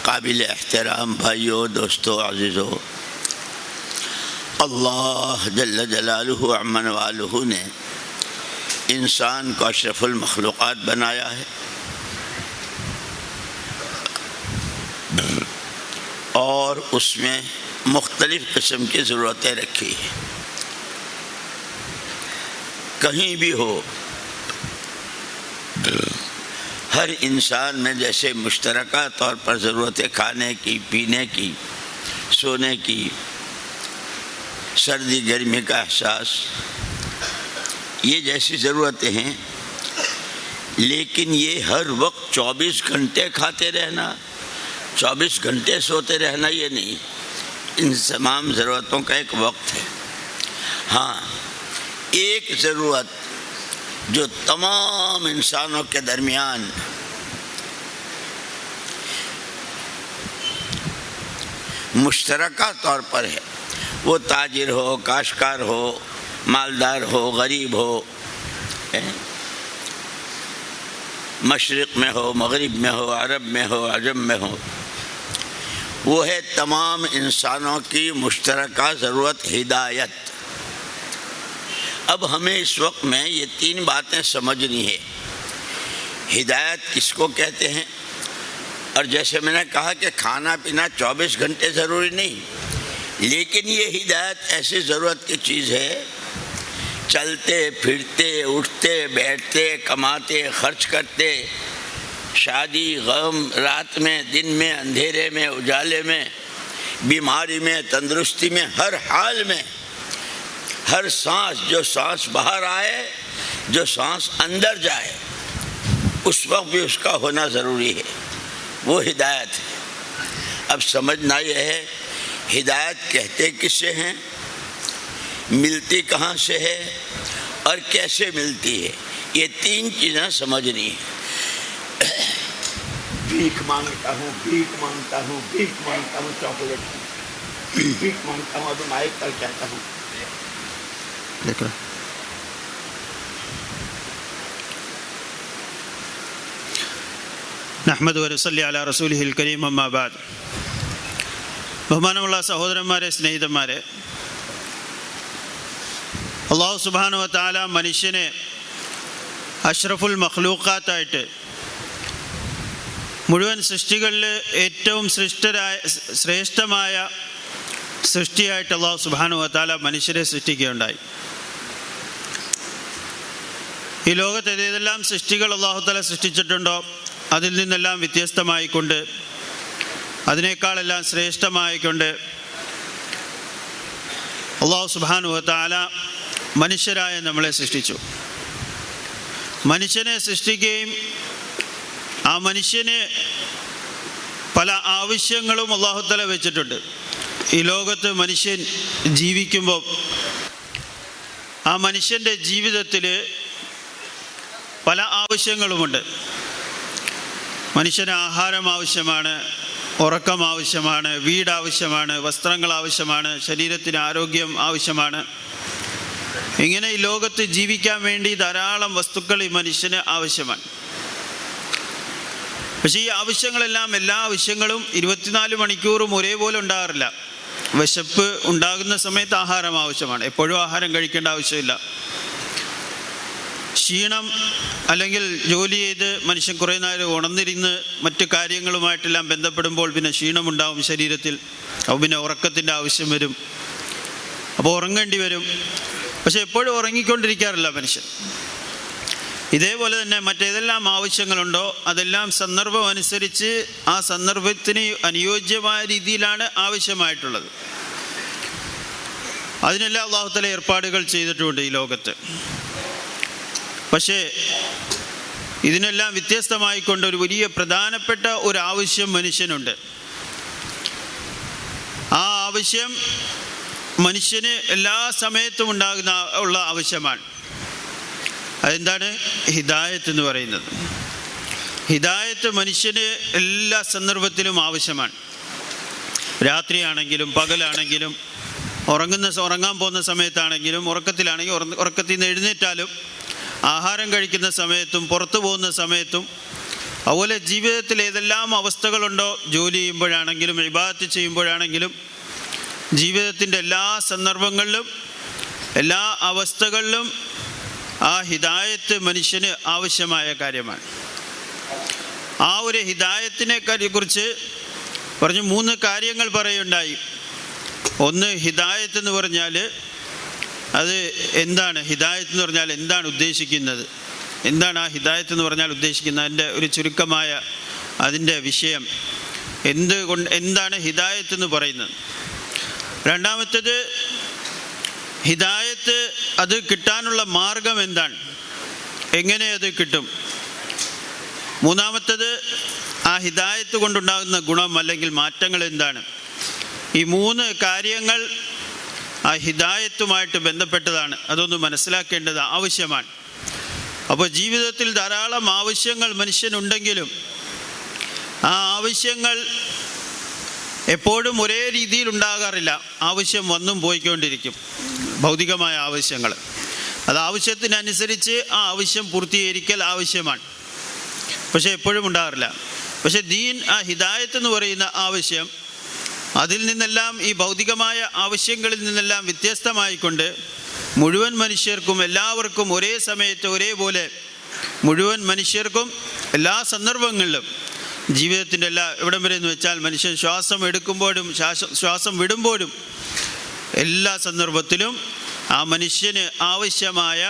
قابل احترام بھائیوں، دوستوں، عزیزوں، اللہ جل جلالہ عمن والہ نے انسان کو اشرف المخلوقات بنایا ہے اور اس میں مختلف قسم کی ضرورتیں رکھی ہیں۔ کہیں بھی ہو، ہر انسان میں جیسے مشترکہ طور پر ضرورتیں کھانے کی، پینے کی، سونے کی، سردی گرمی کا احساس، یہ جیسی ضرورتیں ہیں، لیکن یہ ہر وقت 24 گھنٹے کھاتے رہنا، 24 گھنٹے سوتے رہنا یہ نہیں، ان تمام ضرورتوں کا ایک وقت ہے۔ ہاں، ایک ضرورت جو تمام انسانوں کے درمیان مشترکہ طور پر ہے، وہ تاجر ہو، کاشتکار ہو، مالدار ہو، غریب ہو، مشرق میں ہو، مغرب میں ہو، عرب میں ہو، عجم میں ہو، وہ ہے تمام انسانوں کی مشترکہ ضرورت، ہدایت۔ اب ہمیں اس وقت میں یہ 3 باتیں سمجھنی ہے۔ ہدایت کس کو کہتے ہیں؟ اور جیسے میں نے کہا کہ کھانا پینا 24 گھنٹے ضروری نہیں، لیکن یہ ہدایت ایسی ضرورت کی چیز ہے، چلتے پھرتے، اٹھتے بیٹھتے، کماتے خرچ کرتے، شادی غم، رات میں دن میں، اندھیرے میں اجالے میں، بیماری میں تندرستی میں، ہر حال میں، ہر سانس، جو سانس باہر آئے، جو سانس اندر جائے، اس وقت بھی اس کا ہونا ضروری ہے، وہ ہدایت ہے۔ اب سمجھنا یہ ہے ہدایت کہتے کسے ہیں، ملتی کہاں سے ہے اور کیسے ملتی ہے، یہ 3 چیزیں سمجھنی ہیں۔ بھیک مانگتا ہوں، بھیک مانگتا ہوں، بھیک مانگتا ہوں، چاکلیٹ کی بھیک مانگتا ہوں، ابھی مائک پر کہتا ہوں۔ നഹ്മദു വനസ്സല്ലി അലാ റസൂലിഹിൽ കരീം, അമ്മാ ബഅദ്. ബഹുമാനമുള്ള സഹോദരന്മാരെ, സ്നേഹിതന്മാരെ, അല്ലാഹു സുബ്ഹാനഹു വ തആല മനുഷ്യനെ അഷ്റഫുൽ മഖ്ലൂഖാത്തായിട്ട്, മുഴുവൻ സൃഷ്ടികളിൽ ഏറ്റവും ശ്രേഷ്ഠമായ സൃഷ്ടിയായിട്ട് അല്ലാഹു സുബ്ഹാനഹു വ തആല മനുഷ്യരെ സൃഷ്ടിക്കുകയുണ്ടായി. ഈ ലോകത്ത് ഏതെല്ലാം സൃഷ്ടികൾ അല്ലാഹു തആല സൃഷ്ടിച്ചിട്ടുണ്ടോ അതിൽ നിന്നെല്ലാം വ്യത്യസ്തമായിക്കൊണ്ട്, അതിനേക്കാളെല്ലാം ശ്രേഷ്ഠമായിക്കൊണ്ട് അല്ലാഹു സുബ്ഹാനഹു വ തആല മനുഷ്യരായ നമ്മളെ സൃഷ്ടിച്ചു. മനുഷ്യനെ സൃഷ്ടിക്കുകയും ആ മനുഷ്യന് പല ആവശ്യങ്ങളും അല്ലാഹു തആല വെച്ചിട്ടുണ്ട്. ഈ ലോകത്ത് മനുഷ്യൻ ജീവിക്കുമ്പോൾ ആ മനുഷ്യൻ്റെ ജീവിതത്തിൽ പല ആവശ്യങ്ങളുമുണ്ട്. മനുഷ്യന് ആഹാരം ആവശ്യമാണ്, ഉറക്കം ആവശ്യമാണ്, വീട് ആവശ്യമാണ്, വസ്ത്രങ്ങൾ ആവശ്യമാണ്, ശരീരത്തിന് ആരോഗ്യം ആവശ്യമാണ്. ഇങ്ങനെ ഈ ലോകത്ത് ജീവിക്കാൻ വേണ്ടി ധാരാളം വസ്തുക്കൾ ഈ മനുഷ്യന് ആവശ്യമാണ്. പക്ഷേ ഈ ആവശ്യങ്ങളെല്ലാം, എല്ലാ ആവശ്യങ്ങളും 24 മണിക്കൂറും ഒരേപോലെ ഉണ്ടാകാറില്ല. വിശപ്പ് ഉണ്ടാകുന്ന സമയത്ത് ആഹാരം ആവശ്യമാണ്, എപ്പോഴും ആഹാരം കഴിക്കേണ്ട ആവശ്യമില്ല. ക്ഷീണം അല്ലെങ്കിൽ ജോലി ചെയ്ത് മനുഷ്യൻ കുറേ നേരം ഉണർന്നിരുന്ന് മറ്റു കാര്യങ്ങളുമായിട്ടെല്ലാം ബന്ധപ്പെടുമ്പോൾ പിന്നെ ക്ഷീണമുണ്ടാവും ശരീരത്തിൽ. അപ്പോൾ പിന്നെ ഉറക്കത്തിൻ്റെ ആവശ്യം വരും, അപ്പോൾ ഉറങ്ങേണ്ടി വരും. പക്ഷെ എപ്പോഴും ഉറങ്ങിക്കൊണ്ടിരിക്കാറില്ല മനുഷ്യൻ. ഇതേപോലെ തന്നെ മറ്റേതെല്ലാം ആവശ്യങ്ങളുണ്ടോ അതെല്ലാം സന്ദർഭം അനുസരിച്ച് ആ സന്ദർഭത്തിന് അനുയോജ്യമായ രീതിയിലാണ് ആവശ്യമായിട്ടുള്ളത്. അതിനെല്ലാം അല്ലാഹു തആല ഏർപ്പാടുകൾ ചെയ്തിട്ടുണ്ട് ഈ ലോകത്ത്. പക്ഷേ ഇതിനെല്ലാം വ്യത്യസ്തമായിക്കൊണ്ട് ഒരു വലിയ പ്രധാനപ്പെട്ട ഒരു ആവശ്യം മനുഷ്യനുണ്ട്. ആ ആവശ്യം മനുഷ്യന് എല്ലാ സമയത്തും ഉള്ള ആവശ്യമാണ്. അതെന്താണ്? ഹിദായത്ത് എന്ന് പറയുന്നത്. ഹിദായത്ത് മനുഷ്യന് എല്ലാ സന്ദർഭത്തിലും ആവശ്യമാണ്. രാത്രിയാണെങ്കിലും പകലാണെങ്കിലും, ഉറങ്ങാൻ പോകുന്ന സമയത്താണെങ്കിലും, ഉറക്കത്തിൽ നിന്ന് എഴുന്നേറ്റാലും, ആഹാരം കഴിക്കുന്ന സമയത്തും പുറത്തു പോകുന്ന സമയത്തും അതുപോലെ ജീവിതത്തിൽ ഏതെല്ലാം അവസ്ഥകളുണ്ടോ, ജോലി ചെയ്യുമ്പോഴാണെങ്കിലും ഇബാദത്ത് ചെയ്യുമ്പോഴാണെങ്കിലും ജീവിതത്തിൻ്റെ എല്ലാ സന്ദർഭങ്ങളിലും എല്ലാ അവസ്ഥകളിലും ആ ഹിദായത്ത് മനുഷ്യന് ആവശ്യമായ കാര്യമാണ്. ആ ഒരു ഹിദായത്തിനെ കുറിച്ച് പറഞ്ഞു 3 കാര്യങ്ങൾ പറയുണ്ടായി. ഒന്ന്, ഹിദായത്ത് എന്ന് പറഞ്ഞാൽ അത് എന്താണ്? ഹിദായത്ത് എന്ന് പറഞ്ഞാൽ എന്താണ് ഉദ്ദേശിക്കുന്നത്? എന്താണ് ആ ഹിദായത്ത് എന്ന് പറഞ്ഞാൽ ഉദ്ദേശിക്കുന്നത്? അതിൻ്റെ ഒരു ചുരുക്കമായ അതിൻ്റെ വിഷയം എന്താണ് ഹിദായത്ത് എന്ന് പറയുന്നത്. രണ്ടാമത്തേത്, ഹിദായത്ത് അത് കിട്ടാനുള്ള മാർഗം എന്താണ്, എങ്ങനെ അത് കിട്ടും. മൂന്നാമത്തേത്, ആ ഹിദായത്ത് കൊണ്ടുണ്ടാകുന്ന ഗുണം അല്ലെങ്കിൽ മാറ്റങ്ങൾ എന്താണ്. ഈ 3 കാര്യങ്ങൾ ആ ഹിദായത്തുമായിട്ട് ബന്ധപ്പെട്ടതാണ്. അതൊന്ന് മനസ്സിലാക്കേണ്ടത് ആവശ്യമാണ്. അപ്പോൾ ജീവിതത്തിൽ ധാരാളം ആവശ്യങ്ങൾ മനുഷ്യനുണ്ടെങ്കിലും ആ ആവശ്യങ്ങൾ എപ്പോഴും ഒരേ രീതിയിൽ ഉണ്ടാകാറില്ല. ആവശ്യം വന്നും പോയിക്കൊണ്ടിരിക്കും. ഭൗതികമായ ആവശ്യങ്ങൾ, അത് ആവശ്യത്തിനനുസരിച്ച് ആ ആവശ്യം പൂർത്തീകരിക്കൽ ആവശ്യമാണ്, പക്ഷേ എപ്പോഴും ഉണ്ടാകാറില്ല. പക്ഷേ ദീൻ, ആ ഹിദായത്ത് എന്ന് പറയുന്ന ആവശ്യം, അതിൽ നിന്നെല്ലാം, ഈ ഭൗതികമായ ആവശ്യങ്ങളിൽ നിന്നെല്ലാം വ്യത്യസ്തമായിക്കൊണ്ട് മുഴുവൻ മനുഷ്യർക്കും എല്ലാവർക്കും ഒരേ സമയത്ത് ഒരേപോലെ മുഴുവൻ മനുഷ്യർക്കും എല്ലാ സന്ദർഭങ്ങളിലും ജീവിതത്തിൻ്റെ എവിടം വരെ എന്ന് വെച്ചാൽ മനുഷ്യൻ ശ്വാസം എടുക്കുമ്പോഴും ശ്വാസം വിടുമ്പോഴും എല്ലാ സന്ദർഭത്തിലും ആ മനുഷ്യന് ആവശ്യമായ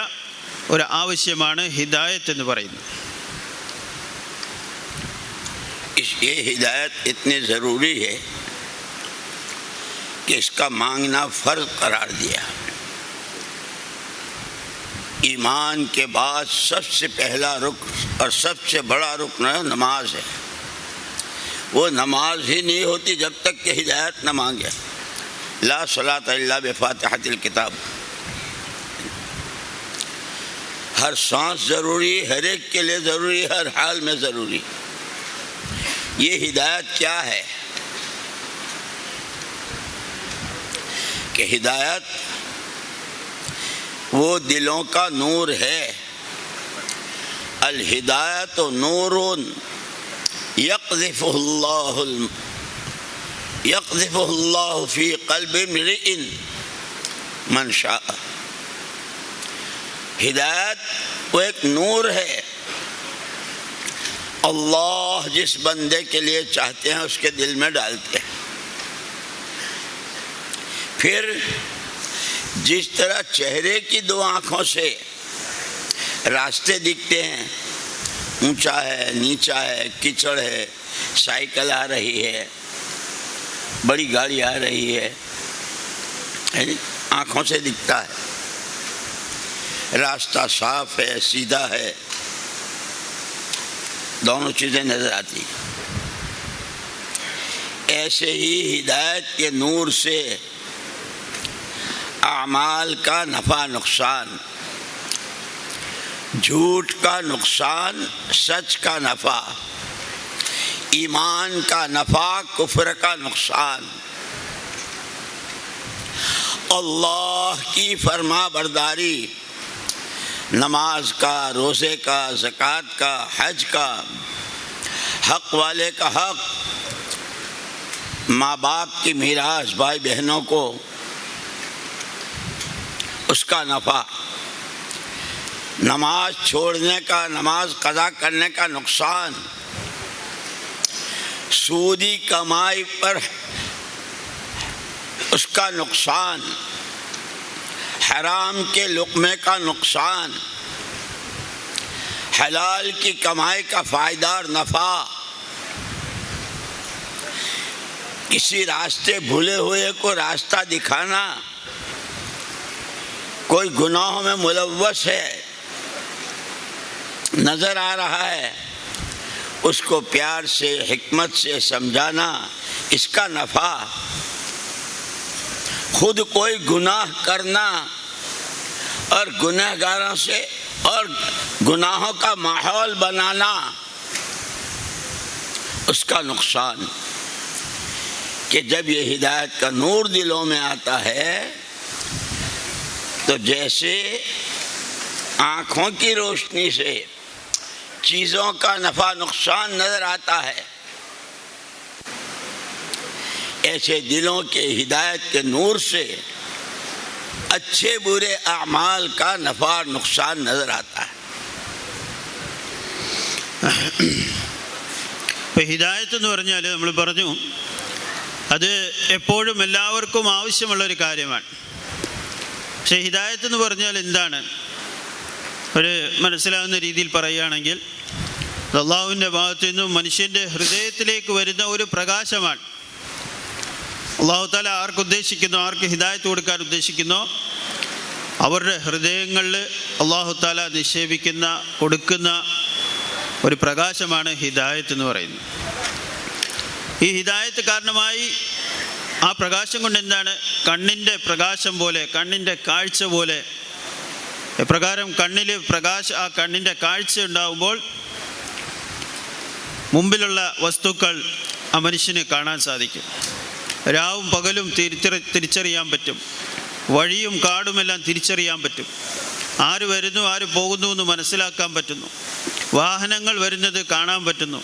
ഒരു ആവശ്യമാണ് ഹിദായത്ത് എന്ന് പറയുന്നത്. ये हिदायत इतनी ज़रूरी है कि इसका मांगना फ़र्ज करार दिया. ईमान के बाद सबसे पहला रुकन और सबसे बड़ा रुकन नमाज है. वो नमाज ही नहीं होती जब तक कि हिदायत न मांगे. ला सलात इल्ला बिफातिहतिल किताब. हर सांस ज़रूरी, हर एक के लिए ज़रूरी, हर हाल में ज़रूरी. ये हिदायत क्या है कि हिदायत वो दिलों का नूर है. अल हिदायत नूरुन यक़ज़िफ़ुहुल्लाहु फ़ी क़ल्बि इम्रिइन मन शाअ. हिदायत वो एक नूर है. अल्लाह जिस बंदे के लिए चाहते हैं उसके दिल में डालते हैं. फिर जिस तरह चेहरे की 2 आँखों से रास्ते दिखते हैं, ऊंचा है, नीचा है, कीचड़ है, साइकिल आ रही है, बड़ी गाड़ी आ रही है, आँखों से दिखता है. रास्ता साफ है, सीधा है, दोनों चीज़ें नज़र आती. ऐसे ही हिदायत के नूर से आमाल का नफ़ा नुकसान, झूठ का नुकसान, सच का नफ़ा, ईमान का नफ़ा, कुफ्र का नुकसान, अल्लाह की फरमा बरदारी, नमाज का, रोज़े का, ज़कात का, हज का, हक़ वाले का हक़, माँ बाप की मीरास भाई बहनों को उसका नफ़ा, नमाज छोड़ने का, नमाज क़ज़ा करने का नुकसान, सूदी कमाई पर उसका नुकसान, हराम के लुक़मे का नुकसान, हलाल की कमाई का फ़ायदा और नफ़ा, किसी रास्ते भूले हुए को रास्ता दिखाना, कोई गुनाहों में मुलव्वस है, नज़र आ रहा है, उसको प्यार से, हिकमत से समझाना, इसका नफ़ा, खुद कोई गुनाह करना और गुनहगारों से और गुनाहों का माहौल बनाना, उसका नुकसान. कि जब ये हिदायत का नूर दिलों में आता है तो जैसे आँखों की रोशनी से چیزوں کا نفع نقصان نظر آتا ہے، ایسے دلوں کے ہدایت کے نور سے اچھے برے اعمال کا نفع اور نقصان نظر آتا ہے. ഇപ്പോൾ ഹിദായത്ത് എന്ന് പറഞ്ഞാൽ നമ്മൾ പറഞ്ഞു അത് എപ്പോഴും എല്ലാവർക്കും ആവശ്യമുള്ളൊരു കാര്യമാണ്. പക്ഷേ ഹിദായത്ത് എന്ന് പറഞ്ഞാൽ എന്താണ് ഒരു മനസ്സിലാവുന്ന രീതിയിൽ പറയുകയാണെങ്കിൽ അല്ലാഹുവിൻ്റെ ഭാഗത്തു നിന്നും മനുഷ്യൻ്റെ ഹൃദയത്തിലേക്ക് വരുന്ന ഒരു പ്രകാശമാണ്. അല്ലാഹു തആല ആർക്ക് ഉദ്ദേശിക്കുന്നോ, ആർക്ക് ഹിദായത്ത് കൊടുക്കാൻ ഉദ്ദേശിക്കുന്നോ അവരുടെ ഹൃദയങ്ങളിൽ അല്ലാഹു തആല നിക്ഷേപിക്കുന്ന കൊടുക്കുന്ന ഒരു പ്രകാശമാണ് ഹിദായത്ത് എന്ന് പറയുന്നത്. ഈ ഹിദായത്ത് കാരണമായി ആ പ്രകാശം കൊണ്ട് എന്താണ്, കണ്ണിൻ്റെ പ്രകാശം പോലെ, കണ്ണിൻ്റെ കാഴ്ച പോലെ, എപ്രകാരം കണ്ണിൽ ആ കണ്ണിൻ്റെ കാഴ്ച ഉണ്ടാകുമ്പോൾ മുമ്പിലുള്ള വസ്തുക്കൾ ആ മനുഷ്യന് കാണാൻ സാധിക്കും. രാവും പകലും തിരിച്ചറിയാൻ പറ്റും. വഴിയും കാടുമെല്ലാം തിരിച്ചറിയാൻ പറ്റും. ആര് വരുന്നു ആര് പോകുന്നു എന്ന് മനസ്സിലാക്കാൻ പറ്റുന്നു. വാഹനങ്ങൾ വരുന്നത് കാണാൻ പറ്റുന്നു.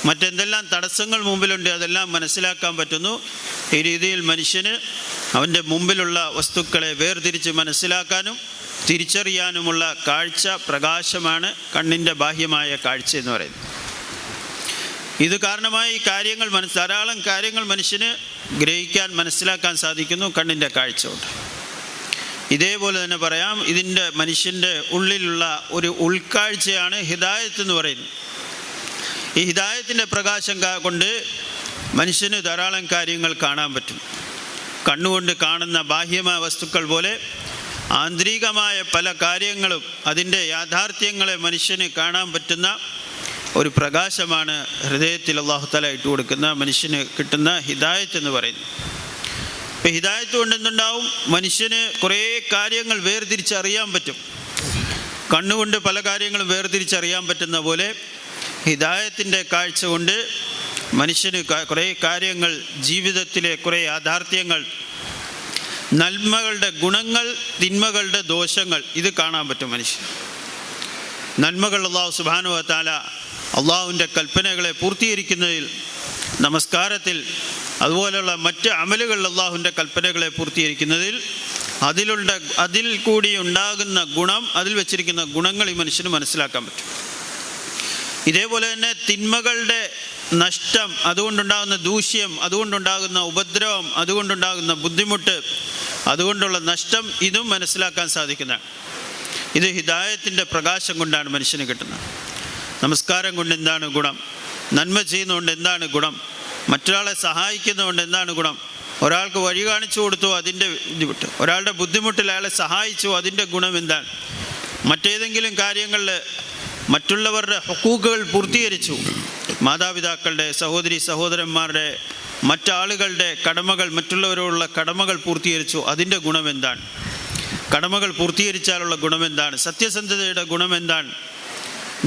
മറ്റെന്തെല്ലാം തടസ്സങ്ങൾ മുമ്പിലുണ്ട് അതെല്ലാം മനസ്സിലാക്കാൻ പറ്റുന്നു. ഈ രീതിയിൽ മനുഷ്യന് അവൻ്റെ മുമ്പിലുള്ള വസ്തുക്കളെ വേർതിരിച്ച് മനസ്സിലാക്കാനും തിരിച്ചറിയാനുമുള്ള കാഴ്ച പ്രകാശമാണ് കണ്ണിൻ്റെ ബാഹ്യമായ കാഴ്ച എന്ന് പറയുന്നത്. ഇത് കാരണമായി ധാരാളം കാര്യങ്ങൾ മനുഷ്യന് ഗ്രഹിക്കാൻ മനസ്സിലാക്കാൻ സാധിക്കുന്നു കണ്ണിൻ്റെ കാഴ്ച കൊണ്ട്. ഇതേപോലെ തന്നെ പറയാം, ഇതിൻ്റെ മനുഷ്യൻ്റെ ഉള്ളിലുള്ള ഒരു ഉൾക്കാഴ്ചയാണ് ഹിദായത്ത് എന്ന് പറയുന്നത്. ഈ ഹിദായത്തിൻ്റെ പ്രകാശം കൊണ്ട് മനുഷ്യന് ധാരാളം കാര്യങ്ങൾ കാണാൻ പറ്റും. കണ്ണുകൊണ്ട് കാണുന്ന ബാഹ്യമായ വസ്തുക്കൾ പോലെ ആന്തരികമായ പല കാര്യങ്ങളും അതിൻ്റെ യാഥാർത്ഥ്യങ്ങളെ മനുഷ്യന് കാണാൻ പറ്റുന്ന ഒരു പ്രകാശമാണ് ഹൃദയത്തിൽ അല്ലാഹു തആല ഇട്ട് കൊടുക്കുന്ന മനുഷ്യന് കിട്ടുന്ന ഹിദായത്ത് എന്ന് പറയുന്നത്. ഇപ്പം ഹിദായത്ത് കൊണ്ട് എന്തുണ്ടാവും, മനുഷ്യന് കുറേ കാര്യങ്ങൾ വേർതിരിച്ചറിയാൻ പറ്റും. കണ്ണുകൊണ്ട് പല കാര്യങ്ങളും വേർതിരിച്ചറിയാൻ പറ്റുന്ന പോലെ ഹിദായത്തിൻ്റെ കാഴ്ച കൊണ്ട് മനുഷ്യന് കുറേ കാര്യങ്ങൾ, ജീവിതത്തിലെ കുറേ യാഥാർത്ഥ്യങ്ങൾ, നന്മകളുടെ ഗുണങ്ങൾ, തിന്മകളുടെ ദോഷങ്ങൾ ഇത് കാണാൻ പറ്റും മനുഷ്യൻ. നന്മകൾ അല്ലാഹു സുബ്ഹാനഹു വ തആല അള്ളാഹുവിൻ്റെ കൽപ്പനകളെ പൂർത്തീകരിക്കുന്നതിൽ, നമസ്കാരത്തിൽ, അതുപോലെയുള്ള മറ്റ് അമലുകളിൽ അള്ളാഹുവിൻ്റെ കൽപ്പനകളെ പൂർത്തീകരിക്കുന്നതിൽ അതിൽ കൂടി ഉണ്ടാകുന്ന ഗുണം, അതിൽ വെച്ചിരിക്കുന്ന ഗുണങ്ങൾ ഈ മനുഷ്യന് മനസ്സിലാക്കാൻ പറ്റും. ഇതേപോലെ തന്നെ തിന്മകളുടെ നഷ്ടം, അതുകൊണ്ടുണ്ടാകുന്ന ദൂഷ്യം, അതുകൊണ്ടുണ്ടാകുന്ന ഉപദ്രവം, അതുകൊണ്ടുണ്ടാകുന്ന ബുദ്ധിമുട്ട്, അതുകൊണ്ടുള്ള നഷ്ടം ഇതും മനസ്സിലാക്കാൻ സാധിക്കുന്നതാണ്. ഇത് ഹിദായത്തിൻ്റെ പ്രകാശം കൊണ്ടാണ് മനുഷ്യന് കിട്ടുന്നത്. നമസ്കാരം കൊണ്ട് എന്താണ് ഗുണം, നന്മ ചെയ്യുന്നതുകൊണ്ട് എന്താണ് ഗുണം, മറ്റൊരാളെ സഹായിക്കുന്നതുകൊണ്ട് എന്താണ് ഗുണം, ഒരാൾക്ക് വഴി കാണിച്ചു കൊടുത്തു അതിൻ്റെ ബുദ്ധിമുട്ട്, ഒരാളുടെ ബുദ്ധിമുട്ടിൽ അയാളെ സഹായിച്ചു അതിൻ്റെ ഗുണം എന്താണ്, മറ്റേതെങ്കിലും കാര്യങ്ങളിൽ മറ്റുള്ളവരുടെ ഹുക്കൂക്കുകൾ പൂർത്തീകരിച്ചു, മാതാപിതാക്കളുടെ, സഹോദരി സഹോദരന്മാരുടെ, മറ്റാളുകളുടെ കടമകൾ, മറ്റുള്ളവരോടുള്ള കടമകൾ പൂർത്തീകരിച്ചു അതിൻ്റെ ഗുണം എന്താണ്, കടമകൾ പൂർത്തീകരിച്ചാലുള്ള ഗുണമെന്താണ്, സത്യസന്ധതയുടെ ഗുണമെന്താണ്,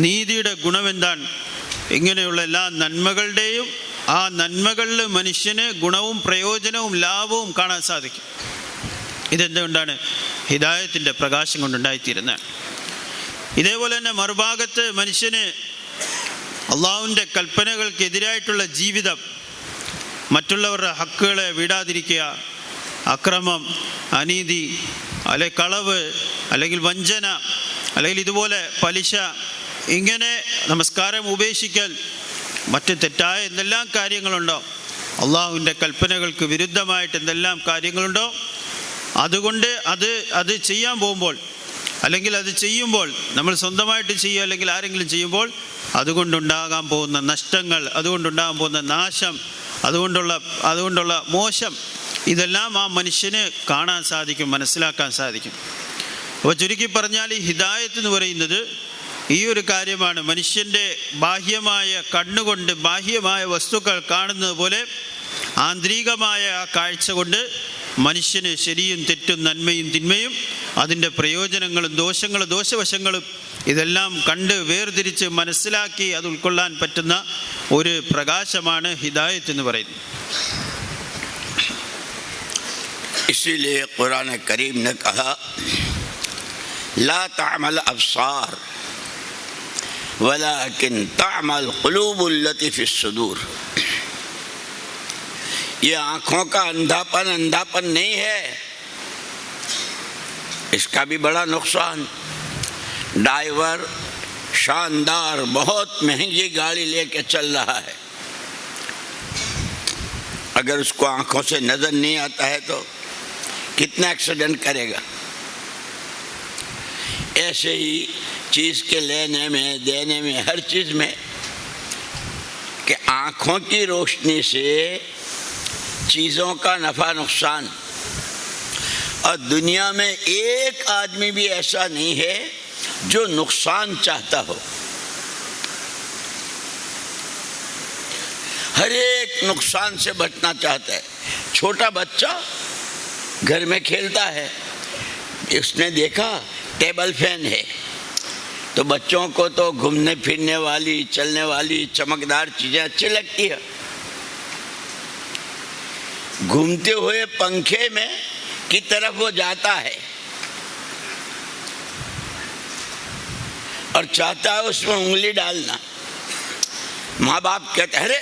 നീതിയുടെ ഗുണമെന്താണ്, ഇങ്ങനെയുള്ള എല്ലാ നന്മകളുടെയും ആ നന്മകളിൽ മനുഷ്യന് ഗുണവും പ്രയോജനവും ലാഭവും കാണാൻ സാധിക്കും. ഇതെന്തുകൊണ്ടാണ്, ഹിദായത്തിൻ്റെ പ്രകാശം കൊണ്ടുണ്ടായിത്തീരുന്നതാണ്. ഇതേപോലെ തന്നെ മറുഭാഗത്ത് മനുഷ്യന് അള്ളാഹുവിൻ്റെ കൽപ്പനകൾക്കെതിരായിട്ടുള്ള ജീവിതം, മറ്റുള്ളവരുടെ ഹക്കുകളെ വിടാതിരിക്കുക, അക്രമം, അനീതി, അല്ലെങ്കിൽ കളവ്, അല്ലെങ്കിൽ വഞ്ചന, അല്ലെങ്കിൽ ഇതുപോലെ പലിശ, ഇങ്ങനെ നമസ്കാരം ഉപേക്ഷിക്കൽ, മറ്റ് തെറ്റായ എന്തെല്ലാം കാര്യങ്ങളുണ്ടോ, അള്ളാഹുവിൻ്റെ കൽപ്പനകൾക്ക് വിരുദ്ധമായിട്ട് എന്തെല്ലാം കാര്യങ്ങളുണ്ടോ, അതുകൊണ്ട് അത് ചെയ്യാൻ പോകുമ്പോൾ, അല്ലെങ്കിൽ അത് ചെയ്യുമ്പോൾ, നമ്മൾ സ്വന്തമായിട്ട് ചെയ്യുക അല്ലെങ്കിൽ ആരെങ്കിലും ചെയ്യുമ്പോൾ അതുകൊണ്ടുണ്ടാകാൻ പോകുന്ന നഷ്ടങ്ങൾ, അതുകൊണ്ടുണ്ടാകാൻ പോകുന്ന നാശം, അതുകൊണ്ടുള്ള മോശം, ഇതെല്ലാം ആ മനുഷ്യന് കാണാൻ സാധിക്കും, മനസ്സിലാക്കാൻ സാധിക്കും. അപ്പോൾ ചുരുക്കി പറഞ്ഞാൽ ഈ ഹിദായത്ത് എന്ന് പറയുന്നത് ഈ ഒരു കാര്യമാണ്. മനുഷ്യൻ്റെ ബാഹ്യമായ കണ്ണുകൊണ്ട് ബാഹ്യമായ വസ്തുക്കൾ കാണുന്നത് പോലെ ആന്തരികമായ ആ കാഴ്ച കൊണ്ട് മനുഷ്യന് ശരിയും തെറ്റും, നന്മയും തിന്മയും, അതിൻ്റെ പ്രയോജനങ്ങളും ദോഷങ്ങളും ദോഷവശങ്ങളും ഇതെല്ലാം കണ്ട് വേർതിരിച്ച് മനസ്സിലാക്കി അത് ഉൾക്കൊള്ളാൻ പറ്റുന്ന ഒരു പ്രകാശമാണ് ഹിദായത്ത് എന്ന് പറയുന്നത്. इसीलिए कुरान करीम ने कहा ला तामल अब्सार, ولكن تعمى القلوب التي في الصدور. یہ آنکھوں کا اندھاپن نہیں ہے، اس کا بھی بڑا نقصان. ڈرائیور شاندار بہت مہنگی گاڑی لے کے چل رہا ہے، اگر اس کو آنکھوں سے نظر نہیں آتا ہے تو کتنا ایکسیڈنٹ کرے گا. ایسے ہی چیز کے لینے میں دینے میں ہر چیز میں کہ آنکھوں کی روشنی سے چیزوں کا نفع نقصان. اور دنیا میں ایک آدمی بھی ایسا نہیں ہے جو نقصان چاہتا ہو. ہر ایک نقصان سے بچنا چاہتا ہے. چھوٹا بچہ گھر میں کھیلتا ہے، اس نے دیکھا ٹیبل فین ہے تو بچوں کو تو گھومنے پھرنے والی چلنے والی چمکدار چیزیں اچھی لگتی ہے. گھومتے ہوئے پنکھے میں کی طرف وہ جاتا ہے اور چاہتا ہے اس میں انگلی ڈالنا. ماں باپ کہتے ہیں ارے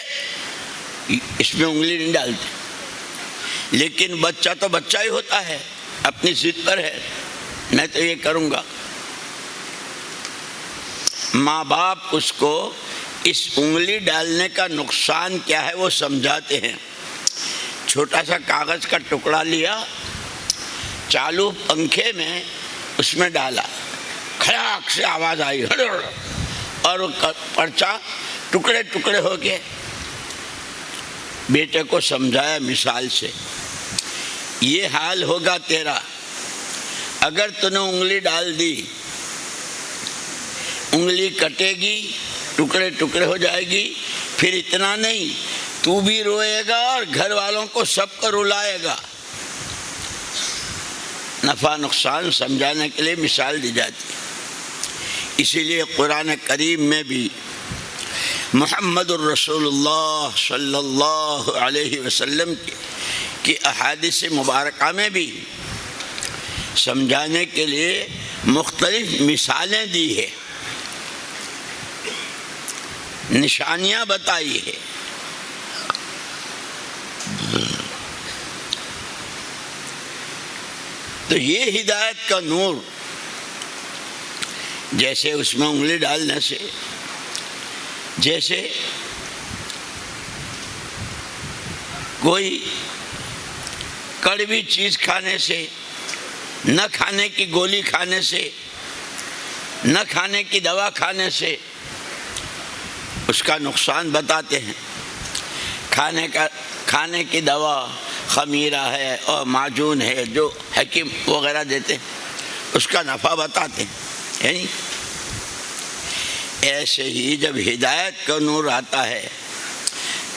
اس میں انگلی نہیں ڈالتے، لیکن بچہ تو بچہ ہی ہوتا ہے، اپنی ضد پر ہے، میں تو یہ کروں گا. ماں باپ اس کو اس انگلی ڈالنے کا نقصان کیا ہے وہ سمجھاتے ہیں. چھوٹا سا کاغذ کا ٹکڑا لیا، چالو پنکھے میں اس میں ڈالا، کھڑاک سے آواز آئی اور پرچہ ٹکڑے ٹکڑے ہو گئے. بیٹے کو سمجھایا مثال سے، یہ حال ہوگا تیرا اگر تو نے انگلی ڈال دی، انگلی کٹے گی، ٹکڑے ٹکڑے ہو جائے گی. پھر اتنا نہیں، تو بھی روئے گا اور گھر والوں کو سب کو رلائے گا. نفع نقصان سمجھانے کے لیے مثال دی جاتی ہے. اسی لیے قرآن کریم میں بھی محمد الرسول اللہ صلی اللہ علیہ وسلم کی احادیث مبارکہ میں بھی سمجھانے کے لیے مختلف مثالیں دی ہے، نشانیاں بتائی ہے. تو یہ ہدایت کا نور جیسے اس میں انگلی ڈالنے سے، جیسے کوئی کڑوی چیز کھانے سے، نہ کھانے کی گولی کھانے سے، نہ کھانے کی دوا کھانے سے اس کا نقصان بتاتے ہیں. کھانے کی دوا خمیرہ ہے اور معجون ہے جو حکیم وغیرہ دیتے ہیں، اس کا نفع بتاتے ہیں. یعنی ایسے ہی جب ہدایت کا نور آتا ہے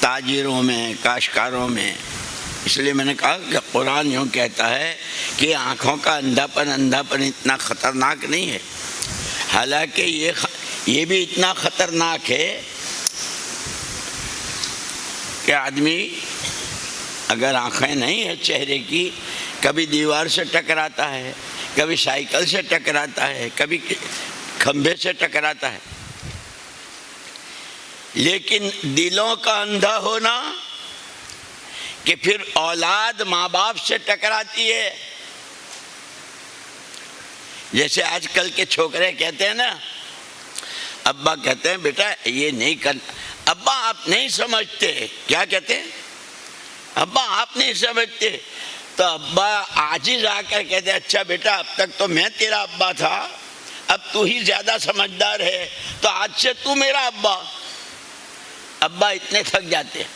تاجروں میں، کاشتکاروں میں، اس لیے میں نے کہا کہ قرآن یوں کہتا ہے کہ آنکھوں کا اندھاپن اتنا خطرناک نہیں ہے. حالانکہ یہ بھی اتنا خطرناک ہے کہ آدمی اگر آنکھیں نہیں ہیں چہرے کی، کبھی دیوار سے ٹکراتا ہے، کبھی سائیکل سے ٹکراتا ہے، کبھی کھمبے سے ٹکراتا ہے. لیکن دلوں کا اندھا ہونا کہ پھر اولاد ماں باپ سے ٹکراتی ہے. جیسے آج کل کے چھوکرے کہتے ہیں نا، ابا کہتے ہیں بیٹا یہ نہیں کرنا. ابا آپ نہیں سمجھتے. کیا کہتے ہیں؟ ابا آپ نہیں سمجھتے. تو ابا عاجز آ کر کہتے ہیں اچھا بیٹا اب تک تو میں تیرا ابا تھا، اب تو ہی زیادہ سمجھدار ہے تو آج سے تو میرا ابا. ابا اتنے تھک جاتے ہیں.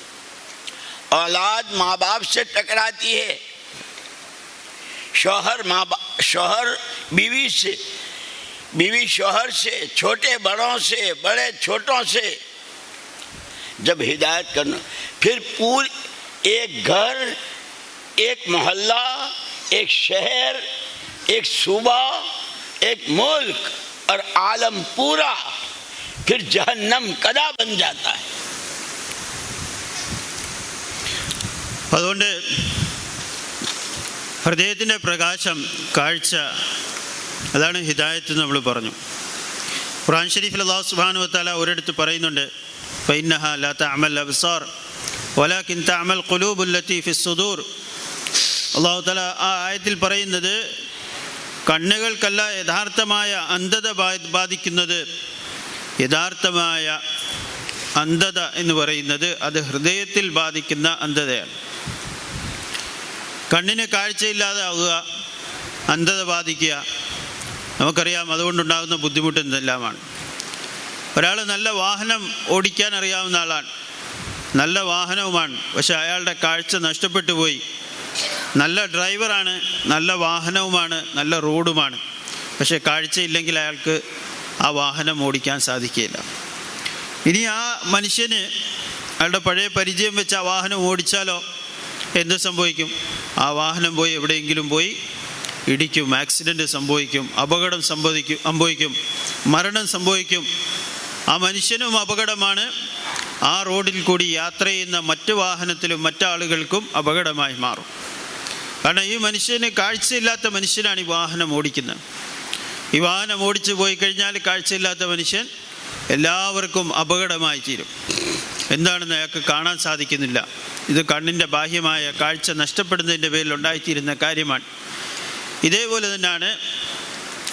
اولاد ماں باپ سے ٹکراتی ہے، شوہر بیوی سے، بیوی شوہر سے، چھوٹے بڑوں سے، بڑے چھوٹوں سے. جب ہدایت کرنا، پھر پوری ایک گھر، ایک محلہ، ایک شہر، ایک صوبہ، ایک ملک اور عالم پورا پھر جہنم کدا بن جاتا ہے. അതുകൊണ്ട് ഹൃദയത്തിൻ്റെ പ്രകാശം, കാഴ്ച, അതാണ് ഹിദായത്ത് നമ്മൾ പറഞ്ഞു. ഖുർആൻ ഷരീഫിൽ അല്ലാഹു സുബ്ഹാനഹു വ തആല ഒരിടത്ത് പറയുന്നുണ്ട്, ഫഇന്നഹാ ലാ തഅമൽ അബ്സാർ വലാകിൻ തഅമൽ ഖുലൂബുൽ ലത്തി ഫിസ് സുദൂർ. അല്ലാഹു തആല ആ ആയത്തിൽ പറയുന്നത്, കണ്ണുകൾക്കല്ല യഥാർത്ഥമായ അന്ധത ബാധിക്കുന്നത്, യഥാർത്ഥമായ അന്ധത എന്ന് പറയുന്നത് അത് ഹൃദയത്തിൽ ബാധിക്കുന്ന അന്ധതയാണ്. കണ്ണിന് കാഴ്ചയില്ലാതാവുക, അന്ധത ബാധിക്കുക, നമുക്കറിയാം അതുകൊണ്ടുണ്ടാകുന്ന ബുദ്ധിമുട്ട് എന്തെല്ലാമാണ്. ഒരാൾ നല്ല വാഹനം ഓടിക്കാൻ അറിയാവുന്ന ആളാണ്, നല്ല വാഹനവുമാണ്, പക്ഷെ അയാളുടെ കാഴ്ച നഷ്ടപ്പെട്ടു പോയി. നല്ല ഡ്രൈവറാണ്, നല്ല വാഹനവുമാണ്, നല്ല റോഡുമാണ്, പക്ഷെ കാഴ്ചയില്ലെങ്കിൽ അയാൾക്ക് ആ വാഹനം ഓടിക്കാൻ സാധിക്കുകയില്ല. ഇനി ആ മനുഷ്യന് അയാളുടെ പഴയ പരിചയം വെച്ച് ആ വാഹനം ഓടിച്ചാലോ എന്ത് സംഭവിക്കും? ആ വാഹനം പോയി എവിടെയെങ്കിലും പോയി ഇടിക്കും, ആക്സിഡൻറ്റ് സംഭവിക്കും, അപകടം സംഭവിക്കും, മരണം സംഭവിക്കും. ആ മനുഷ്യനും അപകടമാണ്, ആ റോഡിൽ കൂടി യാത്ര ചെയ്യുന്ന മറ്റ് വാഹനത്തിലും മറ്റാളുകൾക്കും അപകടമായി മാറും. കാരണം ഈ മനുഷ്യന് കാഴ്ചയില്ലാത്ത മനുഷ്യനാണ് ഈ വാഹനം ഓടിക്കുന്നത്. ഈ വാഹനം ഓടിച്ചു പോയി കഴിഞ്ഞാൽ കാഴ്ചയില്ലാത്ത മനുഷ്യൻ എല്ലാവർക്കും അപകടമായി തീരും. എന്താണെന്ന് അയാൾക്ക് കാണാൻ സാധിക്കുന്നില്ല. ഇത് കണ്ണിൻ്റെ ബാഹ്യമായ കാഴ്ച നഷ്ടപ്പെടുന്നതിൻ്റെ പേരിൽ ഉണ്ടായിത്തീരുന്ന കാര്യമാണ്. ഇതേപോലെ തന്നെയാണ്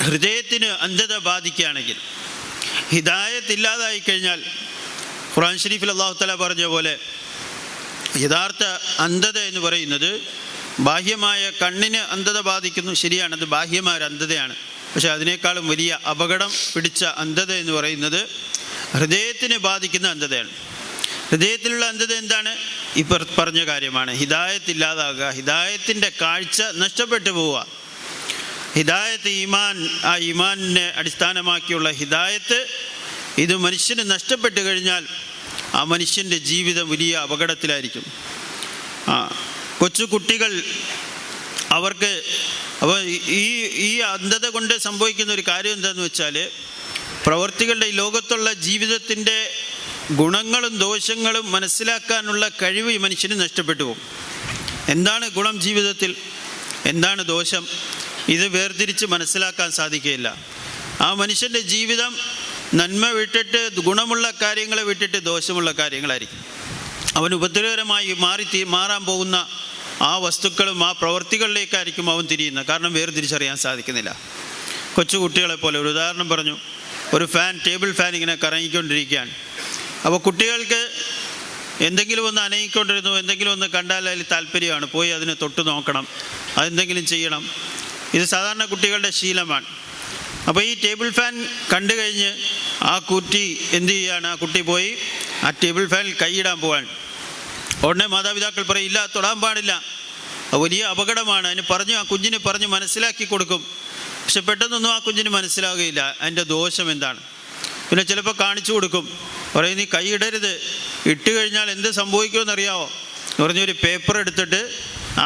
ഹൃദയത്തിന് അന്ധത ബാധിക്കുകയാണെങ്കിൽ, ഹിദായത്ത് ഇല്ലാതായി കഴിഞ്ഞാൽ, ഖുർആൻ ഷരീഫിൽ അല്ലാഹു തആല പറഞ്ഞ പോലെ യഥാർത്ഥ അന്ധത എന്ന് പറയുന്നത് ബാഹ്യമായ കണ്ണിന് അന്ധത ബാധിക്കുന്നു, ശരിയാണ്, അത് ബാഹ്യമായ ഒരു അന്ധതയാണ്. പക്ഷെ അതിനേക്കാളും വലിയ അപകടം പിടിച്ച അന്ധത എന്ന് പറയുന്നത് ഹൃദയത്തിന് ബാധിക്കുന്ന അന്ധതയാണ്. ഹൃദയത്തിലുള്ള അന്ധത എന്താണ്? ഇപ്പം പറഞ്ഞ കാര്യമാണ്. ഹിദായത്ത് ഇല്ലാതാകുക, ഹിദായത്തിൻ്റെ കാഴ്ച നഷ്ടപ്പെട്ടു പോവുക. ഹിദായത്ത് ഈമാൻ, ആ ഈമാനിനെ അടിസ്ഥാനമാക്കിയുള്ള ഹിദായത്ത്, ഇത് മനുഷ്യന് നഷ്ടപ്പെട്ടു കഴിഞ്ഞാൽ ആ മനുഷ്യൻ്റെ ജീവിതം വലിയ അപകടത്തിലായിരിക്കും. കൊച്ചു കുട്ടികൾ അവർക്ക് അപ്പോൾ ഈ അന്ധത കൊണ്ട് സംഭവിക്കുന്ന ഒരു കാര്യം എന്താണെന്ന് വെച്ചാൽ, പ്രവർത്തികളുടെ ഈ ലോകത്തുള്ള ജീവിതത്തിൻ്റെ ഗുണങ്ങളും ദോഷങ്ങളും മനസ്സിലാക്കാനുള്ള കഴിവ് ഈ മനുഷ്യന് നഷ്ടപ്പെട്ടു പോകും. എന്താണ് ഗുണം ജീവിതത്തിൽ, എന്താണ് ദോഷം, ഇത് വേർതിരിച്ച് മനസ്സിലാക്കാൻ സാധിക്കുകയില്ല. ആ മനുഷ്യൻ്റെ ജീവിതം നന്മ വിട്ടിട്ട്, ഗുണമുള്ള കാര്യങ്ങളെ വിട്ടിട്ട് ദോഷമുള്ള കാര്യങ്ങളായിരിക്കും. അവൻ ഉപദ്രവകരമായി മാറാൻ പോകുന്ന ആ വസ്തുക്കളും ആ പ്രവർത്തികളിലേക്കായിരിക്കും അവൻ തിരിയുന്നത്. കാരണം വേർതിരിച്ചറിയാൻ സാധിക്കുന്നില്ല. കൊച്ചു കുട്ടികളെ പോലെ ഒരു ഉദാഹരണം പറഞ്ഞു. ഒരു ഫാൻ, ടേബിൾ ഫാൻ ഇങ്ങനെ കറങ്ങിക്കൊണ്ടിരിക്കുകയാണ്. അപ്പോൾ കുട്ടികൾക്ക് എന്തെങ്കിലും ഒന്ന് അനങ്ങിക്കൊണ്ടിരുന്നു, എന്തെങ്കിലും ഒന്ന് കണ്ടാൽ അതിൽ താല്പര്യമാണ്, പോയി അതിനെ തൊട്ട് നോക്കണം, അതെന്തെങ്കിലും ചെയ്യണം. ഇത് സാധാരണ കുട്ടികളുടെ ശീലമാണ്. അപ്പോൾ ഈ ടേബിൾ ഫാൻ കണ്ടു കഴിഞ്ഞ് ആ കുട്ടി എന്ത് ചെയ്യുകയാണ്? ആ കുട്ടി പോയി ആ ടേബിൾ ഫാനിൽ കൈയിടാൻ പോവാൻ. ഉടനെ മാതാപിതാക്കൾ പറയും, ഇല്ല, തൊടാൻ പാടില്ല, വലിയ അപകടമാണ്. ആ കുഞ്ഞിന് പറഞ്ഞ് മനസ്സിലാക്കി കൊടുക്കും. പക്ഷെ പെട്ടെന്നൊന്നും ആ കുഞ്ഞിന് മനസ്സിലാവുകയില്ല അതിൻ്റെ ദോഷം എന്താണ്. പിന്നെ ചിലപ്പോൾ കാണിച്ചു കൊടുക്കും, പറയും നീ കൈ ഇടരുത്, ഇട്ട് കഴിഞ്ഞാൽ എന്ത് സംഭവിക്കുമെന്നറിയാമോ എന്ന് പറഞ്ഞൊരു പേപ്പർ എടുത്തിട്ട്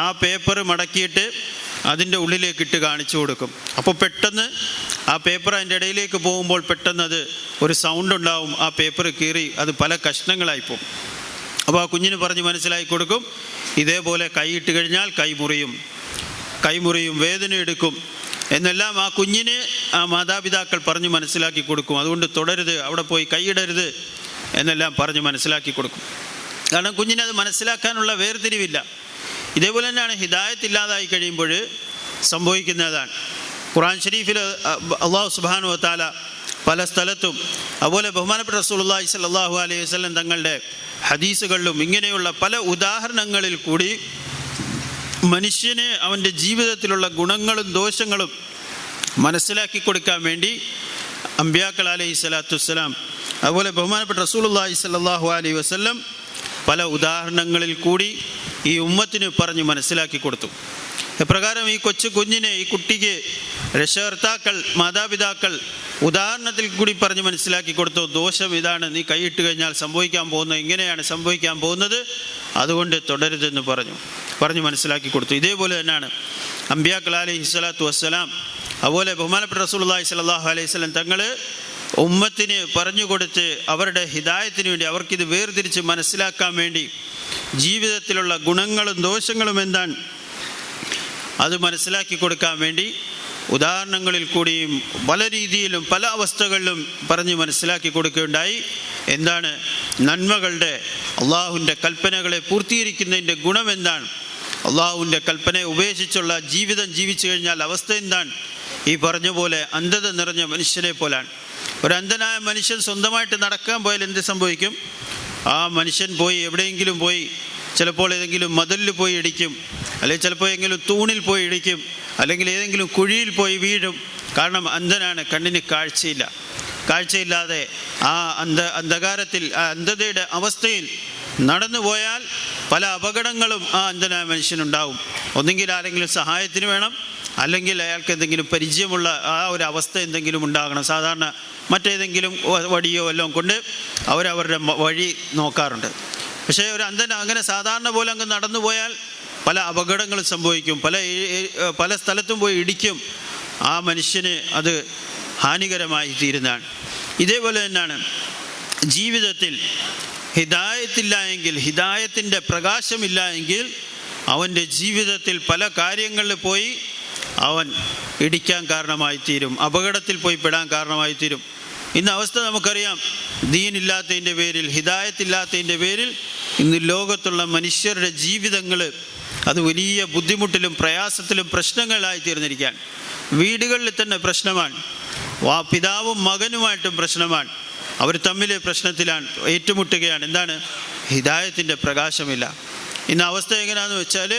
ആ പേപ്പർ മടക്കിയിട്ട് അതിൻ്റെ ഉള്ളിലേക്ക് ഇട്ട് കാണിച്ചു കൊടുക്കും. അപ്പോൾ പെട്ടെന്ന് ആ പേപ്പർ അതിൻ്റെ ഇടയിലേക്ക് പോകുമ്പോൾ പെട്ടെന്ന് അത് ഒരു സൗണ്ട് ഉണ്ടാവും, ആ പേപ്പർ കീറി അത് പല കഷ്ണങ്ങളായിപ്പോവും. അപ്പോൾ ആ കുഞ്ഞിന് പറഞ്ഞ് മനസ്സിലാക്കി കൊടുക്കും, ഇതേപോലെ കൈയിട്ട് കഴിഞ്ഞാൽ കൈ മുറിയും, വേദന എടുക്കും എന്നെല്ലാം ആ കുഞ്ഞിന് ആ മാതാപിതാക്കൾ പറഞ്ഞ് മനസ്സിലാക്കി കൊടുക്കും. അതുകൊണ്ട് തൊടരുത്, അവിടെ പോയി കൈയിടരുത് എന്നെല്ലാം പറഞ്ഞ് മനസ്സിലാക്കി കൊടുക്കും. കാരണം കുഞ്ഞിനത് മനസ്സിലാക്കാനുള്ള വേർതിരിവില്ല. ഇതേപോലെ തന്നെയാണ് ഹിദായത്ത് ഇല്ലാതായി കഴിയുമ്പോൾ സംഭവിക്കുന്നതാണ്. ഖുർആൻ ഷരീഫിൽ അല്ലാഹു സുബ്ഹാനഹു വ തആല പല സ്ഥലത്തും, അതുപോലെ ബഹുമാനപ്പെട്ട റസൂലുള്ളാഹി സ്വല്ലല്ലാഹു അലൈഹി വസല്ലം തങ്ങളുടെ ഹദീസുകളിലും ഇങ്ങനെയുള്ള പല ഉദാഹരണങ്ങളിൽ കൂടി മനുഷ്യന് അവൻ്റെ ജീവിതത്തിലുള്ള ഗുണങ്ങളും ദോഷങ്ങളും മനസ്സിലാക്കി കൊടുക്കാൻ വേണ്ടി അമ്പിയാക്കൾ അലൈഹി സ്വലാത്തു വസ്സലാം, അതുപോലെ ബഹുമാനപ്പെട്ട റസൂലുള്ളാഹി സ്വല്ലല്ലാഹു അലൈഹി വസല്ലം പല ഉദാഹരണങ്ങളിൽ കൂടി ഈ ഉമ്മത്തിന് പറഞ്ഞ് മനസ്സിലാക്കി കൊടുത്തു. എപ്രകാരം ഈ കുഞ്ഞിനെ, ഈ കുട്ടിക്ക് രക്ഷകർത്താക്കൾ, മാതാപിതാക്കൾ ഉദാഹരണത്തിൽ കൂടി പറഞ്ഞ് മനസ്സിലാക്കി കൊടുത്തു. ദോഷം ഇതാണ്, നീ കൈയിട്ട് കഴിഞ്ഞാൽ സംഭവിക്കാൻ പോകുന്നത് ഇങ്ങനെയാണ് സംഭവിക്കാൻ പോകുന്നത്, അതുകൊണ്ട് തുടരുതെന്ന് പറഞ്ഞ് മനസ്സിലാക്കി കൊടുത്തു. ഇതേപോലെ തന്നെയാണ് അമ്പിയാക്കൾ അലൈഹി സ്വലാത്തു വസ്സലാം, അതുപോലെ ബഹുമാനപ്പെട്ട റസൂലുള്ളാഹി സ്വല്ലല്ലാഹു അലൈഹി വസല്ലം തങ്ങൾ ഉമ്മത്തിന് പറഞ്ഞു കൊടുത്ത് അവരുടെ ഹിദായത്തിന് വേണ്ടി, അവർക്കിത് വേർതിരിച്ച് മനസ്സിലാക്കാൻ വേണ്ടി, ജീവിതത്തിലുള്ള ഗുണങ്ങളും ദോഷങ്ങളും എന്താണ് അത് മനസ്സിലാക്കി കൊടുക്കാൻ വേണ്ടി ഉദാഹരണങ്ങളിൽ കൂടിയും പല രീതിയിലും പല അവസ്ഥകളിലും പറഞ്ഞ് മനസ്സിലാക്കി കൊടുക്കുകയുണ്ടായി. എന്താണ് നന്മകളുടെ അള്ളാഹുവിൻ്റെ കൽപ്പനകളെ പൂർത്തീകരിക്കുന്നതിൻ്റെ ഗുണം എന്താണ്, അള്ളാഹുവിൻ്റെ കൽപ്പനയെ ഉപേക്ഷിച്ചുള്ള ജീവിതം ജീവിച്ചു കഴിഞ്ഞാൽ അവസ്ഥ എന്താണ്. ഈ പറഞ്ഞ പോലെ അന്ധത നിറഞ്ഞ മനുഷ്യനെ പോലാണ്. ഒരു അന്ധനായ മനുഷ്യൻ സ്വന്തമായിട്ട് നടക്കാൻ പോയാൽ എന്ത് സംഭവിക്കും? ആ മനുഷ്യൻ പോയി എവിടെയെങ്കിലും പോയി ചിലപ്പോൾ ഏതെങ്കിലും മതിലിൽ പോയി ഇടിക്കും, അല്ലെങ്കിൽ ചിലപ്പോൾ ഏതെങ്കിലും തൂണിൽ പോയി ഇടിക്കും, അല്ലെങ്കിൽ ഏതെങ്കിലും കുഴിയിൽ പോയി വീഴും. കാരണം അന്ധനാണ്, കണ്ണിന് കാഴ്ചയില്ല. കാഴ്ചയില്ലാതെ ആ അന്ധകാരത്തിൽ ആ അന്ധതയുടെ അവസ്ഥയിൽ നടന്നു പോയാൽ പല അപകടങ്ങളും ആ അന്ധനായ മനുഷ്യനുണ്ടാവും. ഒന്നെങ്കിൽ ആരെങ്കിലും സഹായത്തിന് വേണം, അല്ലെങ്കിൽ അയാൾക്ക് എന്തെങ്കിലും പരിചയമുള്ള ആ ഒരു അവസ്ഥ എന്തെങ്കിലും ഉണ്ടാകണം. സാധാരണ മറ്റേതെങ്കിലും വടിയോ എല്ലാം കൊണ്ട് അവരവരുടെ വഴി നോക്കാറുണ്ട്. പക്ഷേ ഒരു അന്ധൻ അങ്ങനെ സാധാരണ പോലെ അങ്ങ് നടന്നു പോയാൽ പല അപകടങ്ങളും സംഭവിക്കും, പല സ്ഥലത്തും പോയി ഇടിക്കും. ആ മനുഷ്യന് അത് ഹാനികരമായി തീരുന്നതാണ്. ഇതേപോലെ തന്നെയാണ് ജീവിതത്തിൽ ഹിദായത്തില്ല എങ്കിൽ, ഹിദായത്തിൻ്റെ പ്രകാശമില്ല എങ്കിൽ അവൻ്റെ ജീവിതത്തിൽ പല കാര്യങ്ങളിൽ പോയി അവൻ ഇടിക്കാൻ കാരണമായി തീരും, അപകടത്തിൽ പോയി പെടാൻ കാരണമായി തീരും. ഇന്ന് അവസ്ഥ നമുക്കറിയാം. ദീനില്ലാത്തതിൻ്റെ പേരിൽ, ഹിദായത്തില്ലാത്തതിൻ്റെ പേരിൽ ഇന്ന് ലോകത്തുള്ള മനുഷ്യരുടെ ജീവിതങ്ങൾ അത് വലിയ ബുദ്ധിമുട്ടിലും പ്രയാസത്തിലും പ്രശ്നങ്ങളായി തീർന്നിരിക്കാൻ. വീടുകളിൽ തന്നെ പ്രശ്നമാണ്, പിതാവും മകനുമായിട്ടും പ്രശ്നമാണ്, അവർ തമ്മിൽ പ്രശ്നത്തിലാണ്, ഏറ്റുമുട്ടുകയാണ്. എന്താണ്? ഹിദായത്തിൻ്റെ പ്രകാശമില്ല. ഇന്ന് അവസ്ഥ എങ്ങനെയാണെന്ന് വെച്ചാൽ,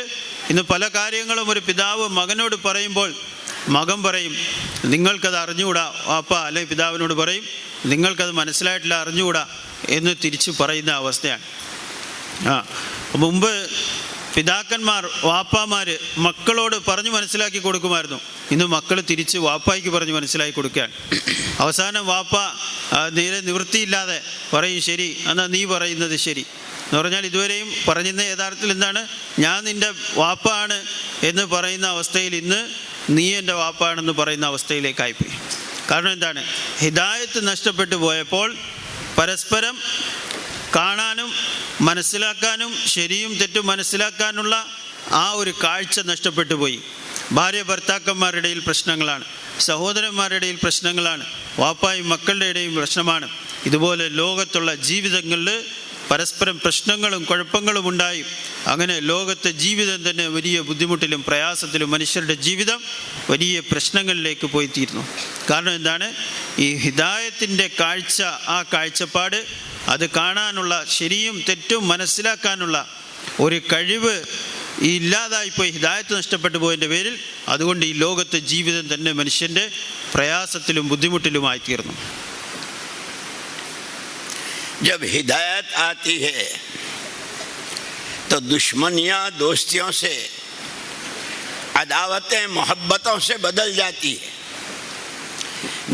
ഇന്ന് പല കാര്യങ്ങളും ഒരു പിതാവ് മകനോട് പറയുമ്പോൾ മകൻ പറയും നിങ്ങൾക്കത് അറിഞ്ഞുകൂടാ വാപ്പ, അല്ലെങ്കിൽ പിതാവിനോട് പറയും നിങ്ങൾക്കത് മനസ്സിലായിട്ടില്ല, അറിഞ്ഞുകൂടാ എന്ന് തിരിച്ച് പറയുന്ന അവസ്ഥയാണ്. മുമ്പ് പിതാക്കന്മാർ, വാപ്പാമാർ മക്കളോട് പറഞ്ഞു മനസ്സിലാക്കി കൊടുക്കുമായിരുന്നു. ഇന്ന് മക്കൾ തിരിച്ച് വാപ്പായ്ക്ക് പറഞ്ഞ് മനസ്സിലാക്കി കൊടുക്കുകയാണ്. അവസാനം വാപ്പ നേരെ നിവൃത്തിയില്ലാതെ പറയും ശരി, എന്നാൽ നീ പറയുന്നത് ശരി എന്ന് പറഞ്ഞാൽ ഇതുവരെയും പറഞ്ഞിരുന്ന യഥാർത്ഥത്തിൽ എന്താണ്, ഞാൻ നിൻ്റെ വാപ്പാണ് എന്ന് പറയുന്ന അവസ്ഥയിൽ ഇന്ന് നീ എൻ്റെ വാപ്പാണെന്ന് പറയുന്ന അവസ്ഥയിലേക്കായിപ്പോയി. കാരണം എന്താണ്? ഹിദായത്ത് നഷ്ടപ്പെട്ടു പോയപ്പോൾ പരസ്പരം കാണാനും മനസ്സിലാക്കാനും ശരിയും തെറ്റും മനസ്സിലാക്കാനുള്ള ആ ഒരു കാഴ്ച നഷ്ടപ്പെട്ടു പോയി. ഭാര്യ ഭർത്താക്കന്മാരുടെ ഇടയിൽ പ്രശ്നങ്ങളാണ്, സഹോദരന്മാരുടെ ഇടയിൽ പ്രശ്നങ്ങളാണ്, വാപ്പായും മക്കളുടെ ഇടയിൽ പ്രശ്നമാണ്. ഇതുപോലെ ലോകത്തുള്ള ജീവിതങ്ങളിൽ പരസ്പരം പ്രശ്നങ്ങളും കുഴപ്പങ്ങളും ഉണ്ടായി. അങ്ങനെ ലോകത്തെ ജീവിതം തന്നെ വലിയ ബുദ്ധിമുട്ടിലും പ്രയാസത്തിലും മനുഷ്യരുടെ ജീവിതം വലിയ പ്രശ്നങ്ങളിലേക്ക് പോയി തീരുന്നു. കാരണം എന്താണ്? ഈ ഹിദായത്തിൻ്റെ കാഴ്ച, ആ കാഴ്ചപ്പാട്, അത് കാണാനുള്ള ശരിയും തെറ്റും മനസ്സിലാക്കാനുള്ള ഒരു കഴിവ് ഇല്ലാതായിപ്പോയി, ഹിദായത്ത് നഷ്ടപ്പെട്ടു പോയതിൻ്റെ പേരിൽ. അതുകൊണ്ട് ഈ ലോകത്തെ ജീവിതം തന്നെ മനുഷ്യൻ്റെ പ്രയാസത്തിലും ബുദ്ധിമുട്ടിലുമായി തീർന്നു. जब हिदायत आती है तो दुश्मनियाँ दोस्तियों से, अदावतें मोहब्बतों से बदल जाती है.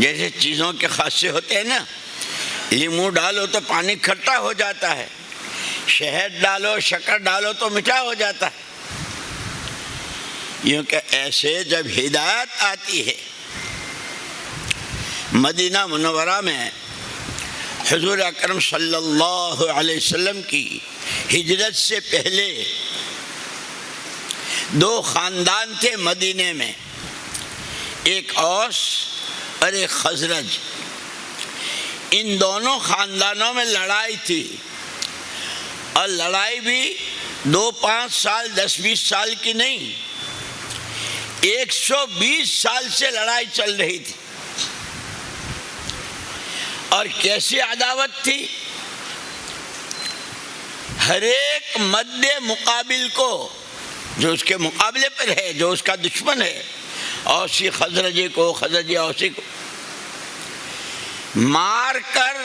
जैसे चीज़ों के खासे होते हैं ना, नींबू डालो तो पानी खट्टा हो जाता है, शहद डालो शक्कर डालो तो मीठा हो जाता है. यूँ कि ऐसे जब हिदायत आती है, मदीना मुनव्वरा में हुजूर अकरम सल्लल्लाहु अलैहि वसल्लम की हिजरत से पहले दो ख़ानदान थे मदीने में, एक औस और एक खजरज. इन दोनों ख़ानदानों में लड़ाई थी, और लड़ाई भी 2-5 साल 10-20 साल की नहीं, 120 साल से लड़ाई चल रही थी. और कैसी अदावत थी? हर एक मद्दे मुकाबिल को, जो उसके मुकाबले पर है, जो उसका दुश्मन है, औसी खजरजी को, खजरजी औसी को मार कर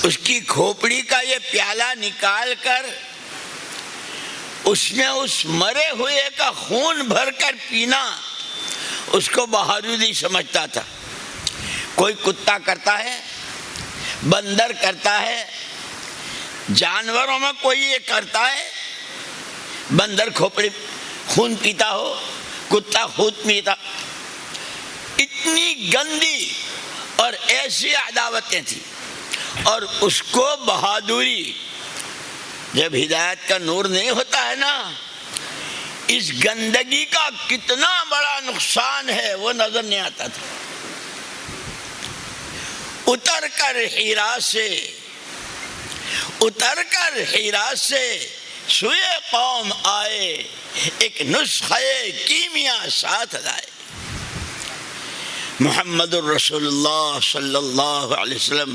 उसकी खोपड़ी का ये प्याला निकाल कर उसमें उस मरे हुए का खून भरकर पीना उसको बहादुरी समझता था. कोई कुत्ता करता है, बंदर करता है, जानवरों में कोई ये करता है, बंदर खोपड़ी खून पीता हो, कुत्ता खून पीता. इतनी गंदी और ऐसी अदावतें थी. और उसको बहादुरी, जब हिदायत का नूर नहीं होता है ना, اس گندگی کا کتنا بڑا نقصان ہے وہ نظر نہیں آتا تھا. اتر کر حیرا سے سوئے قوم آئے، ایک نسخے کیمیا ساتھ لائے. محمد الرسول اللہ صلی اللہ علیہ وسلم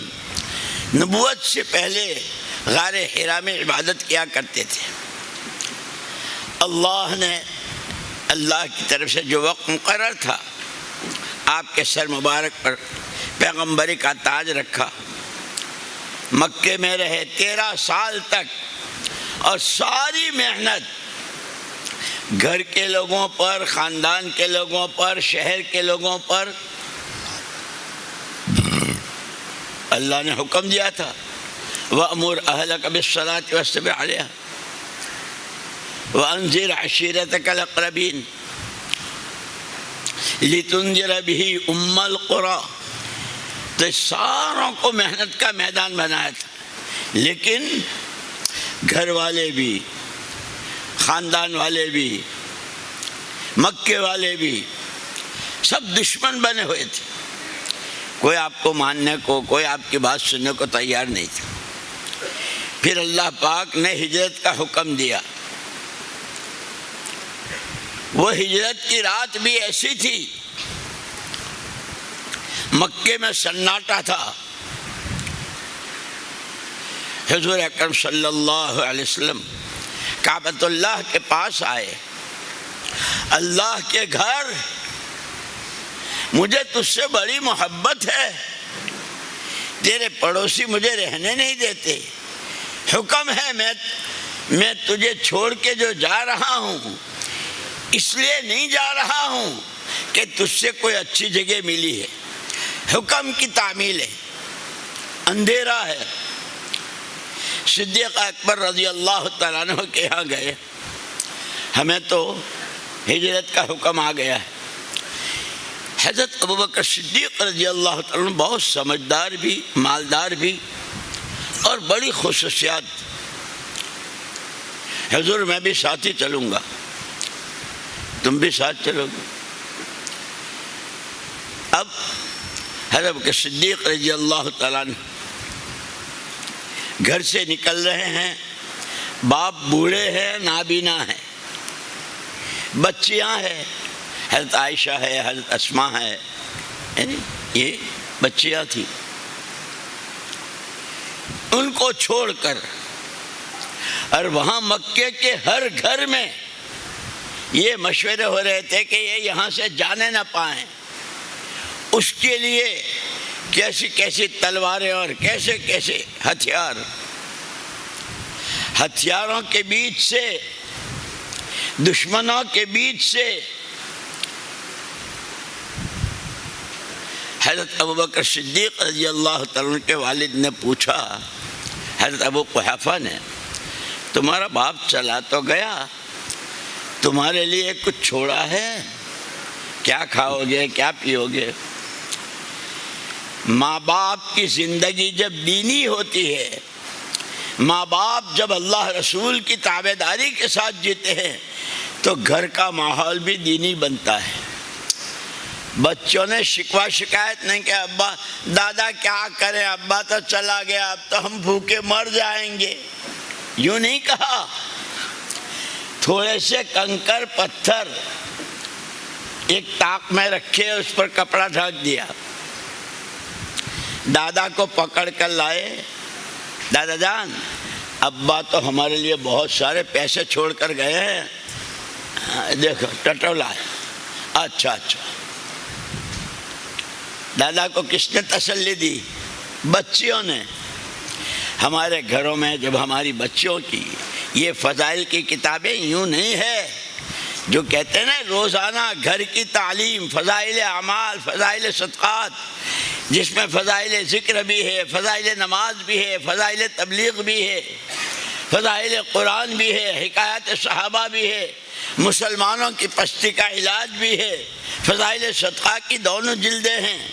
نبوت سے پہلے غار حرا میں عبادت کیا کرتے تھے. اللہ کی طرف سے جو وقت مقرر تھا، آپ کے سر مبارک پر پیغمبری کا تاج رکھا، مکے میں رہے 13 سال تک، اور ساری محنت گھر کے لوگوں پر، خاندان کے لوگوں پر، شہر کے لوگوں پر. اللہ نے حکم دیا تھا وَأْمُرْ أَهْلَكَ بِالصَّلَاةِ وَاصْطَبِرْ عَلَيْهَا وَأَنذِرْ عَشِيرَتَكَ الْأَقْرَبِينَ لِتُنذِرَ بِهِ أُمَّ الْقُرَىٰ. تو ساروں کو محنت کا میدان بنایا تھا، لیکن گھر والے بھی، خاندان والے بھی، مکے والے بھی سب دشمن بنے ہوئے تھے. کوئی آپ کو ماننے کو، کوئی آپ کی بات سننے کو تیار نہیں تھا. پھر اللہ پاک نے ہجرت کا حکم دیا. وہ ہجرت کی رات بھی ایسی تھی، مکے میں سناٹا تھا. حضور اکرم صلی اللہ علیہ وسلم کعبۃ اللہ کے پاس آئے. اللہ کے گھر، مجھے تجھ سے بڑی محبت ہے، تیرے پڑوسی مجھے رہنے نہیں دیتے. حکم ہے میں تجھے چھوڑ کے جو جا رہا ہوں، اس لیے نہیں جا رہا ہوں کہ تجھ سے کوئی اچھی جگہ ملی ہے. حکم کی تعمیل ہے، اندھیرا ہے. صدیق اکبر رضی اللہ تعالیٰ عنہ کے یہاں گئے. ہمیں تو ہجرت کا حکم آ گیا ہے. حضرت ابوبکر صدیق رضی اللہ تعالیٰ عنہ بہت سمجھدار بھی، مالدار بھی، اور بڑی خصوصیات. حضور میں بھی ساتھ ہی چلوں گا، تم بھی ساتھ چلو گے. اب حضرت ابوبکر صدیق رضی اللہ تعالیٰ عنہ گھر سے نکل رہے ہیں. باپ بوڑھے ہیں، نابینا ہیں، بچیاں ہیں، حضرت عائشہ ہے، حضرت اسماء ہے، یہ بچیاں تھیں. ان کو چھوڑ کر، اور وہاں مکے کے ہر گھر میں یہ مشورے ہو رہے تھے کہ یہ یہاں سے جانے نہ پائیں. اس کے لیے کیسی کیسی تلواریں اور کیسے کیسے ہتھیاروں کے بیچ سے، دشمنوں کے بیچ سے حضرت ابوبکر صدیق رضی اللہ تعالیٰ کے والد نے پوچھا، حضرت ابو قحافہ نے، تمہارا باپ چلا تو گیا، تمہارے لیے کچھ چھوڑا ہے؟ کیا کھاؤ گے، کیا پیو گے؟ ماں باپ کی زندگی جب دینی ہوتی ہے، ماں باپ جب اللہ رسول کی تابعداری کے ساتھ جیتے ہیں، تو گھر کا ماحول بھی دینی بنتا ہے. بچوں نے شکوہ شکایت نہیں کہ ابا دادا کیا کریں، ابا تو چلا گیا، اب تو ہم بھوکے مر جائیں گے. یوں نہیں کہا. تھوڑے سے کنکر پتھر ایک طاق میں رکھے، اس پر کپڑا ڈھک دیا. دادا کو پکڑ کر لائے. دادا جان، ابا تو ہمارے لیے بہت سارے پیسے چھوڑ کر گئے ہیں، دیکھو ٹٹولا ہے. اچھا اچھا. دادا کو کس نے تسلی دی؟ بچیوں نے. ہمارے گھروں میں جب ہماری بچیوں کی یہ فضائل کی کتابیں یوں نہیں ہے جو کہتے ہیں نا روزانہ گھر کی تعلیم، فضائل اعمال، فضائل صدقات، جس میں فضائل ذکر بھی ہے، فضائل نماز بھی ہے، فضائل تبلیغ بھی ہے، فضائل قرآن بھی ہے، حکایت صحابہ بھی ہے، مسلمانوں کی پستی کا علاج بھی ہے، فضائل صدقہ کی دونوں جلدیں ہیں.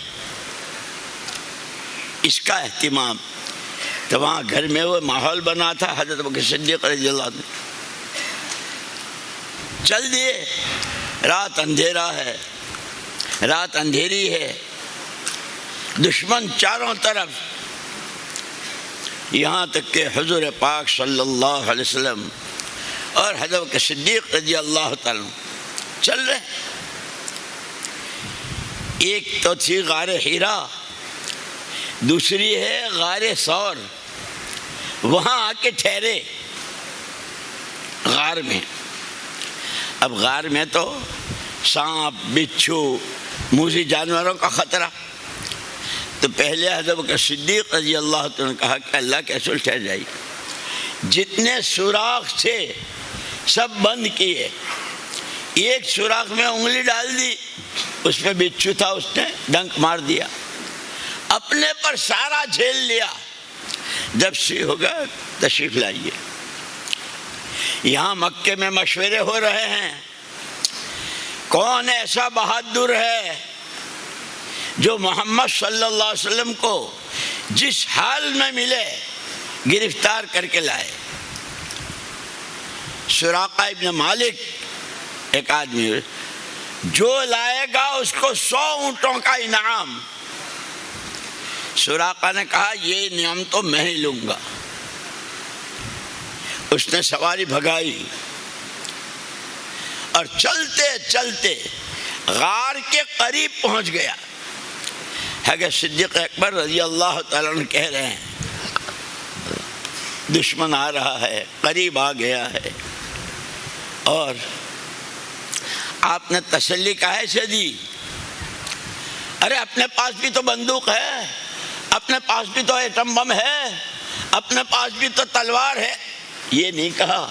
اس کا اہتمام تو وہاں گھر میں وہ ماحول بنا تھا. حضرت ابوبکر صدیق رضی اللہ عنہ چل دیے. رات اندھیرا ہے, رات اندھیری ہے, دشمن چاروں طرف. یہاں تک کہ حضور پاک صلی اللہ علیہ وسلم اور حضرت صدیق رضی اللہ تعالیٰ چل رہے. ایک تو تھی غار حرا, دوسری ہے غار ثور. وہاں آ کے ٹھہرے غار میں. اب غار میں تو سانپ, بچھو, موذی جانوروں کا خطرہ. تو پہلے حضرت صدیق رضی اللہ عنہ نے کہا کہ اللہ کے رسول ٹھہر جائیے. جتنے سوراخ تھے سب بند کیے. ایک سوراخ میں انگلی ڈال دی, اس میں بچھو تھا, اس نے ڈنک مار دیا. اپنے پر سارا جھیل لیا. جب سے ہوگا تشریف لائیے. یہاں مکے میں مشورے ہو رہے ہیں کون ایسا بہادر ہے جو محمد صلی اللہ علیہ وسلم کو جس حال میں ملے گرفتار کر کے لائے. سراقہ ابن مالک ایک آدمی, جو لائے گا اس کو 100 اونٹوں کا انعام. سراقہ نے کہا یہ انعام تو میں ہی لوں گا. اس نے سواری بھگائی اور چلتے چلتے غار کے قریب پہنچ گیا. حضرت صدیق اکبر رضی اللہ تعالیٰ عنہ کہہ رہے ہیں دشمن آ رہا ہے, قریب آ گیا ہے. اور آپ نے تسلی کہے سے دی؟ ارے اپنے پاس بھی تو بندوق ہے, اپنے پاس بھی تو ایٹم بم ہے, اپنے پاس بھی تو تلوار ہے. یہ نہیں کہا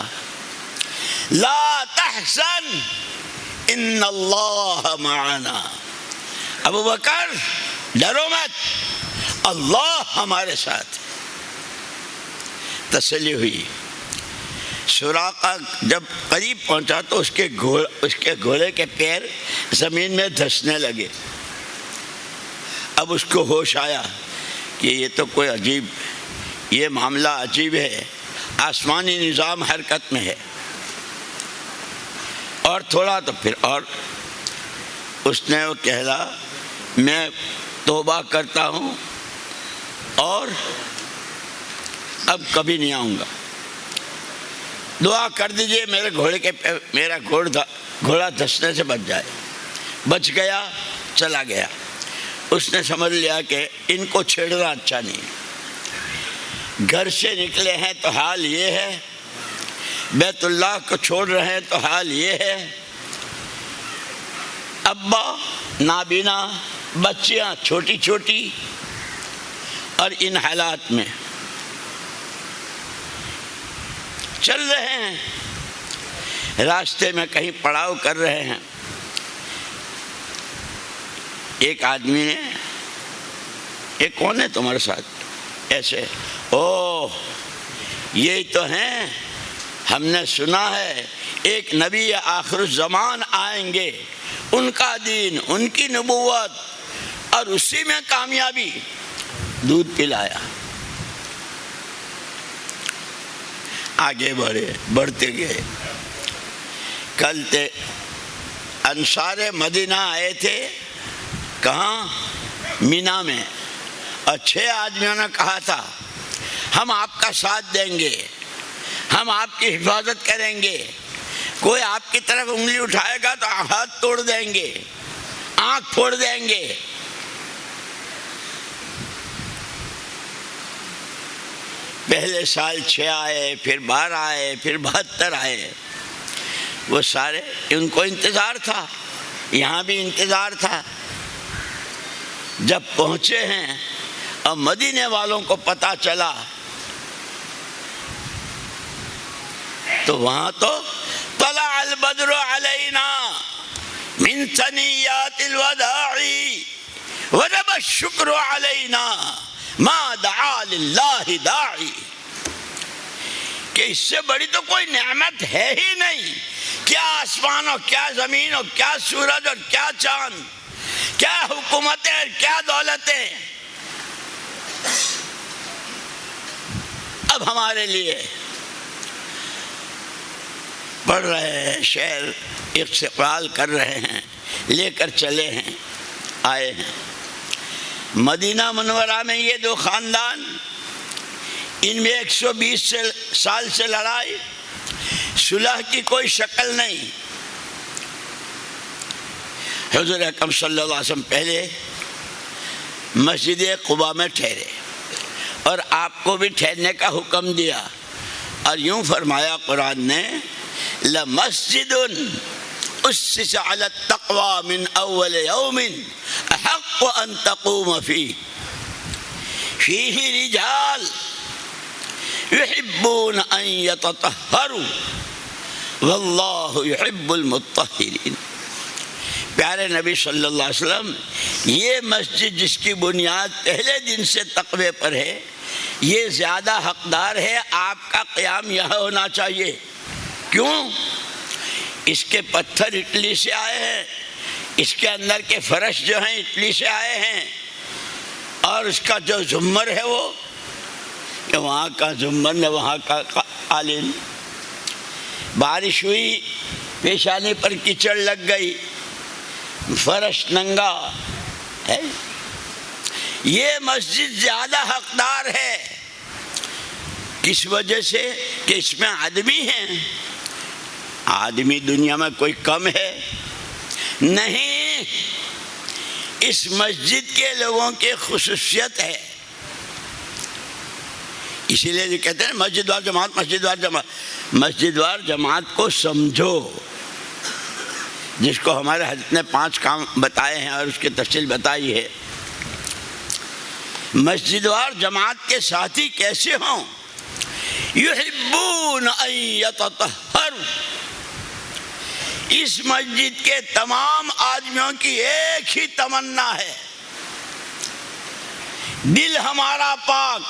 لا تحزن ان اللہ معنا. ابو بکر ڈرو مت, اللہ ہمارے ساتھ. تسلی ہوئی. سراقہ جب قریب پہنچا تو اس کے گھوڑے کے پیر زمین میں دھسنے لگے. اب اس کو ہوش آیا کہ یہ تو کوئی عجیب, یہ معاملہ عجیب ہے, آسمانی نظام حرکت میں ہے. اور تھوڑا تو پھر اور اس نے وہ کہلا میں توبہ کرتا ہوں اور اب کبھی نہیں آؤں گا. دعا کر دیجئے میرا گھوڑا دھسنے سے بچ جائے. بچ گیا, چلا گیا. اس نے سمجھ لیا کہ ان کو چھیڑنا اچھا نہیں. گھر سے نکلے ہیں تو حال یہ ہے, بیت اللہ کو چھوڑ رہے ہیں تو حال یہ ہے. ابا نابینا, بچیاں چھوٹی چھوٹی, اور ان حالات میں چل رہے ہیں. راستے میں کہیں پڑاؤ کر رہے ہیں. ایک آدمی نے, ایک کون ہے تمہارے ساتھ, ایسے اوہ یہی تو ہیں, ہم نے سنا ہے ایک نبی آخر الزمان آئیں گے, ان کا دین, ان کی نبوت, اور اسی میں کامیابی. دودھ پلایا. آگے بڑھتے گئے. کل انصار مدینہ آئے تھے, کہاں؟ مینا میں. اور 6 آدمیوں نے کہا تھا ہم آپ کا ساتھ دیں گے, ہم آپ کی حفاظت کریں گے, کوئی آپ کی طرف انگلی اٹھائے گا تو ہاتھ توڑ دیں گے, آنکھ پھوڑ دیں گے. پہلے سال 6 آئے, پھر 12 آئے, پھر 72 آئے. وہ سارے, ان کو انتظار تھا, یہاں بھی انتظار تھا. جب پہنچے ہیں اور مدینے والوں کو پتہ چلا تو وہاں تو طلع البدر علینا من ثنیات الوداع وجب الشکر علینا ما دعا للہ داعی. کہ اس سے بڑی تو کوئی نعمت ہے ہی نہیں. کیا آسمان اور کیا زمین اور کیا سورج اور کیا چاند, کیا حکومتیں اور کیا دولتیں. اب ہمارے لیے پڑھ رہے ہیں، شعر استقبال کر رہے ہیں، لے کر چلے ہیں، آئے ہیں مدینہ منورہ میں۔ یہ دو خاندان، ان میں 120 سال سے لڑائی، صلح کی کوئی شکل نہیں۔ حضور اکرم صلی اللہ علیہ وسلم پہلے مسجد قباء میں ٹھہرے اور آپ کو بھی ٹھہرنے کا حکم دیا، اور یوں فرمایا قرآن نے لَمَسْجِدٌ أُسِّسَ عَلَى التَّقْوَى مِنْ أَوَّلِ يَوْمٍ أَحَقُّ أَن تَقُومَ فِيهِ فِيهِ رِجَالٌ يُحِبُّونَ أَن يَتَطَهَّرُوا وَاللَّهُ يُحِبُّ الْمُطَّهِّرِينَ۔ پیارے نبی صلی اللہ علیہ وسلم، یہ مسجد جس کی بنیاد پہلے دن سے تقوی پر ہے، یہ زیادہ حقدار ہے آپ کا قیام یہاں ہونا چاہیے۔ کیوں؟ اس کے پتھر اٹلی سے آئے ہیں، اس کے اندر کے فرش جو ہیں اٹلی سے آئے ہیں، اور اس کا جو زمر ہے وہ کہ وہاں کا زمر نہ وہاں کا قالین۔ بارش ہوئی، پیشانی پر کیچڑ لگ گئی، فرش ننگا ہے۔ یہ مسجد زیادہ حقدار ہے، کس وجہ سے کہ اس میں آدمی ہیں۔ آدمی دنیا میں کوئی کم ہے نہیں، اس مسجد کے لوگوں کی خصوصیت ہے۔ اسی لیے کہتے ہیں مسجد وار جماعت، مسجد وار جماعت۔ مسجد وار جماعت کو سمجھو، جس کو ہمارے حضرت نے 5 کام بتائے ہیں اور اس کی تفصیل بتائی ہے۔ مسجد وار جماعت کے ساتھی کیسے ہوں؟ یحبون ان یتطہروا، اس مسجد کے تمام آدمیوں کی ایک ہی تمنا ہے، دل ہمارا پاک،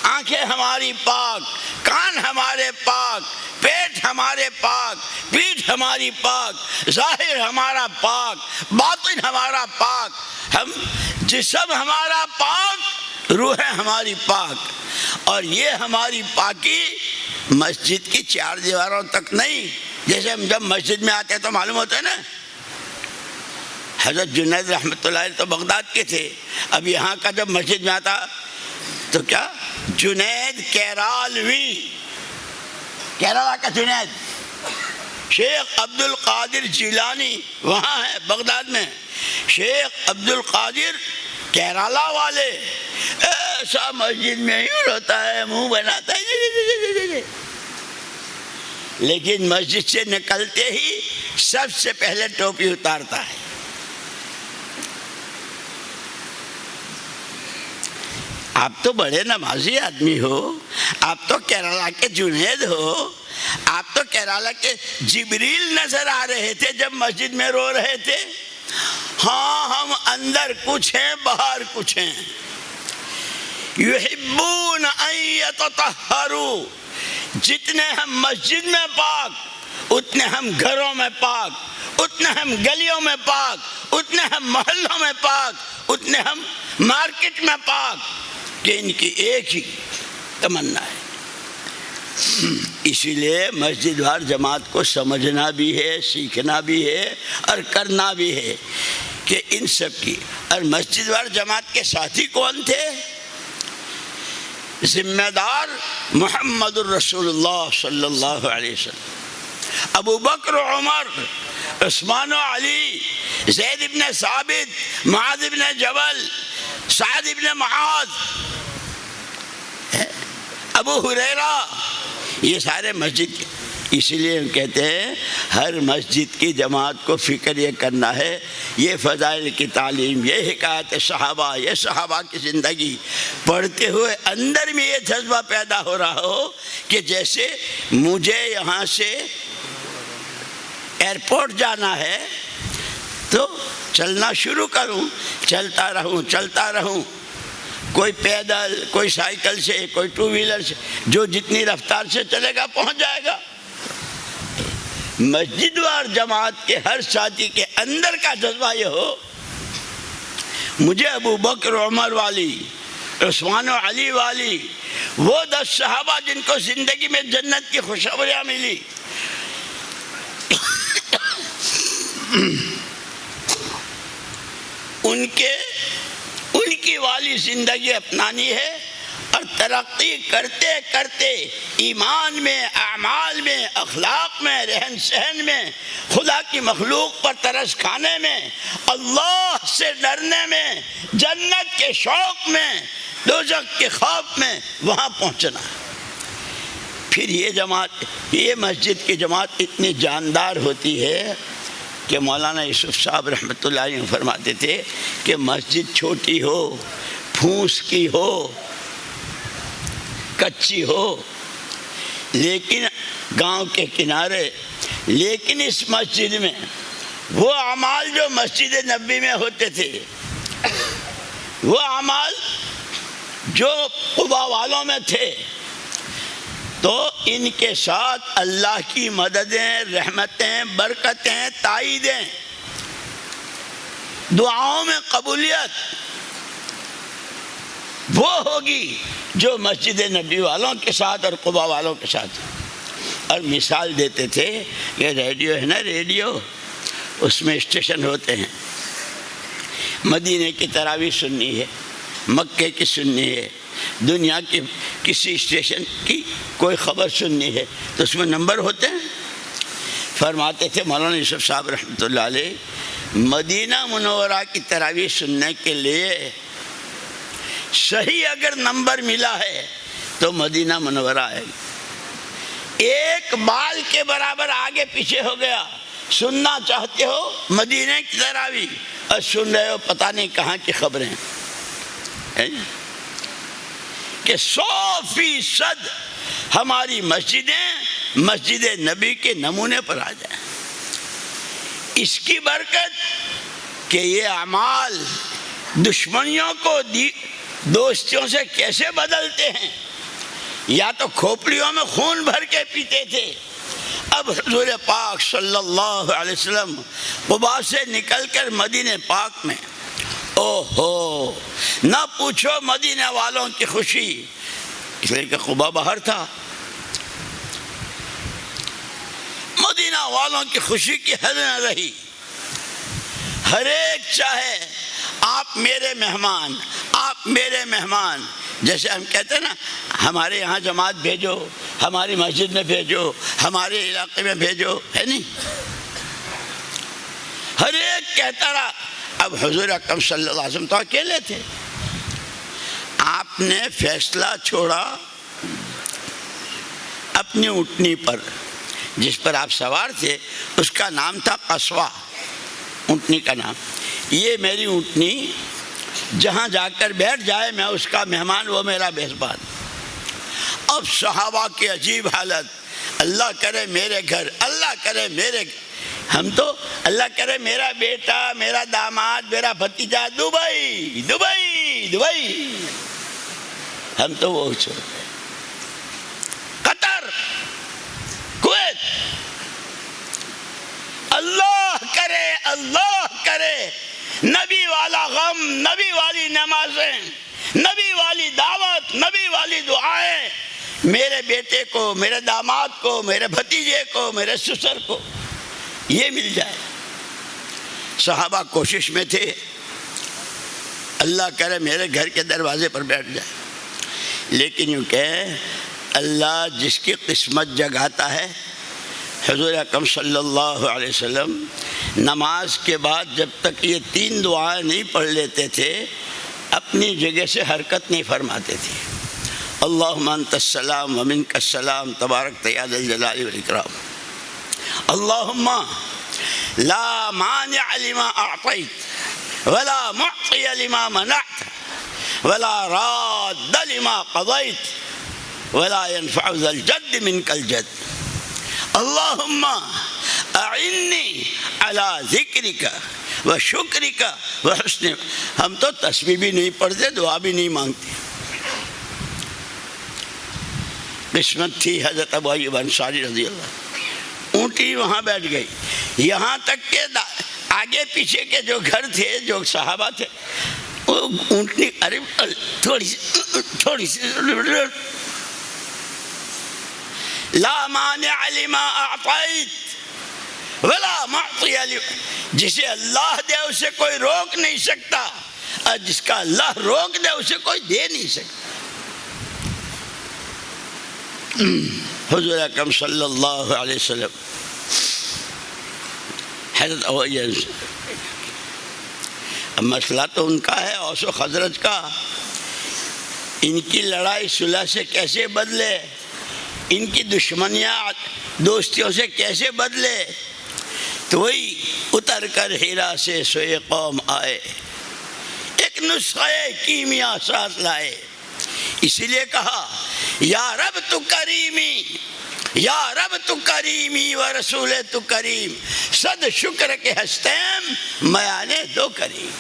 آنکھیں ہماری پاک، کان ہمارے پاک، پیٹ ہمارے پاک، پیٹھ ہماری پاک، ظاہر ہمارا پاک، باطن ہمارا پاک، ہم جسم ہمارا پاک، روح ہماری پاک۔ اور یہ ہماری پاکی مسجد کی 4 دیواروں تک نہیں۔ جیسے ہم جب مسجد میں آتے ہیں تو معلوم ہوتا ہے نا، حضرت جنید رحمۃ اللہ علیہ تو بغداد کے تھے، اب یہاں کا جب مسجد میں آتا تو کیا جنید کیرالوی، کیرالہ کا جنید، شیخ عبد القادر جیلانی وہاں ہے بغداد میں، شیخ عبد القادر کیرالہ والے، ایسا مسجد میں یوں روتا ہے، منہ بناتا ہے، لیکن مسجد سے نکلتے ہی سب سے پہلے ٹوپی اتارتا ہے۔ آپ تو بڑے نمازی آدمی ہو، آپ تو کیرالہ کے جنید ہو، آپ تو کیرالہ کے جبریل نظر آ رہے تھے جب مسجد میں رو رہے تھے۔ ہاں ہم اندر کچھ ہیں باہر کچھ ہیں۔ یحبون ان یتطہروا، جتنے ہم مسجد میں پاک اتنے ہم گھروں میں پاک، اتنے ہم گلیوں میں پاک، اتنے ہم محلوں میں پاک، اتنے ہم مارکیٹ میں پاک، کہ ان کی ایک ہی تمنا ہے۔ اسی لیے مسجد وار جماعت کو سمجھنا بھی ہے، سیکھنا بھی ہے اور کرنا بھی ہے کہ ان سب کی۔ اور مسجد وار جماعت کے ساتھی کون تھے؟ ذمہ دار محمد الرسول اللہ صلی اللہ علیہ وسلم، ابو بکر و عمر، عثمان و علی، زید بن ثابت، معاذ بن جبل، سعد بن معاذ، ابو ہریرہ، یہ سارے مسجد کے۔ اسی لیے ہم کہتے ہیں ہر مسجد کی جماعت کو فکر یہ کرنا ہے، یہ فضائل کی تعلیم، یہ حکایت صحابہ، یہ صحابہ کی زندگی پڑھتے ہوئے اندر میں یہ جذبہ پیدا ہو رہا ہو کہ جیسے مجھے یہاں سے ایئرپورٹ جانا ہے تو چلنا شروع کروں، چلتا رہوں، کوئی پیدل، کوئی سائیکل سے، کوئی 2 ویلر سے، جو جتنی رفتار سے چلے گا پہنچ جائے گا۔ مسجد وار جماعت کے ہر ساتھی کے اندر کا جذبہ یہ ہو، مجھے ابو بکر عمر والی، عثمان و علی والی، وہ 10 صحابہ جن کو زندگی میں جنت کی خوشخبریاں ملی، ان کی والی زندگی اپنانی ہے، اور ترقی کرتے کرتے ایمان میں، اعمال میں، اخلاق میں، رہن سہن میں، خدا کی مخلوق پر ترس کھانے میں، اللہ سے ڈرنے میں، جنت کے شوق میں، دوزخ کے خوف میں وہاں پہنچنا۔ پھر یہ مسجد کی جماعت اتنی جاندار ہوتی ہے کہ مولانا یوسف صاحب رحمۃ اللہ علیہ فرماتے تھے کہ مسجد چھوٹی ہو، پھوس کی ہو، کچی ہو، لیکن گاؤں کے کنارے، لیکن اس مسجد میں وہ اعمال جو مسجد نبوی میں ہوتے تھے، وہ اعمال جو قباء والوں میں تھے، تو ان کے ساتھ اللہ کی مددیں، رحمتیں، برکتیں، تائیدیں، دعاؤں میں قبولیت وہ ہوگی جو مسجد نبی والوں کے ساتھ اور قباء والوں کے ساتھ۔ اور مثال دیتے تھے کہ ریڈیو ہے نا، ریڈیو، اس میں اسٹیشن ہوتے ہیں، مدینے کی تراویح سننی ہے، مکے کی سننی ہے، دنیا کی کسی اسٹیشن کی کوئی خبر سننی ہے، تو اس میں نمبر ہوتے ہیں۔ فرماتے تھے مولانا یوسف صاحب رحمۃ اللہ علیہ، مدینہ منورہ کی تراویح سننے کے لیے صحیح اگر نمبر ملا ہے تو مدینہ منورہ آئے گا۔ ایک بال کے برابر آگے پیچھے ہو گیا، سننا چاہتے ہو مدینہ کی تراویح اور سن رہے ہو پتہ نہیں کہاں کی خبریں، کہ 100% ہماری مسجدیں مسجد نبی کے نمونے پر آ جائیں۔ اس کی برکت کہ یہ اعمال دشمنیوں کو دوستیوں سے کیسے بدلتے ہیں۔ یا تو کھوپڑیوں میں خون بھر کے پیتے تھے، اب حضور پاک صلی اللہ علیہ وسلم قباء سے نکل کر مدینہ پاک میں، اوہو نہ پوچھو مدینہ والوں کی خوشی، اس لیے کہ قباء باہر تھا، مدینہ والوں کی خوشی کی حد نہ رہی۔ ہر ایک چاہے آپ میرے مہمان، آپ میرے مہمان، جیسے ہم کہتے ہیں نا ہمارے یہاں جماعت بھیجو، ہماری مسجد میں بھیجو، ہمارے علاقے میں بھیجو، ہے نہیں؟ ہر ایک کہتا رہا۔ اب حضور اکرم صلی اللہ علیہ وسلم تو اکیلے تھے، آپ نے فیصلہ چھوڑا اپنی اونٹنی پر، جس پر آپ سوار تھے اس کا نام تھا قصوہ، اونٹنی کا نام۔ یہ میری اونٹنی جہاں جا کر بیٹھ جائے میں اس کا مہمان، وہ میرا میزبان۔ اب صحابہ کی عجیب حالت، اللہ کرے میرے گھر، اللہ کرے میرے گھر، ہم تو اللہ کرے میرا بیٹا، میرا داماد، میرا بھتیجا دبئی دبئی دبئی، ہم تو وہ چھوڑ گئے، قطر، کویت۔ اللہ کرے نبی والا غم، نبی والی نمازیں، نبی والی دعوت، نبی والی دعائیں میرے بیٹے کو، میرے داماد کو، میرے بھتیجے کو، میرے سسر کو یہ مل جائے۔ صحابہ کوشش میں تھے، اللہ کرے میرے گھر کے دروازے پر بیٹھ جائے، لیکن یوں کہ اللہ جس کی قسمت جگاتا ہے۔ حضور اکرم صلی اللہ علیہ وسلم نماز کے بعد جب تک یہ 3 دعائیں نہیں پڑھ لیتے تھے اپنی جگہ سے حرکت نہیں فرماتے تھے۔ اللہم انت السلام ومنک السلام تبارک یا ذا الجلال والاکرام۔ اللہم لا مانع لما اعطیت ولا معطی لما منعت ولا راد لما قضیت ولا ينفع ذا الجد منک الجد۔ اللہم اعنی علی ذکرک و شکرک و حسن۔ ہم تو تسبیح بھی نہیں پڑھتے، دعا بھی نہیں مانگتے۔ قسمت تھی حضرت ابو ایوب انصاری رضی اللہ، اونٹی وہاں بیٹھ گئی، یہاں تک کہ آگے پیچھے کے جو گھر تھے، جو صحابہ تھے، وہ اونٹنی ارے تھوڑی سی لا مانع لما اعطیت ولا معطی جسے اللہ دے اسے کوئی روک نہیں سکتا، اور جس کا اللہ روک دے اسے کوئی دے نہیں سکتا۔ حضور اکرم صلی اللہ علیہ وسلم حضرت اب مسئلہ تو ان کا ہے، اوس و خزرج کا، ان کی لڑائی صلح سے کیسے بدلے، ان کی دشمنیاں دوستیوں سے کیسے بدلے، تو وہی اتر کر ہیرا سے سوئے قوم آئے، ایک نسخہ کیمیا ساتھ لائے۔ اسی لیے کہا یا رب تو کریمی، یا رب تو کریمی و رسول تو کریم، صد شکر کے ہستیم میانے دو کریم۔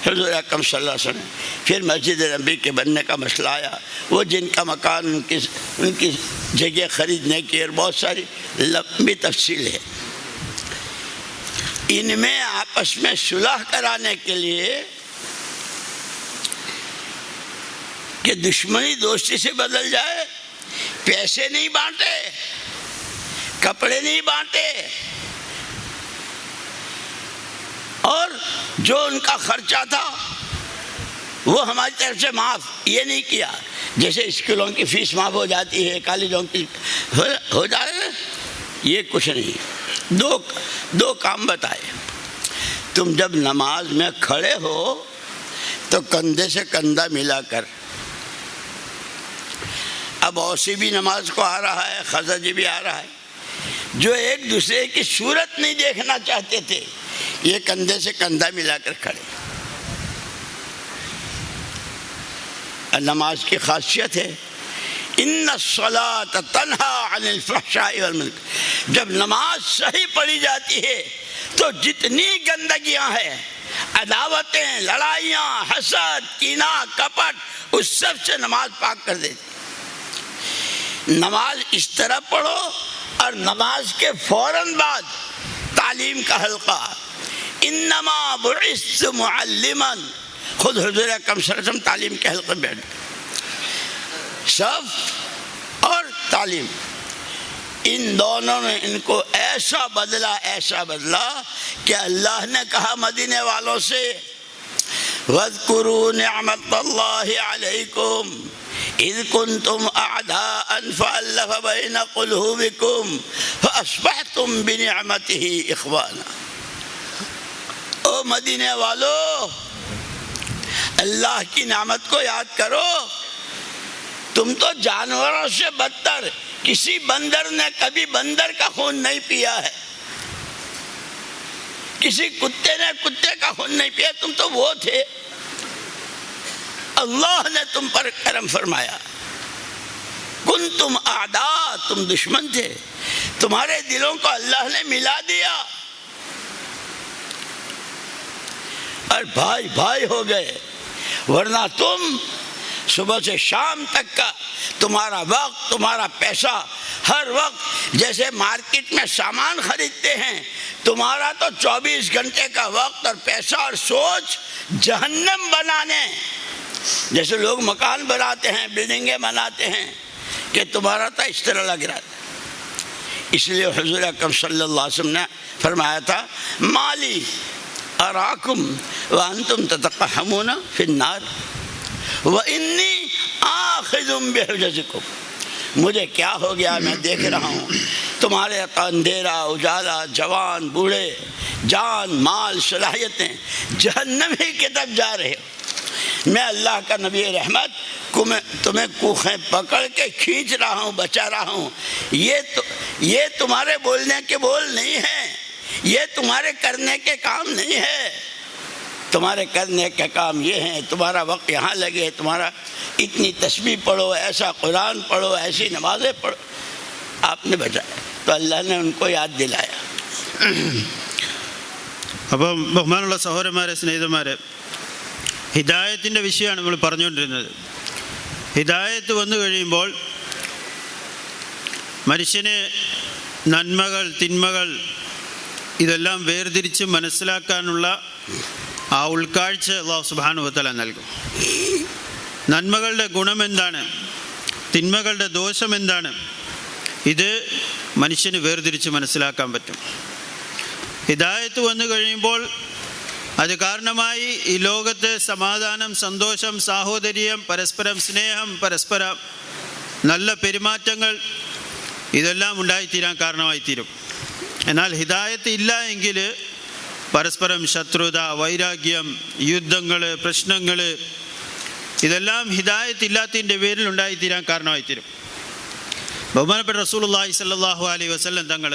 حضور اکرم صلی اللہ علیہ وسلم پھر مسجد نبی کے بننے کا مسئلہ آیا، وہ جن کا مکان ان کی جگہ خریدنے کی اور بہت ساری لمبی تفصیل ہے، ان میں آپس میں صلح کرانے کے لیے کہ دشمنی دوستی سے بدل جائے، پیسے نہیں بانٹے، کپڑے نہیں بانٹے، اور جو ان کا خرچہ تھا وہ ہماری طرف سے معاف، یہ نہیں کیا جیسے اسکولوں کی فیس معاف ہو جاتی ہے، کالجوں کی ہو جائے، یہ کچھ نہیں۔ دو کام بتائے، تم جب نماز میں کھڑے ہو تو کندھے سے کندھا ملا کر، اب اوسی بھی نماز کو آ رہا ہے، خزرجی بھی آ رہا ہے، جو ایک دوسرے کی صورت نہیں دیکھنا چاہتے تھے، یہ کندھے سے کندھا ملا کر کھڑے۔ نماز کی خاصیت ہے ان الصلاۃ تنہی عن الفحشاء والمنکر، جب نماز صحیح پڑھی جاتی ہے تو جتنی گندگیاں ہیں، عداوتیں، لڑائیاں، حسد، کینہ، کپٹ، اس سب سے نماز پاک کر دیتی۔ نماز اس طرح پڑھو، اور نماز کے فوراً بعد تعلیم کا حلقہ، انما بعثت معلما، خود حضور اکرم صلی اللہ علیہ وسلم تعلیم کے حلقے بیٹھ، صف اور تعلیم، ان دونوں نے ان کو ایسا بدلا کہ اللہ نے کہا مدینے والوں سے وَاذْكُرُوا نِعْمَةَ اللَّهِ عَلَيْكُمْ اِذْ كُنْتُمْ أَعْدَاءً فَأَلَّفَ بَيْنَ قُلُوبِكُمْ فَأَصْبَحْتُمْ بِنِعْمَتِهِ إِخْوَانًا۔ او مدینے والو، اللہ کی نعمت کو یاد کرو، تم تو جانوروں سے بدتر، کسی بندر نے کبھی بندر کا خون نہیں پیا ہے، کسی کتے نے کتے کا خون نہیں پیا، تم تو وہ تھے، اللہ نے تم پر کرم فرمایا۔ کنتم اعداء، تم دشمن تھے، تمہارے دلوں کو اللہ نے ملا دیا اور بھائی بھائی ہو گئے، ورنہ تم صبح سے شام تک کا تمہارا وقت، تمہارا پیسہ، ہر وقت جیسے مارکیٹ میں سامان خریدتے ہیں، تمہارا تو 24 گھنٹے کا وقت اور پیسہ اور سوچ جہنم بنانے، جیسے لوگ مکان بناتے ہیں، بلڈنگیں بناتے ہیں، کہ تمہارا تو اس طرح لگ رہا تھا۔ اس لیے حضور اکرم صلی اللہ علیہ وسلم نے فرمایا تھا مالی اراکم وانتم تتقحمون فی النار وانی آخذ بحجزکم، مجھے کیا ہو گیا، میں دیکھ رہا ہوں تمہارے اندھیرا اجالا، جوان بوڑھے، جان مال صلاحیتیں جہنم ہی کی طرف جا رہے ہو، میں اللہ کا نبی رحمت تمہیں کوکھیں پکڑ کے کھینچ رہا ہوں، بچا رہا ہوں۔ یہ تمہارے بولنے کے بول نہیں ہیں، یہ تمہارے کرنے کے کام نہیں ہے، تمہارے کرنے کے کام یہ ہیں، تمہارا وقت یہاں لگے، تمہارا اتنی تسبیح پڑھو، ایسا قرآن پڑھو، ایسی نمازیں پڑھو، آپ نے بچایا، تو اللہ نے ان کو یاد دلایا۔ അപ്പം ബഹുമാനമുള്ള സഹോദരന്മാരെ, സ്നേഹിതന്മാരെ, ഹിദായത്തിൻ്റെ വിഷയമാണ് നമ്മൾ പറഞ്ഞുകൊണ്ടിരുന്നത്. ഹിദായത്ത് വന്നു കഴിയുമ്പോൾ മനുഷ്യന് നന്മകൾ തിന്മകൾ ഇതെല്ലാം വേർതിരിച്ച് മനസ്സിലാക്കാനുള്ള ആ ഉൾക്കാഴ്ച അല്ലാഹു സുബ്ഹാനഹു വ തആല നൽകും. നന്മകളുടെ ഗുണം എന്താണ്, തിന്മകളുടെ ദോഷം എന്താണ്, ഇത് മനുഷ്യന് വേർതിരിച്ച് മനസ്സിലാക്കാൻ പറ്റും. ഹിദായത്ത് വന്നു കഴിയുമ്പോൾ അത് കാരണമായി ഈ ലോകത്ത് സമാധാനം, സന്തോഷം, സാഹോദര്യം, പരസ്പരം സ്നേഹം, പരസ്പരം നല്ല പെരുമാറ്റങ്ങൾ ഇതെല്ലാം ഉണ്ടായിത്തീരാൻ കാരണമായിത്തീരും. എന്നാൽ ഹിദായത്ത് ഇല്ല എങ്കിൽ പരസ്പരം ശത്രുത, വൈരാഗ്യം, യുദ്ധങ്ങൾ, പ്രശ്നങ്ങൾ ഇതെല്ലാം ഹിദായത്ത് ഇല്ലാത്തതിൻ്റെ പേരിൽ ഉണ്ടായിത്തീരാൻ കാരണമായിത്തീരും. ബഹുമാനപ്പെട്ട റസൂലുള്ളാഹി സ്വല്ലല്ലാഹു അലൈഹി വസല്ലം തങ്ങൾ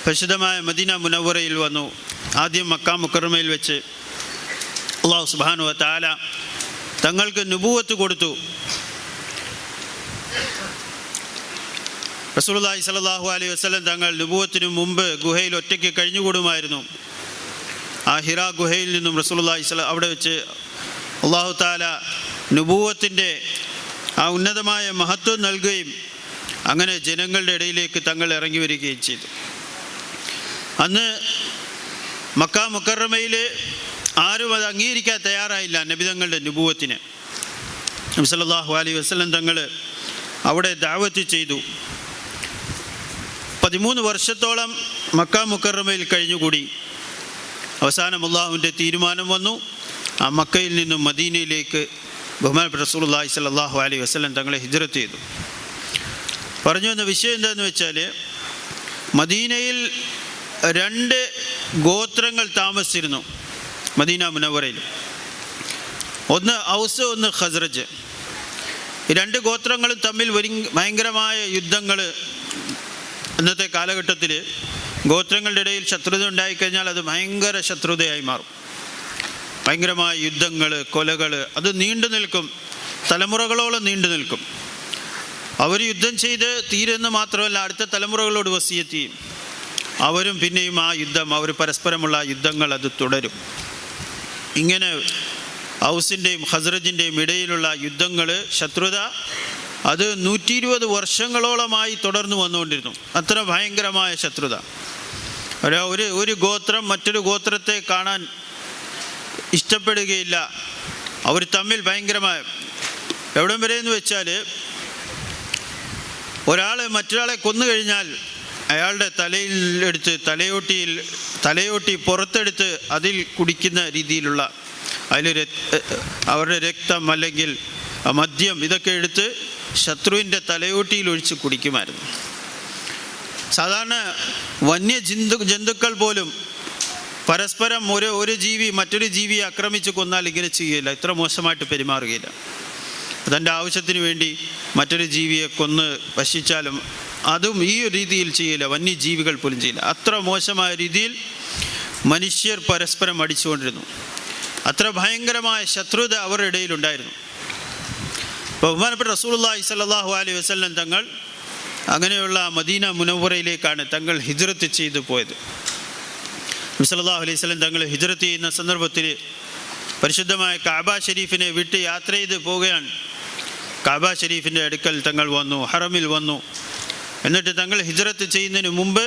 പരിശുദ്ധമായ മദീന മുനവ്വറയിൽ വന്നു. ആദ്യം മക്ക മുക്കറമയിൽ വെച്ച് അല്ലാഹു സുബ്ഹാനഹു വ തആല തങ്ങൾക്ക് നുബുവത്ത് കൊടുത്തു. റസൂലുള്ളാഹി സ്വല്ലല്ലാഹു അലൈഹി വസല്ലം തങ്ങൾ നുബുവത്തിന് മുമ്പ് ഗുഹയിൽ ഒറ്റയ്ക്ക് കഴിഞ്ഞുകൂടുമായിരുന്നു. ആ ഹിറാ ഗുഹയിൽ നിന്നും റസൂലുള്ളാഹി അവിടെ വെച്ച് അല്ലാഹു തആല നുബുവത്തിൻ്റെ ആ ഉന്നതമായ മഹത്വം നൽകുകയും അങ്ങനെ ജനങ്ങളുടെ ഇടയിലേക്ക് തങ്ങൾ ഇറങ്ങി വരികയും ചെയ്തു. അന്ന് മക്ക മുക്കറമയിൽ ആരും അത് അംഗീകരിക്കാൻ തയ്യാറായില്ല നബി തങ്ങളുടെ നുബുവത്തിനെ. നബി സല്ലല്ലാഹു അലൈഹി വസല്ലം തങ്ങൾ അവിടെ ദഅവത്ത് ചെയ്തു. 13 വർഷത്തോളം മക്ക മുക്കറമയിൽ കഴിഞ്ഞുകൂടി. അവസാനം അല്ലാഹുവിൻ്റെ തീരുമാനം വന്നു. ആ മക്കയിൽ നിന്നും മദീനയിലേക്ക് ബഹുമാനപ്പെട്ട റസൂലുള്ളാഹി സ്വല്ലല്ലാഹു അലൈഹി വസല്ലം തങ്ങളെ ഹിജ്റത്ത് ചെയ്തു. പറഞ്ഞു വന്ന വിഷയം എന്താണെന്ന് വെച്ചാൽ, മദീനയിൽ 2 ഗോത്രങ്ങൾ താമസിച്ചിരുന്നു മദീന മുനവ്വറയിൽ. ഒന്ന് ഔസ്, ഒന്ന് ഖസ്റജ്. ഈ 2 ഗോത്രങ്ങളും തമ്മിൽ ഭയങ്കരമായ യുദ്ധങ്ങൾ. ഇന്നത്തെ കാലഘട്ടത്തിൽ ഗോത്രങ്ങളുടെ ഇടയിൽ ശത്രുത ഉണ്ടായിക്കഴിഞ്ഞാൽ അത് ഭയങ്കര ശത്രുതയായി മാറും. ഭയങ്കരമായ യുദ്ധങ്ങൾ, കൊലകൾ, അത് നീണ്ടു നിൽക്കും, തലമുറകളോളം നീണ്ടു നിൽക്കും. അവർ യുദ്ധം ചെയ്ത് തീരുന്ന മാത്രമല്ല, അടുത്ത തലമുറകളോട് വസിയത്ത് ചെയ്യും. അവരും പിന്നെയും ആ യുദ്ധം, അവർ പരസ്പരമുള്ള യുദ്ധങ്ങൾ അത് തുടരും. ഇങ്ങനെ ഔസിൻ്റെയും ഖസ്റജിൻ്റെയും ഇടയിലുള്ള യുദ്ധങ്ങൾ, ശത്രുത അത് 120 വർഷങ്ങളോളമായി തുടർന്നു വന്നുകൊണ്ടിരുന്നു. അത്ര ഭയങ്കരമായ ശത്രുത. ഒരു ഗോത്രം മറ്റൊരു ഗോത്രത്തെ കാണാൻ ഇഷ്ടപ്പെടുകയില്ല. അവർ തമ്മിൽ ഭയങ്കരമായ, എവിടം വരെ എന്ന് വെച്ചാൽ, മറ്റൊരാളെ കൊന്നു കഴിഞ്ഞാൽ അയാളുടെ തലയിലെടുത്ത് തലയോട്ടി പുറത്തെടുത്ത് അതിൽ കുടിക്കുന്ന രീതിയിലുള്ള, അവരുടെ രക്തം അല്ലെങ്കിൽ മദ്യം ഇതൊക്കെ എടുത്ത് ശത്രുവിൻ്റെ തലയോട്ടിയിൽ ഒഴിച്ച് കുടിക്കുമായിരുന്നു. സാധാരണ ജന്തുക്കൾ പോലും പരസ്പരം ഒരു ജീവി മറ്റൊരു ജീവിയെ ആക്രമിച്ച് കൊന്നാൽ ഇങ്ങനെ ചെയ്യുകയില്ല, ഇത്ര മോശമായിട്ട് പെരുമാറുകയില്ല. തൻ്റെ ആവശ്യത്തിന് വേണ്ടി മറ്റൊരു ജീവിയെ കൊന്ന് ഭക്ഷിച്ചാലും അതും ഈ രീതിയിൽ ചെയ്യില്ല, വന്യജീവികൾ പോലും ചെയ്യില്ല. അത്ര മോശമായ രീതിയിൽ മനുഷ്യർ പരസ്പരം അടിച്ചുകൊണ്ടിരുന്നു. അത്ര ഭയങ്കരമായ ശത്രുത അവരുടെ ഇടയിലുണ്ടായിരുന്നു. ബഹുമാനപ്പെട്ട റസൂലുള്ളാഹി സ്വല്ലല്ലാഹു അലൈഹി വസല്ലം തങ്ങൾ അങ്ങനെയുള്ള മദീന മുനവ്വറയിലേക്കാണ് തങ്ങൾ ഹിജ്റത്ത് ചെയ്തു പോയത്. നബി സല്ലല്ലാഹു അലൈഹി വസല്ലം തങ്ങൾ ഹിജ്റത്ത് ചെയ്യുന്ന സന്ദർഭത്തിൽ പരിശുദ്ധമായ കഅബ ഷരീഫിനെ വിട്ട് യാത്ര ചെയ്ത് പോവുകയാണ്. കഅബ ഷരീഫിൻ്റെ അടുക്കൽ തങ്ങൾ വന്നു, ഹറമിൽ വന്നു. എന്നിട്ട് തങ്ങൾ ഹിജ്റത്ത് ചെയ്യുന്നതിന് മുമ്പ്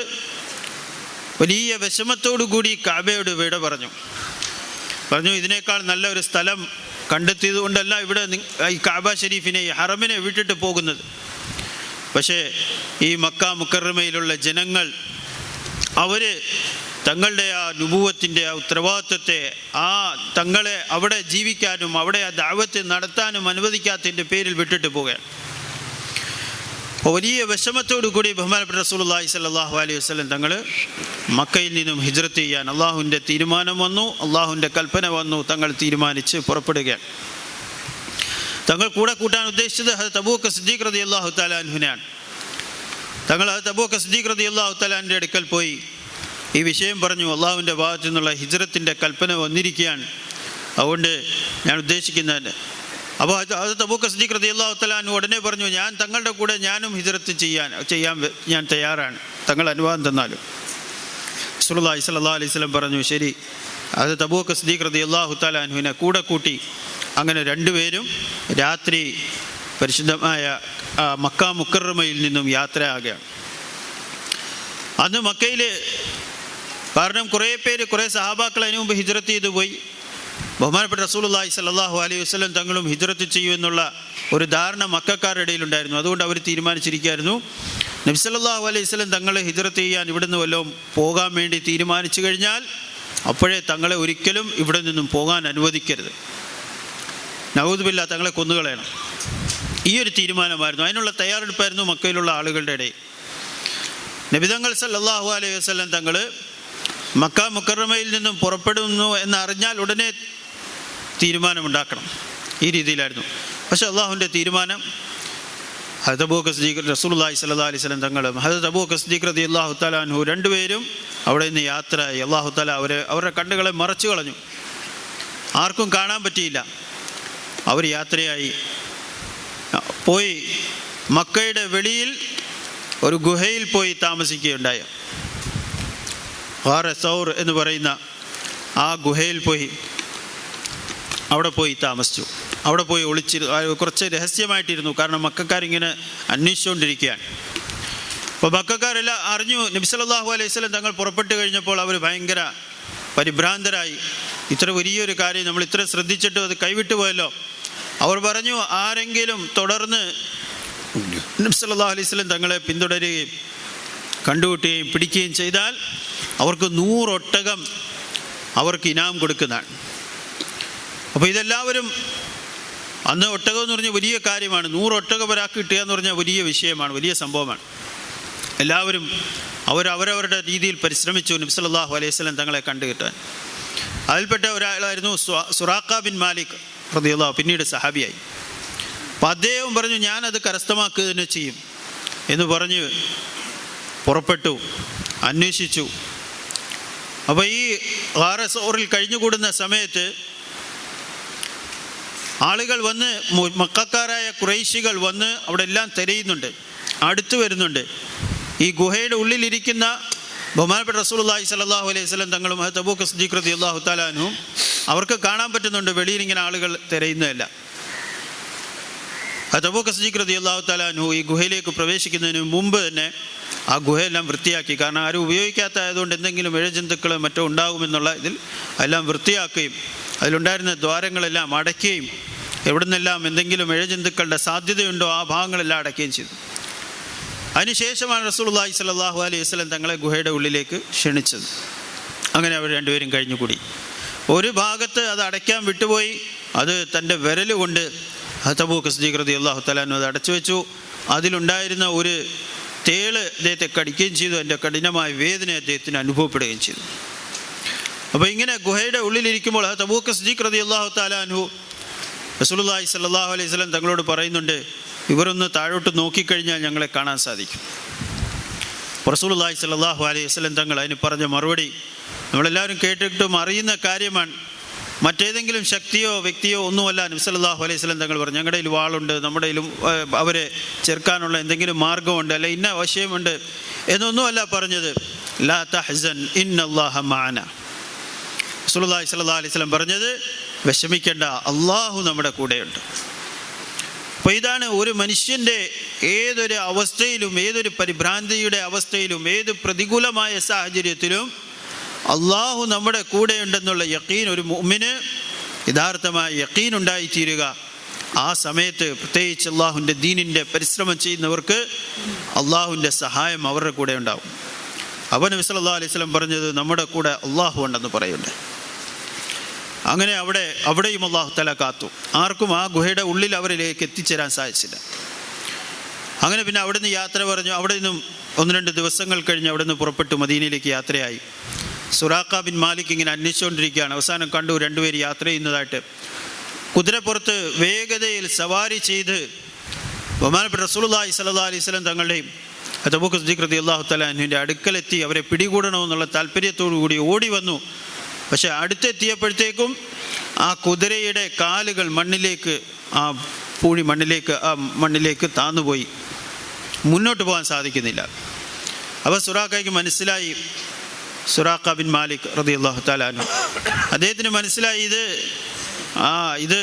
വലിയ വിഷമത്തോടു കൂടി കഅബയോട് വിട പറഞ്ഞു. ഇതിനേക്കാൾ നല്ല ഒരു സ്ഥലം കണ്ടെത്തിയത് കൊണ്ടല്ല ഇവിടെ ഈ കഅബ ഷരീഫിനെ, ഈ ഹറമിനെ വിട്ടിട്ട് പോകുന്നത്. പക്ഷേ ഈ മക്ക മുക്കറമയിലുള്ള ജനങ്ങൾ അവർ തങ്ങളുടെ ആ നുബുവത്തിൻ്റെ ആ ഉത്തരവാദിത്വത്തെ, തങ്ങളെ അവിടെ ജീവിക്കാനും അവിടെ ആ ദഅവത്ത് നടത്താനും അനുവദിക്കാത്തതിൻ്റെ പേരിൽ വിട്ടിട്ട് പോവുകയാണ്. വലിയ വിഷമത്തോടു കൂടി ബഹുമാനപ്പെട്ട റസൂലുള്ളാഹി സ്വല്ലല്ലാഹു അലൈഹി വസല്ലം തങ്ങൾ മക്കയിൽ നിന്നും ഹിജ്റത്ത് ചെയ്യാൻ അള്ളാഹുവിൻ്റെ തീരുമാനം വന്നു, അള്ളാഹുവിൻ്റെ കൽപ്പന വന്നു. തങ്ങൾ തീരുമാനിച്ച് പുറപ്പെടുകയാണ്. തങ്ങൾ കൂടെ കൂട്ടാൻ ഉദ്ദേശിച്ചത് ഹദരത്ത് അബൂബക്കർ സിദ്ദീഖ് റളിയല്ലാഹു തആല അൻഹുവിനെയാണ്. തങ്ങൾ ഹദരത്ത് അബൂബക്കർ സിദ്ദീഖ് റളിയല്ലാഹു തആല അൻഹുവിൻ്റെ അടുക്കൽ പോയി ഈ വിഷയം പറഞ്ഞു. അള്ളാഹുവിൻ്റെ ഭാഗത്തു നിന്നുള്ള ഹിജ്റത്തിൻ്റെ കൽപ്പന വന്നിരിക്കുകയാണ്, അതുകൊണ്ട് ഞാൻ ഉദ്ദേശിക്കുന്നത്. അപ്പോൾ ഹദരത്ത് അബൂബക്കർ സിദ്ദീഖ് റളിയല്ലാഹു തആല അൻഹു ഉടനെ പറഞ്ഞു, ഞാൻ തങ്ങളുടെ കൂടെ ഞാനും ഹിജ്റത്ത് ചെയ്യാൻ ഞാൻ തയ്യാറാണ്, തങ്ങൾ അനുവാദം തന്നാലും. റസൂലുള്ളാഹി സ്വല്ലല്ലാഹു അലൈഹി വസല്ലം പറഞ്ഞു, ശരി. ഹദരത്ത് അബൂബക്കർ സിദ്ദീഖ് റളിയല്ലാഹു തആല അൻഹുവിനെ കൂടെ കൂട്ടി അങ്ങനെ രണ്ടുപേരും രാത്രി പരിശുദ്ധമായ മക്ക മുക്കറമയിൽ നിന്നും യാത്രയാകുകയാണ്. അന്ന് മക്കയിൽ കാരണം കുറേ സഹാബാക്കൾ അതിനു മുമ്പ് ഹിജ്റത്ത് ചെയ്തു പോയി. ബഹുമാനപ്പെട്ട റസൂലുള്ളാഹി സ്വല്ലല്ലാഹു അലൈഹി വസല്ലം തങ്ങളും ഹിജ്റത്ത് ചെയ്യുമെന്നുള്ള ഒരു ധാരണ മക്കക്കാരുടെ ഇടയിലുണ്ടായിരുന്നു. അതുകൊണ്ട് അവർ തീരുമാനിച്ചിരിക്കുകയായിരുന്നു, നബി സല്ലല്ലാഹു അലൈഹി വസല്ലം തങ്ങൾ ഹിജ്റത്ത് ചെയ്യാൻ ഇവിടുന്ന് വല്ലതും പോകാൻ വേണ്ടി തീരുമാനിച്ചു കഴിഞ്ഞാൽ അപ്പോഴേ തങ്ങളെ ഒരിക്കലും ഇവിടെ നിന്നും പോകാൻ അനുവദിക്കരുത്. നഊദു ബില്ലാഹ്, തങ്ങളെ കൊന്നുകളയണം. ഈ ഒരു തീരുമാനമായിരുന്നു, അതിനുള്ള തയ്യാറെടുപ്പായിരുന്നു മക്കയിലുള്ള ആളുകളുടെ ഇടയിൽ. നബിതങ്ങൾ സല്ലല്ലാഹു അലൈഹി വസല്ലം തങ്ങൾ മക്ക മുക്കറമയിൽ നിന്നും പുറപ്പെടുന്നു എന്നറിഞ്ഞാൽ ഉടനെ തീരുമാനമുണ്ടാക്കണം. ഈ രീതിയിലായിരുന്നു. പക്ഷേ അള്ളാഹുവിൻ്റെ തീരുമാനം ഹദരത്ത് അബൂബക്കർ സിദ്ദീഖ് റസൂലുള്ളാഹി സ്വല്ലല്ലാഹു അലൈഹി വസല്ലം തങ്ങളും ഹദരത്ത് അബൂബക്കർ സിദ്ദീഖ് റളിയല്ലാഹു തആല അൻഹു രണ്ടുപേരും അവിടെ നിന്ന് യാത്രയായി. അള്ളാഹു തആല അവരുടെ കണ്ണുകളെ മറച്ചു കളഞ്ഞു, ആർക്കും കാണാൻ പറ്റിയില്ല. അവർ യാത്രയായി പോയി മക്കയുടെ വെളിയിൽ ഒരു ഗുഹയിൽ പോയി താമസിക്കുകയുണ്ടായി. ഗാർ സൗർ എന്ന് പറയുന്ന ആ ഗുഹയിൽ പോയി അവിടെ പോയി താമസിച്ചു. അവിടെ പോയി കുറച്ച് രഹസ്യമായിട്ടിരുന്നു. കാരണം മക്കക്കാരിങ്ങനെ അന്വേഷിച്ചുകൊണ്ടിരിക്കുകയാണ്. അപ്പോൾ മക്കക്കാരെല്ലാം അറിഞ്ഞു നബി സല്ലല്ലാഹു അലൈഹി വസല്ലം തങ്ങൾ പുറപ്പെട്ടു കഴിഞ്ഞപ്പോൾ അവർ ഭയങ്കര പരിഭ്രാന്തരായി. ഇത്ര വലിയൊരു കാര്യം നമ്മൾ ഇത്ര ശ്രദ്ധിച്ചിട്ടും അത് കൈവിട്ടു പോയല്ലോ. അവർ പറഞ്ഞു, ആരെങ്കിലും തുടർന്ന് നബി സല്ലല്ലാഹു അലൈഹി വസല്ലം തങ്ങളെ പിന്തുടരുകയും കണ്ടുമുട്ടുകയും പിടിക്കുകയും ചെയ്താൽ അവർക്ക് 100 ഒട്ടകം അവർക്ക് ഇനാം കൊടുക്കുന്നതാണ്. അപ്പോൾ ഇതെല്ലാവരും, അന്ന് ഒട്ടകം എന്ന് പറഞ്ഞാൽ വലിയ കാര്യമാണ്. 100 ഒട്ടകം ഒരാൾക്ക് കിട്ടുക എന്ന് പറഞ്ഞാൽ വലിയ വിഷയമാണ്, വലിയ സംഭവമാണ്. എല്ലാവരും അവരവരുടെ രീതിയിൽ പരിശ്രമിച്ചു നബി സല്ലല്ലാഹു അലൈഹി വസല്ലം തങ്ങളെ കണ്ടുകിട്ടാൻ. അതിൽപ്പെട്ട ഒരാളായിരുന്നു സുറാഖ ബിൻ മാലിക് റളിയല്ലാഹു, പിന്നീട് സഹാബിയായി. അപ്പം അദ്ദേഹം പറഞ്ഞു, ഞാനത് കരസ്ഥമാക്കുക തന്നെ ചെയ്യും എന്ന് പറഞ്ഞ് പുറപ്പെട്ടു, അന്വേഷിച്ചു. അപ്പോൾ ഈ ഗാർ സൗറിൽ കഴിഞ്ഞുകൂടുന്ന സമയത്ത് ആളുകൾ വന്ന്, മക്കക്കാരായ ഖുറൈശികൾ വന്ന് അവിടെ എല്ലാം തിരയുന്നുണ്ട്, അടുത്ത് വരുന്നുണ്ട്. ഈ ഗുഹയുടെ ഉള്ളിലിരിക്കുന്ന ബഹുമാനപ്പെട്ട റസൂലുള്ളാഹി സ്വല്ലല്ലാഹു അലൈഹി വസല്ലം തങ്ങളും ഹദരത്ത് അബൂബക്കർ സിദ്ദീഖ് റളിയല്ലാഹു തആല അൻഹു അവർക്ക് കാണാൻ പറ്റുന്നുണ്ട് വെളിയിൽ ഇങ്ങനെ ആളുകൾ തിരയുന്നതല്ല. ഹദരത്ത് അബൂബക്കർ സിദ്ദീഖ് റളിയല്ലാഹു തആല അൻഹു ഈ ഗുഹയിലേക്ക് പ്രവേശിക്കുന്നതിന് മുമ്പ് തന്നെ ആ ഗുഹയെല്ലാം വൃത്തിയാക്കി. കാരണം ആരും ഉപയോഗിക്കാത്തതായതുകൊണ്ട് എന്തെങ്കിലും ഇഴജന്തുക്കൾ മറ്റോ ഉണ്ടാകുമെന്നുള്ള ഇതിൽ എല്ലാം വൃത്തിയാക്കുകയും അതിലുണ്ടായിരുന്ന ദ്വാരങ്ങളെല്ലാം അടയ്ക്കുകയും എവിടെ നിന്നെല്ലാം എന്തെങ്കിലും ഇഴജന്തുക്കളുടെ സാധ്യതയുണ്ടോ ആ ഭാഗങ്ങളെല്ലാം അടയ്ക്കുകയും ചെയ്തു. അതിനുശേഷമാണ് റസൂലുള്ളാഹി സ്വല്ലല്ലാഹു അലൈഹി വസല്ലം തങ്ങളെ ഗുഹയുടെ ഉള്ളിലേക്ക് ക്ഷണിച്ചത്. അങ്ങനെ അവർ രണ്ടുപേരും കഴിഞ്ഞുകൂടി. ഒരു ഭാഗത്ത് അത് അടയ്ക്കാൻ വിട്ടുപോയി. അത് തൻ്റെ വിരൽ കൊണ്ട് ഹദരത്ത് അബൂബക്കർ സിദ്ദീഖ് റളിയല്ലാഹു തആല അൻഹു അത് അടച്ചു വെച്ചു. അതിലുണ്ടായിരുന്ന ഒരു തേള് അദ്ദേഹത്തെ കടിക്കുകയും ചെയ്തു. അതിൻ്റെ കഠിനമായ വേദന അദ്ദേഹത്തിന് അനുഭവപ്പെടുകയും ചെയ്തു. അപ്പോൾ ഇങ്ങനെ ഗുഹയുടെ ഉള്ളിലിരിക്കുമ്പോൾ ഹദരത്ത് അബൂബക്കർ സിദ്ദീഖ് റളിയല്ലാഹു തആല അൻഹു റസൂലുള്ളാഹി സ്വല്ലല്ലാഹു അലൈഹി വസല്ലം തങ്ങളോട് പറയുന്നുണ്ട്, ഇവരൊന്ന് താഴോട്ട് നോക്കിക്കഴിഞ്ഞാൽ ഞങ്ങളെ കാണാൻ സാധിക്കും. റസൂലുള്ളാഹി സ്വല്ലല്ലാഹു അലൈഹി വസല്ലം തങ്ങൾ അതിന് പറഞ്ഞ മറുപടി നമ്മളെല്ലാവരും കേട്ടിട്ടും അറിയുന്ന കാര്യമാണ്. മറ്റേതെങ്കിലും ശക്തിയോ വ്യക്തിയോ ഒന്നുമല്ല. നബി സല്ലല്ലാഹു അലൈഹി വസല്ലം തങ്ങൾ പറഞ്ഞു, ഞങ്ങളുടെ കയ്യിൽ വാളുണ്ട്, നമ്മുടെ കയ്യിലും അവരെ ചെറുക്കാനുള്ള എന്തെങ്കിലും മാർഗമുണ്ട്, അല്ല ഇന്ന വശയമുണ്ട് എന്നൊന്നുമല്ല പറഞ്ഞത്. ലാ തഹ്സൻ ഇന്നല്ലാഹ മഅന. റസൂലുള്ളാഹി സ്വല്ലല്ലാഹു അലൈഹി വസല്ലം പറഞ്ഞത്, വിഷമിക്കേണ്ട, അള്ളാഹു നമ്മുടെ കൂടെയുണ്ട്. അപ്പോൾ ഇതാണ് ഒരു മനുഷ്യൻ്റെ ഏതൊരു അവസ്ഥയിലും, ഏതൊരു പരിഭ്രാന്തിയുടെ അവസ്ഥയിലും, ഏത് പ്രതികൂലമായ സാഹചര്യത്തിലും അള്ളാഹു നമ്മുടെ കൂടെയുണ്ടെന്നുള്ള യഖീൻ ഒരു മുഅ്മിന് യഥാർത്ഥമായ യഖീൻ ഉണ്ടായിത്തീരുക. ആ സമയത്ത് പ്രത്യേകിച്ച് അള്ളാഹുവിൻ്റെ ദീനിൻ്റെ പരിശ്രമം ചെയ്യുന്നവർക്ക് അള്ളാഹുവിൻ്റെ സഹായം അവരുടെ കൂടെ ഉണ്ടാവും. അപ്പോൾ നബി സല്ലല്ലാഹു അലൈഹി വസല്ലം പറഞ്ഞത്, നമ്മുടെ കൂടെ അള്ളാഹു ഉണ്ടെന്ന് പറയുന്നുണ്ട്. അങ്ങനെ അവിടെയും അള്ളാഹു തആല കാത്തു. ആർക്കും ആ ഗുഹയുടെ ഉള്ളിൽ അവരിലേക്ക് എത്തിച്ചേരാൻ സാധിച്ചില്ല. അങ്ങനെ പിന്നെ അവിടെ നിന്ന് യാത്ര പറഞ്ഞു. അവിടെ നിന്നും 1-2 ദിവസങ്ങൾ കഴിഞ്ഞ് അവിടെ നിന്ന് പുറപ്പെട്ടു മദീനയിലേക്ക് യാത്രയായി. സുറാഖ ബിൻ മാലിക് ഇങ്ങനെ അന്വേഷിച്ചുകൊണ്ടിരിക്കുകയാണ്. അവസാനം കണ്ടു രണ്ടുപേര് യാത്ര ചെയ്യുന്നതായിട്ട്. കുതിരപ്പുറത്ത് വേഗതയിൽ സവാരി ചെയ്ത് ബഹുമാനപ്പെട്ട റസൂലുള്ളാഹി സ്വല്ലല്ലാഹു അലൈഹി വസല്ലം തങ്ങളുടെയും ഹദരത്ത് അബൂബക്കർ സിദ്ദീഖ് റളിയല്ലാഹു തആല അൻഹുവിൻ്റെ അടുക്കലെത്തി അവരെ പിടികൂടണമെന്നുള്ള താല്പര്യത്തോടു കൂടി ഓടി വന്നു. പക്ഷെ അടുത്തെത്തിയപ്പോഴത്തേക്കും ആ കുതിരയുടെ കാലുകൾ മണ്ണിലേക്ക്, ആ പൂഴി മണ്ണിലേക്ക് താന്നുപോയി. മുന്നോട്ട് പോകാൻ സാധിക്കുന്നില്ല. അപ്പോൾ സുറാഖയ്ക്ക് മനസ്സിലായി, സുറാഖ ബിൻ മാലിക് റളിയല്ലാഹു തആല അൻഹു അദ്ദേഹത്തിന് മനസ്സിലായി, ഇത്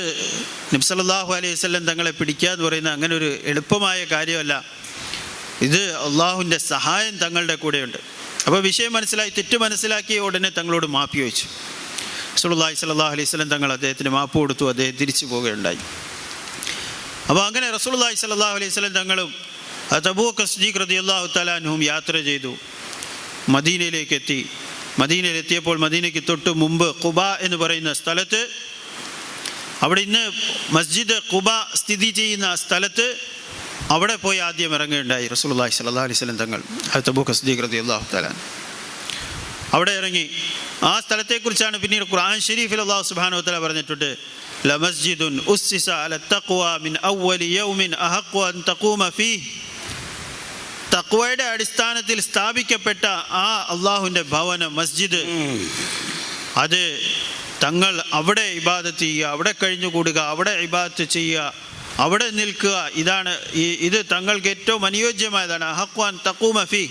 നബി സല്ലല്ലാഹു അലൈഹി വസല്ലം തങ്ങളെ പിടിക്കുക എന്ന് പറയുന്ന അങ്ങനെ ഒരു എളുപ്പമായ കാര്യമല്ല. ഇത് അള്ളാഹുവിൻ്റെ സഹായം തങ്ങളുടെ കൂടെയുണ്ട്. അപ്പോൾ വിഷയം മനസ്സിലായി, തെറ്റ് മനസ്സിലാക്കി ഉടനെ തങ്ങളോട് മാപ്പ് ചോദിച്ചു. റസൂലുള്ളാഹി സ്വല്ലല്ലാഹു അലൈഹി വസല്ലം തങ്ങൾ അദ്ദേഹത്തിന് മാപ്പ് കൊടുത്തു. അദ്ദേഹം തിരിച്ചു പോവുകയുണ്ടായി. അപ്പോൾ അങ്ങനെ റസൂലുള്ളാഹി സ്വല്ലല്ലാഹു അലൈഹി വസല്ലം തങ്ങളും അബൂബക്കർ സിദ്ദീഖ് റളിയല്ലാഹു തആല അൻഹും യാത്ര ചെയ്തു, മദീനയിലേക്ക് എത്തി. മദീനയിലെത്തിയപ്പോൾ മദീനയ്ക്ക് തൊട്ട് മുമ്പ് ഖുബ എന്ന് പറയുന്ന സ്ഥലത്ത്, അവിടെ ഇന്ന് മസ്ജിദ് ഖുബ സ്ഥിതി ചെയ്യുന്ന സ്ഥലത്ത്, അവിടെ പോയി ആദ്യം ഇറങ്ങുകയുണ്ടായി റസൂലുള്ളാഹി സ്വല്ലല്ലാഹു അലൈഹി വസല്ലം തങ്ങൾ. അബൂബക്കർ സിദ്ദീഖ് റളിയല്ലാഹു തആല അവിടെ ഇറങ്ങി. ആ സ്ഥലത്തെക്കുറിച്ചാണ് പിന്നീട് ഖുർആൻ ശരീഫിൽ അല്ലാഹു സുബ്ഹാനഹു വ തആല പറഞ്ഞിട്ടുണ്ട്, ലമസ്ജിദുൻ ഉസ്സിസ അല തഖ്വ മിൻ അവ്വലി യൗമിൻ അഹഖു അൻ തഖൂമ ഫീഹി. തഖ്വയുടെ അടിസ്ഥാനത്തിൽ സ്ഥാപിക്കപ്പെട്ട ആ അള്ളാഹുവിൻ്റെ ഭവനം, മസ്ജിദ്, അത് തങ്ങൾ അവിടെ ഇബാദത്ത് ചെയ്യുക, അവിടെ കഴിഞ്ഞുകൂടുക, അവിടെ ഇബാദത്ത് ചെയ്യുക, അവിടെ നിൽക്കുക, ഇത് തങ്ങൾക്ക് ഏറ്റവും അനുയോജ്യമായതാണ്. അഹഖു അൻ തഖൂമ ഫീഹി,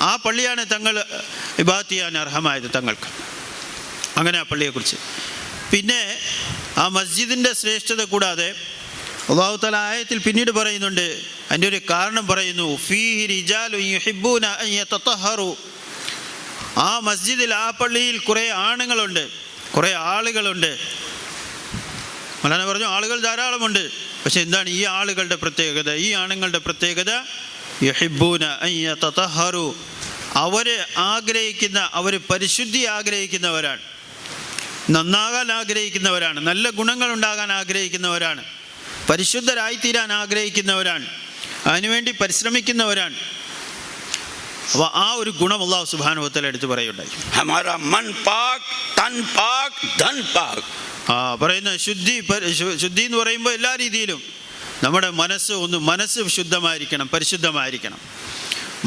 ആ പള്ളിയാണ് തങ്ങൾ ഇബാദത്ത് ചെയ്യാൻ അർഹമായത് തങ്ങൾക്ക്. അങ്ങനെ ആ പള്ളിയെക്കുറിച്ച്. പിന്നെ ആ മസ്ജിദിൻ്റെ ശ്രേഷ്ഠത കൂടാതെ അല്ലാഹു തആല ആയത്തിൽ പിന്നീട് പറയുന്നുണ്ട്, അതിൻ്റെ ഒരു കാരണം പറയുന്നു, ഫീഹി റിജാലു യുഹിബ്ബൂന അൻ യതതഹറു. ആ മസ്ജിദിൽ, ആ പള്ളിയിൽ കുറേ ആണുങ്ങളുണ്ട്, കുറേ ആളുകളുണ്ട്. മൗലാന പറഞ്ഞു ആളുകൾ ധാരാളമുണ്ട്, പക്ഷെ എന്താണ് ഈ ആളുകളുടെ പ്രത്യേകത? ഈ ആണുങ്ങളുടെ പ്രത്യേകത യുഹിബ്ബൂന അൻ യതതഹറു, അവർ ആഗ്രഹിക്കുന്ന, അവർ പരിശുദ്ധി ആഗ്രഹിക്കുന്നവരാണ്, നന്നാകാൻ ആഗ്രഹിക്കുന്നവരാണ്, നല്ല ഗുണങ്ങൾ ഉണ്ടാകാൻ ആഗ്രഹിക്കുന്നവരാണ്, പരിശുദ്ധരായിത്തീരാൻ ആഗ്രഹിക്കുന്നവരാണ്, അതിനുവേണ്ടി പരിശ്രമിക്കുന്നവരാണ്. അപ്പോൾ ആ ഒരു ഗുണം അല്ലാഹു സുബ്ഹാനഹു വ തആല എടുത്ത് പറയുണ്ടായി. ഹമാരാ മൻ പാക്, തൻ പാക്, ധൻ പാക്. പറയുന്ന ശുദ്ധി എന്ന് പറയുമ്പോൾ എല്ലാ രീതിയിലും നമ്മുടെ മനസ്സ് ശുദ്ധമായിരിക്കണം, പരിശുദ്ധമായിരിക്കണം.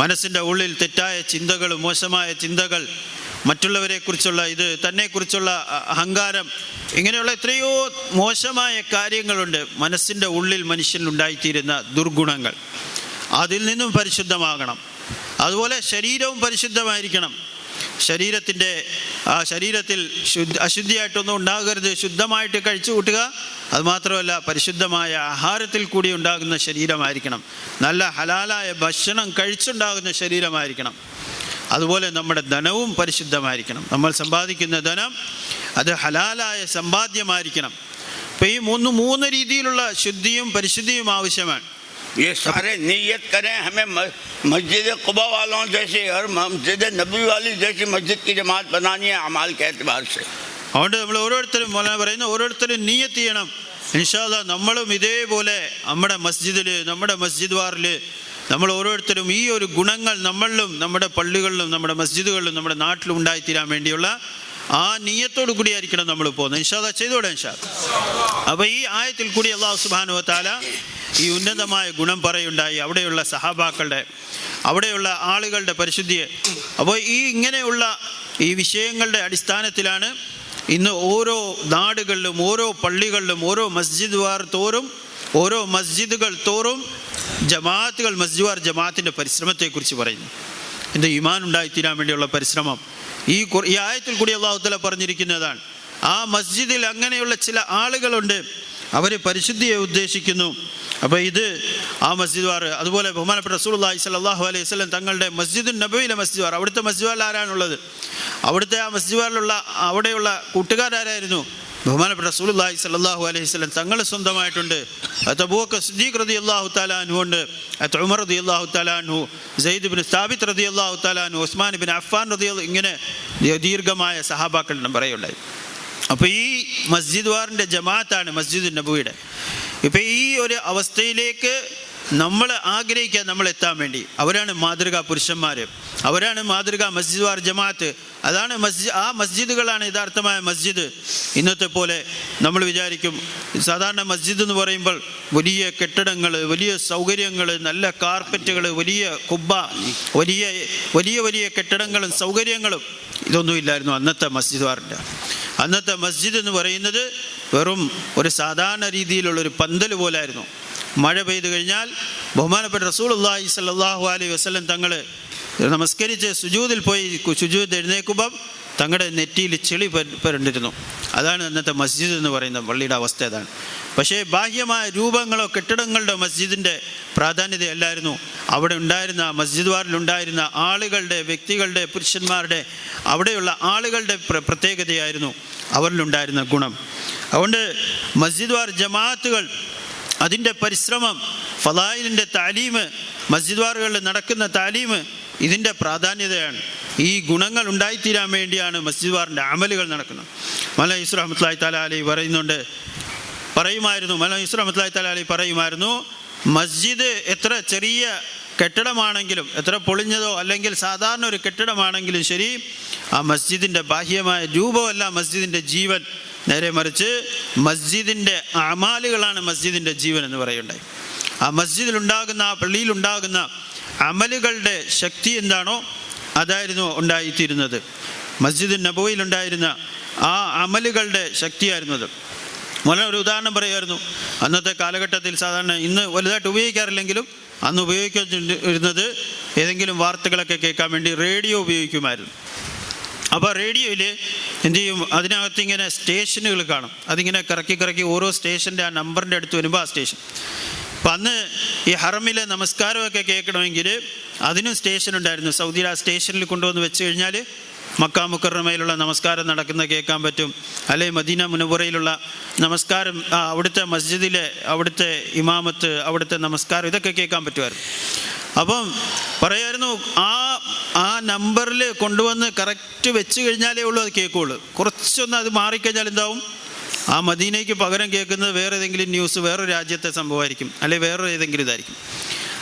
മനസ്സിൻ്റെ ഉള്ളിൽ തെറ്റായ ചിന്തകൾ, മോശമായ ചിന്തകൾ, മറ്റുള്ളവരെക്കുറിച്ചുള്ള തന്നെക്കുറിച്ചുള്ള അഹങ്കാരം, ഇങ്ങനെയുള്ള എത്രയോ മോശമായ കാര്യങ്ങളുണ്ട് മനസ്സിൻ്റെ ഉള്ളിൽ മനുഷ്യനുണ്ടായിത്തീരുന്ന ദുർഗുണങ്ങൾ. അതിൽ നിന്നും പരിശുദ്ധമാകണം. അതുപോലെ ശരീരവും പരിശുദ്ധമായിരിക്കണം. ശരീരത്തിൽ അശുദ്ധിയായിട്ടൊന്നും ഉണ്ടാകരുത്, ശുദ്ധമായിട്ട് കഴിച്ചു കൂട്ടുക. അതുമാത്രമല്ല, പരിശുദ്ധമായ ആഹാരത്തിൽ കൂടി ഉണ്ടാകുന്ന ശരീരമായിരിക്കണം, നല്ല ഹലാലായ ഭക്ഷണം കഴിച്ചുണ്ടാകുന്ന ശരീരമായിരിക്കണം. അതുപോലെ നമ്മുടെ ധനവും പരിശുദ്ധമായിരിക്കണം. നമ്മൾ സമ്പാദിക്കുന്ന ധനം അത് ഹലാലായ സമ്പാദ്യമായിരിക്കണം. അപ്പോൾ ഈ മൂന്ന് രീതിയിലുള്ള ശുദ്ധിയും പരിശുദ്ധിയും ആവശ്യമാണ്. ये सारे नीयत करें हमें मस्जिद क़ुबा वालों जैसे और मस्जिद नबी वाली जैसी मस्जिद की जमात बनानी है अमाल के एतबार से. അതുകൊണ്ട് നമ്മൾ ഓരോരുത്തരും പറയുന്ന ഓരോരുത്തരും നിയ്യത്ത് ചെയ്യണം, ഇൻഷാ അല്ലാഹ് നമ്മളും ഇതേപോലെ നമ്മുടെ മസ്ജിദിൽ, നമ്മുടെ മസ്ജിദ് വാറിൽ നമ്മൾ ഓരോരുത്തരും ഈ ഒരു ഗുണങ്ങൾ നമ്മളിലും, നമ്മുടെ പള്ളികളിലും, നമ്മുടെ മസ്ജിദുകളിലും, നമ്മുടെ നാട്ടിലും ഉണ്ടായിത്തീരാൻ വേണ്ടിയുള്ള ആ നിയ്യത്തോടു കൂടിയായിരിക്കണം നമ്മൾ പോകുന്നത്. ഇൻഷാ അല്ലാഹ് ചെയ്തോടെ ഇൻഷാ അല്ലാഹ്. അപ്പോൾ ഈ ആയത്തിൽ കൂടി അല്ലാഹു സുബ്ഹാനഹു വ തആല ഈ ഉന്നതമായ ഗുണം പറയുണ്ടായി, അവിടെയുള്ള സഹാബാക്കളുടെ, അവിടെയുള്ള ആളുകളുടെ പരിശുദ്ധിയെ. അപ്പോൾ ഇങ്ങനെയുള്ള ഈ വിഷയങ്ങളുടെ അടിസ്ഥാനത്തിലാണ് ഇന്ന് ഓരോ നാടുകളിലും, ഓരോ പള്ളികളിലും, ഓരോ മസ്ജിദ് വാർ തോറും, ഓരോ മസ്ജിദുകൾ തോറും ജമാഅത്തുകൾ, മസ്ജിദ് വാർ ജമാഅത്തിൻ്റെ പരിശ്രമത്തെക്കുറിച്ച് പറയുന്നു. എൻ്റെ ഈമാൻ ഉണ്ടായിത്തീരാൻ വേണ്ടിയുള്ള പരിശ്രമം ഈ ആയത്തിൽ കൂടി അല്ലാഹു തആല പറഞ്ഞിരിക്കുന്നതാണ്. ആ മസ്ജിദിൽ അങ്ങനെയുള്ള ചില ആളുകളുണ്ട്, അവർ പരിശുദ്ധിയെ ഉദ്ദേശിക്കുന്നു. അപ്പോൾ ആ മസ്ജിദ് വാർ, അതുപോലെ ബഹുമാനപ്പെട്ട റസൂലുള്ളാഹി സ്വല്ലല്ലാഹു അലൈഹി വസല്ലം തങ്ങളുടെ മസ്ജിദുൻ നബവിയിലെ മസ്ജിദ് വാർ, അവിടുത്തെ മസ്ജിദ് വാറിൽ ആരാണുള്ളത്? അവിടുത്തെ ആ മസ്ജിദ് വാറിലുള്ള അവിടെയുള്ള കൂട്ടുകാരാരായിരുന്നു? ബഹുമാനപ്പെട്ട റസൂലുള്ളാഹി സ്വല്ലല്ലാഹു അലൈഹി വസല്ലം തങ്ങൾ സ്വന്തമായിട്ടുണ്ട്. അബൂബക്കർ സിദ്ദീഖ് റളിയല്ലാഹു തആല അൻഹു ഉണ്ട്, ഉമർ റളിയല്ലാഹു തആല അൻഹു, സെയ്ദ് ഇബ്നു സാബിത്ത് റളിയല്ലാഹു തആല അൻഹു, ഉസ്മാൻ ഇബ്നു അഫ്ഫാൻ റളിയല്ലാഹു, ഇങ്ങനെ ദീർഘമായ സഹാബാക്കളുടെ പറയുണ്ടായി. അപ്പോൾ ഈ മസ്ജിദ് വാറിൻ്റെ ജമാഅത്താണ് മസ്ജിദ് നബവിയുടെ. ഇപ്പം ഈ ഒരു അവസ്ഥയിലേക്ക് നമ്മൾ ആഗ്രഹിക്കുക, നമ്മൾ എത്താൻ വേണ്ടി. അവരാണ് മാതൃകാ പുരുഷന്മാർ, അവരാണ് മാതൃകാ മസ്ജിദ് വാർ ജമാഅത്ത്. അതാണ് ആ മസ്ജിദുകളാണ് യഥാർത്ഥമായ മസ്ജിദ്. ഇന്നത്തെ പോലെ നമ്മൾ വിചാരിക്കും, സാധാരണ മസ്ജിദ് എന്ന് പറയുമ്പോൾ വലിയ കെട്ടിടങ്ങൾ, വലിയ സൗകര്യങ്ങൾ, നല്ല കാർപ്പറ്റുകൾ, വലിയ കുബ്ബ, വലിയ വലിയ കെട്ടിടങ്ങളും സൗകര്യങ്ങളും, ഇതൊന്നും ഇല്ലായിരുന്നു അന്നത്തെ മസ്ജിദ് വാറിൻ്റെ. അന്നത്തെ മസ്ജിദ് എന്ന് പറയുന്നത് വെറും ഒരു സാധാരണ രീതിയിലുള്ളൊരു പന്തൽ പോലായിരുന്നു. മഴ പെയ്തു കഴിഞ്ഞാൽ ബഹുമാനപ്പെട്ട റസൂലുള്ളാഹി സ്വല്ലല്ലാഹു അലൈഹി വസല്ലം തങ്ങൾ നമസ്കരിച്ച് സുജൂദിൽ പോയി സുജൂദ് എഴുന്നേൽക്കുമ്പം തങ്ങളുടെ നെറ്റിയിൽ ചെളി പുരണ്ടിരുന്നു. അതാണ് അന്നത്തെ മസ്ജിദ് എന്ന് പറയുന്ന പള്ളിയുടെ അവസ്ഥ. അതാണ്. പക്ഷേ ബാഹ്യമായ രൂപങ്ങളോ കെട്ടിടങ്ങളുടെ മസ്ജിദിൻ്റെ പ്രാധാന്യതയല്ലായിരുന്നു. അവിടെ ഉണ്ടായിരുന്ന മസ്ജിദ് വാറിലുണ്ടായിരുന്ന ആളുകളുടെ, വ്യക്തികളുടെ, പുരുഷന്മാരുടെ, അവിടെയുള്ള ആളുകളുടെ പ്രത്യേകതയായിരുന്നു അവരിലുണ്ടായിരുന്ന ഗുണം. അതുകൊണ്ട് മസ്ജിദ് വാർ ജമാഅത്തുകൾ, അതിൻ്റെ പരിശ്രമം, ഫളായിലിൻ്റെ താലീം, മസ്ജിദ് വാറുകളിൽ നടക്കുന്ന താലീമ് ഇതിൻ്റെ പ്രാധാന്യതയാണ്. ഈ ഗുണങ്ങൾ ഉണ്ടായിത്തീരാൻ വേണ്ടിയാണ് മസ്ജിദ് വാറിൻ്റെ അമലുകൾ നടക്കുന്നത്. മൗലാന യൂസുഫ് റഹ്മത്തുള്ളാഹി തആല അലൈഹി മൗലാന യൂസുഫ് റഹ്മത്തുള്ളാഹി തആല അലൈഹി പറയുമായിരുന്നു, മസ്ജിദ് എത്ര ചെറിയ കെട്ടിടമാണെങ്കിലും, എത്ര പൊളിഞ്ഞതോ അല്ലെങ്കിൽ സാധാരണ ഒരു കെട്ടിടമാണെങ്കിലും ശരി, ആ മസ്ജിദിൻ്റെ ബാഹ്യമായ രൂപമല്ല മസ്ജിദിൻ്റെ ജീവൻ. നേരെ മറിച്ച് മസ്ജിദിൻ്റെ അമാലുകളാണ് മസ്ജിദിൻ്റെ ജീവൻ എന്ന് പറയുണ്ടായി. ആ മസ്ജിദിലുണ്ടാകുന്ന, ആ പള്ളിയിലുണ്ടാകുന്ന അമലുകളുടെ ശക്തി എന്താണോ അതായിരുന്നു ഉണ്ടായിത്തീരുന്നത്. മസ്ജിദ് നബവിയിലുണ്ടായിരുന്ന ആ അമലുകളുടെ ശക്തിയായിരുന്നത്. വളരെ ഒരു ഉദാഹരണം പറയുമായിരുന്നു. അന്നത്തെ കാലഘട്ടത്തിൽ സാധാരണ ഇന്ന് വലുതായിട്ട് ഉപയോഗിക്കാറില്ലെങ്കിലും അന്ന് ഉപയോഗിച്ചിരുന്നത് ഏതെങ്കിലും വാർത്തകളൊക്കെ കേൾക്കാൻ വേണ്ടി റേഡിയോ ഉപയോഗിക്കുമായിരുന്നു. അപ്പോൾ റേഡിയോയിൽ എന്ത് ചെയ്യും, അതിനകത്ത് ഇങ്ങനെ സ്റ്റേഷനുകൾ കാണും. അതിങ്ങനെ കറക്കി ഓരോ സ്റ്റേഷൻ്റെ ആ നമ്പറിൻ്റെ അടുത്ത് വരുമ്പോൾ ആ സ്റ്റേഷൻ. അപ്പം അന്ന് ഈ ഹറമിലെ നമസ്കാരമൊക്കെ കേൾക്കണമെങ്കിൽ അതിനും സ്റ്റേഷൻ ഉണ്ടായിരുന്നു. സൗദിയിൽ ആ സ്റ്റേഷനിൽ കൊണ്ടുവന്ന് വെച്ച് കഴിഞ്ഞാൽ മക്ക മുക്കറമയിലുള്ള നമസ്കാരം നടക്കുന്ന കേൾക്കാൻ പറ്റും. അല്ലെങ്കിൽ മദീന മുനവ്വറയിലുള്ള നമസ്കാരം, അവിടുത്തെ മസ്ജിദിലെ അവിടുത്തെ ഇമാമത്ത്, അവിടുത്തെ നമസ്കാരം, ഇതൊക്കെ കേൾക്കാൻ പറ്റുമായിരുന്നു. അപ്പം പറയായിരുന്നു, ആ നമ്പറിൽ കൊണ്ടുവന്ന് കറക്റ്റ് വെച്ച് കഴിഞ്ഞാലേ ഉള്ളൂ അത് കേൾക്കുകയുള്ളൂ. കുറച്ചൊന്ന് അത് മാറിക്കഴിഞ്ഞാൽ എന്താവും, ആ മദീനയ്ക്ക് പകരം കേൾക്കുന്നത് വേറെ ഏതെങ്കിലും ന്യൂസ്, വേറൊരു രാജ്യത്തെ സംഭവമായിരിക്കും, അല്ലെങ്കിൽ വേറെ ഏതെങ്കിലും ഇതായിരിക്കും.